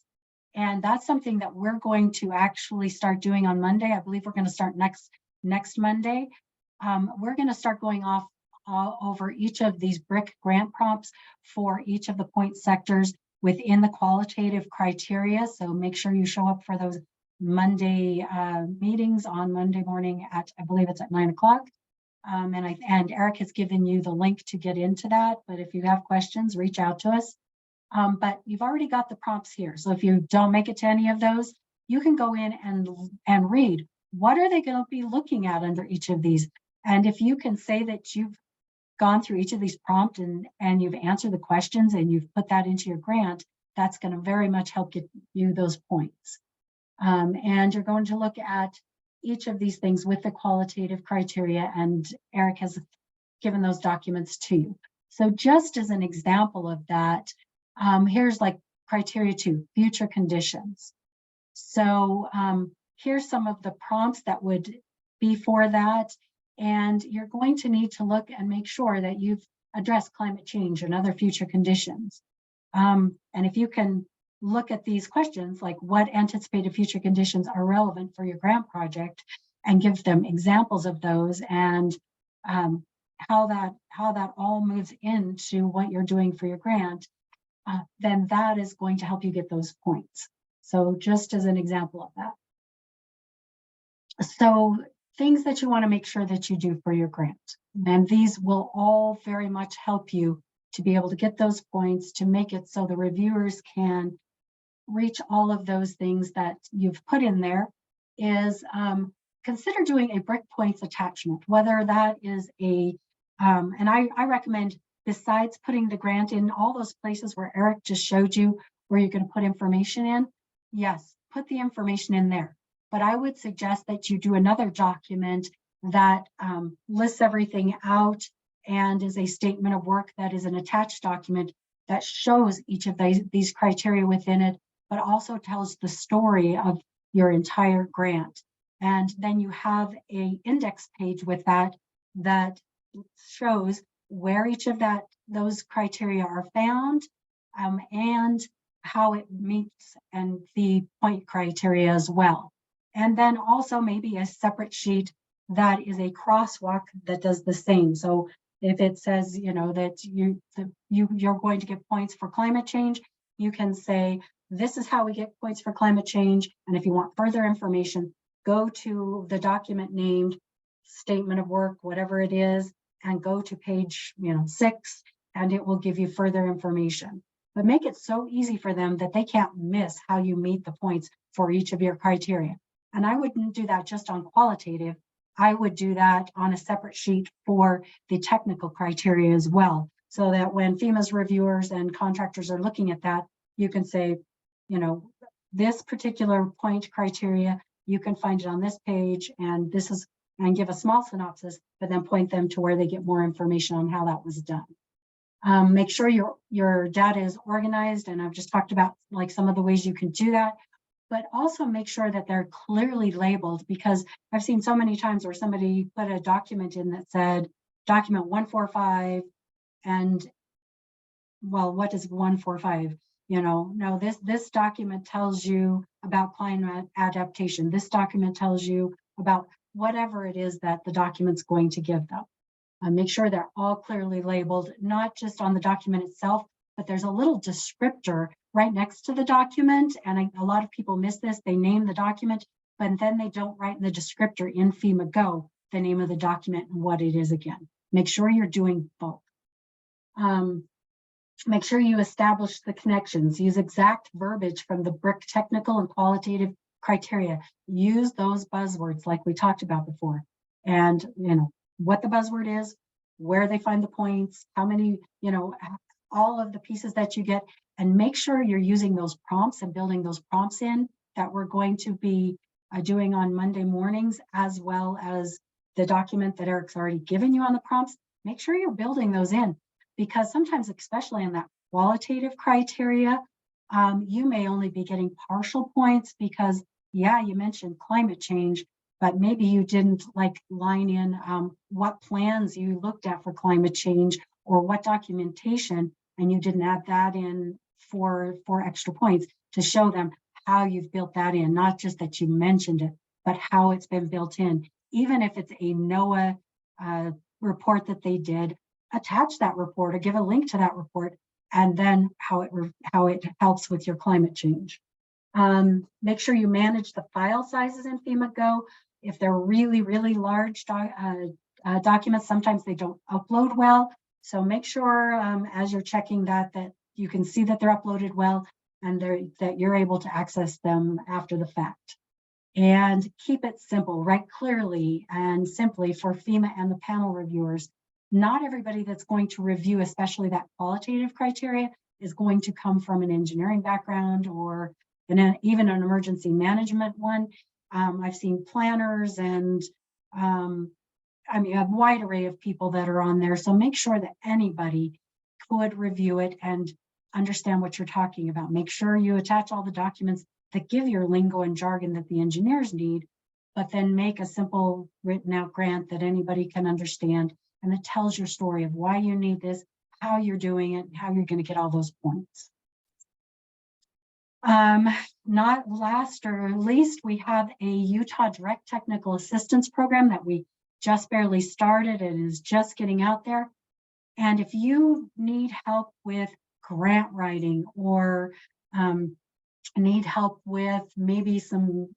And that's something that we're going to actually start doing on Monday. I believe we're going to start next Monday. We're going to start going off over each of these BRIC grant prompts for each of the point sectors within the qualitative criteria. So make sure you show up for those Monday meetings on Monday morning at, I believe it's at 9 o'clock. And Eric has given you the link to get into that. But if you have questions, reach out to us. But you've already got the prompts here. So if you don't make it to any of those, you can go in and read what are they going to be looking at under each of these. And if you can say that you've gone through each of these prompts and you've answered the questions and you've put that into your grant, that's going to very much help get you those points. And you're going to look at each of these things with the qualitative criteria, and Eric has given those documents to you. So just as an example of that, here's like criteria 2, future conditions. So here's some of the prompts that would be for that. And you're going to need to look and make sure that you've addressed climate change and other future conditions. And if you can look at these questions, like what anticipated future conditions are relevant for your grant project, and give them examples of those, and how that all moves into what you're doing for your grant, then that is going to help you get those points. So just as an example of that. So things that you want to make sure that you do for your grant, and these will all very much help you to be able to get those points, to make it so the reviewers can reach all of those things that you've put in there, is consider doing a BRIC points attachment, whether that is a, and I recommend, besides putting the grant in all those places where Eric just showed you where you're going to put information in, yes, put the information in there. But I would suggest that you do another document that lists everything out and is a statement of work that is an attached document that shows each of these criteria within it, but also tells the story of your entire grant. And then you have an index page with that shows where each of those criteria are found, and how it meets and the point criteria as well. And then also maybe a separate sheet that is a crosswalk that does the same. So if it says, you know, that you're going to get points for climate change, you can say, this is how we get points for climate change. And if you want further information, go to the document named statement of work, whatever it is, and go to page 6, and it will give you further information. But make it so easy for them that they can't miss how you meet the points for each of your criteria. And I wouldn't do that just on qualitative. I would do that on a separate sheet for the technical criteria as well, so that when FEMA's reviewers and contractors are looking at that, you can say, you know, this particular point criteria, you can find it on this page, and this is, and give a small synopsis, but then point them to where they get more information on how that was done. Make sure your data is organized, and I've just talked about like some of the ways you can do that, but also make sure that they're clearly labeled, because I've seen so many times where somebody put a document in that said document 145, and well, what is 145? You know, no, this document tells you about climate adaptation. This document tells you about whatever it is that the document's going to give them. Make sure they're all clearly labeled, not just on the document itself, but there's a little descriptor right next to the document. And a lot of people miss this. They name the document, but then they don't write in the descriptor in FEMA Go the name of the document and what it is again. Make sure you're doing both. Make sure you establish the connections. Use exact verbiage from the BRIC technical and qualitative criteria. Use those buzzwords like we talked about before. And, you know, what the buzzword is, where they find the points, how many, you know, all of the pieces that you get, and make sure you're using those prompts and building those prompts in that we're going to be doing on Monday mornings, as well as the document that Eric's already given you on the prompts. Make sure you're building those in, because sometimes, especially in that qualitative criteria, you may only be getting partial points because, yeah, you mentioned climate change, but maybe you didn't like line in what plans you looked at for climate change or what documentation, and you didn't add that in for extra points to show them how you've built that in, not just that you mentioned it, but how it's been built in. Even if it's a NOAA report that they did, attach that report or give a link to that report, and then how it helps with your climate change. Make sure you manage the file sizes in FEMA Go. If they're really, really large documents, sometimes they don't upload well. So make sure as you're checking that you can see that they're uploaded well, and that you're able to access them after the fact. And keep it simple, write clearly and simply for FEMA and the panel reviewers. Not everybody that's going to review, especially that qualitative criteria, is going to come from an engineering background or even an emergency management one. I've seen planners and I mean, a wide array of people that are on there. So make sure that anybody could review it and understand what you're talking about. Make sure you attach all the documents that give your lingo and jargon that the engineers need, but then make a simple written out grant that anybody can understand and that tells your story of why you need this, how you're doing it, and how you're going to get all those points. Not last or least, we have a Utah Direct Technical Assistance Program that we just barely started. It is just getting out there. And if you need help with grant writing or need help with maybe some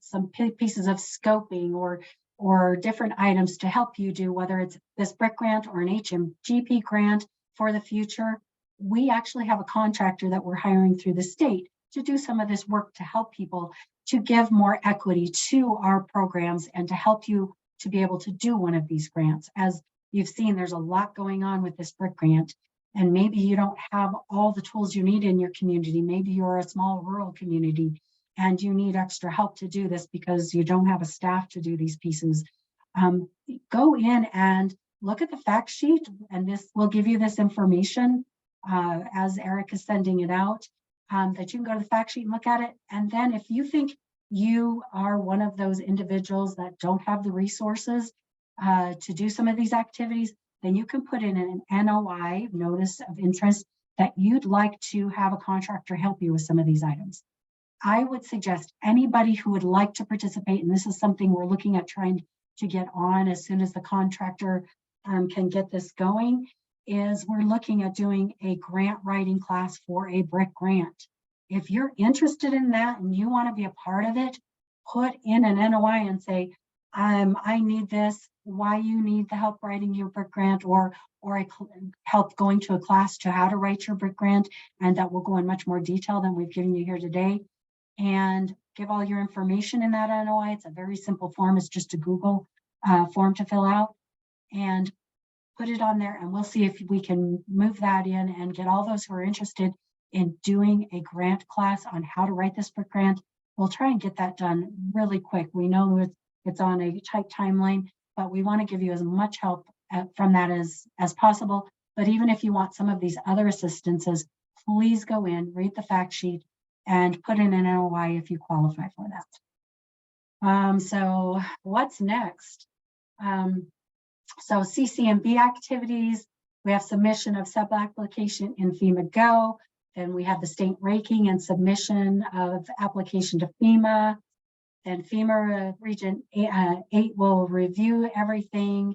pieces of scoping or different items to help you do, whether it's this BRIC grant or an HMGP grant for the future, we actually have a contractor that we're hiring through the state to do some of this work to help people to give more equity to our programs and to help you to be able to do one of these grants. As you've seen, there's a lot going on with this BRIC grant, and maybe you don't have all the tools you need in your community. Maybe you're a small rural community and you need extra help to do this because you don't have a staff to do these pieces. Go in and look at the fact sheet, and this will give you this information as Eric is sending it out, that you can go to the fact sheet and look at it. And then if you think you are one of those individuals that don't have the resources to do some of these activities, then you can put in an NOI, notice of interest, that you'd like to have a contractor help you with some of these items. I would suggest anybody who would like to participate, and this is something we're looking at trying to get on as soon as the contractor can get this going, is we're looking at doing a grant writing class for a BRIC grant. If you're interested in that and you want to be a part of it, put in an NOI and say, I need this, why you need the help writing your BRIC grant, or help going to a class to how to write your BRIC grant, and that will go in much more detail than we've given you here today. And give all your information in that NOI. It's a very simple form. It's just a Google form to fill out, and put it on there, and we'll see if we can move that in and get all those who are interested in doing a grant class on how to write this BRIC grant. We'll try and get that done really quick. We know it's on a tight timeline, but we want to give you as much help from that as possible. But even if you want some of these other assistances, please go in, read the fact sheet, and put in an NOI if you qualify for that. So what's next? So CCMB activities, we have submission of sub-application in FEMA Go. Then we have the state ranking and submission of application to FEMA. Then FEMA Region 8 will review everything.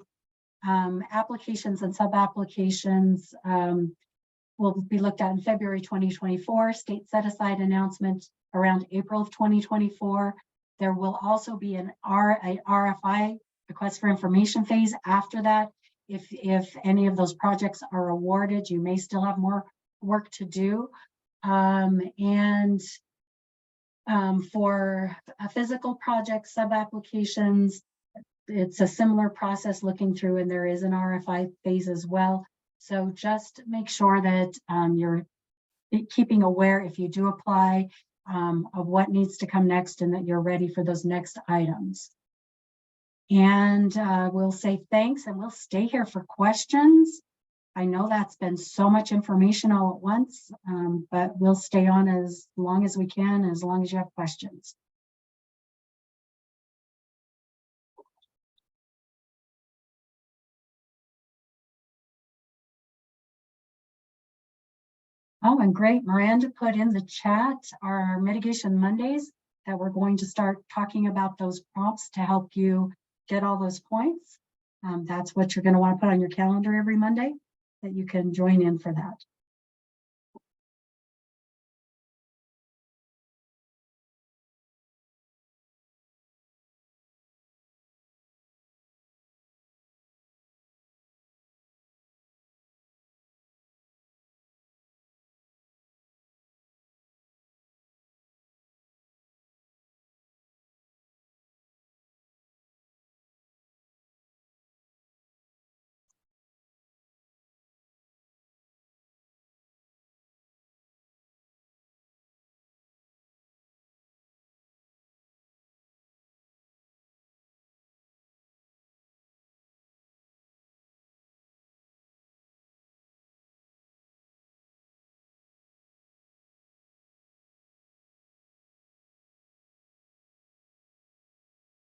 Applications and sub-applications will be looked at in February 2024. State set-aside announcement around April of 2024. There will also be an RFI, request for information phase after that. If any of those projects are awarded, you may still have more work to do. For a physical project, sub-applications, it's a similar process looking through, and there is an RFI phase as well. So just make sure that you're keeping aware if you do apply of what needs to come next, and that you're ready for those next items. And we'll say thanks, and we'll stay here for questions. I know that's been so much information all at once, but we'll stay on as long as we can, as long as you have questions. Oh, and great, Miranda put in the chat our Mitigation Mondays that we're going to start talking about those prompts to help you get all those points. That's what you're going to want to put on your calendar every Monday, that you can join in for that.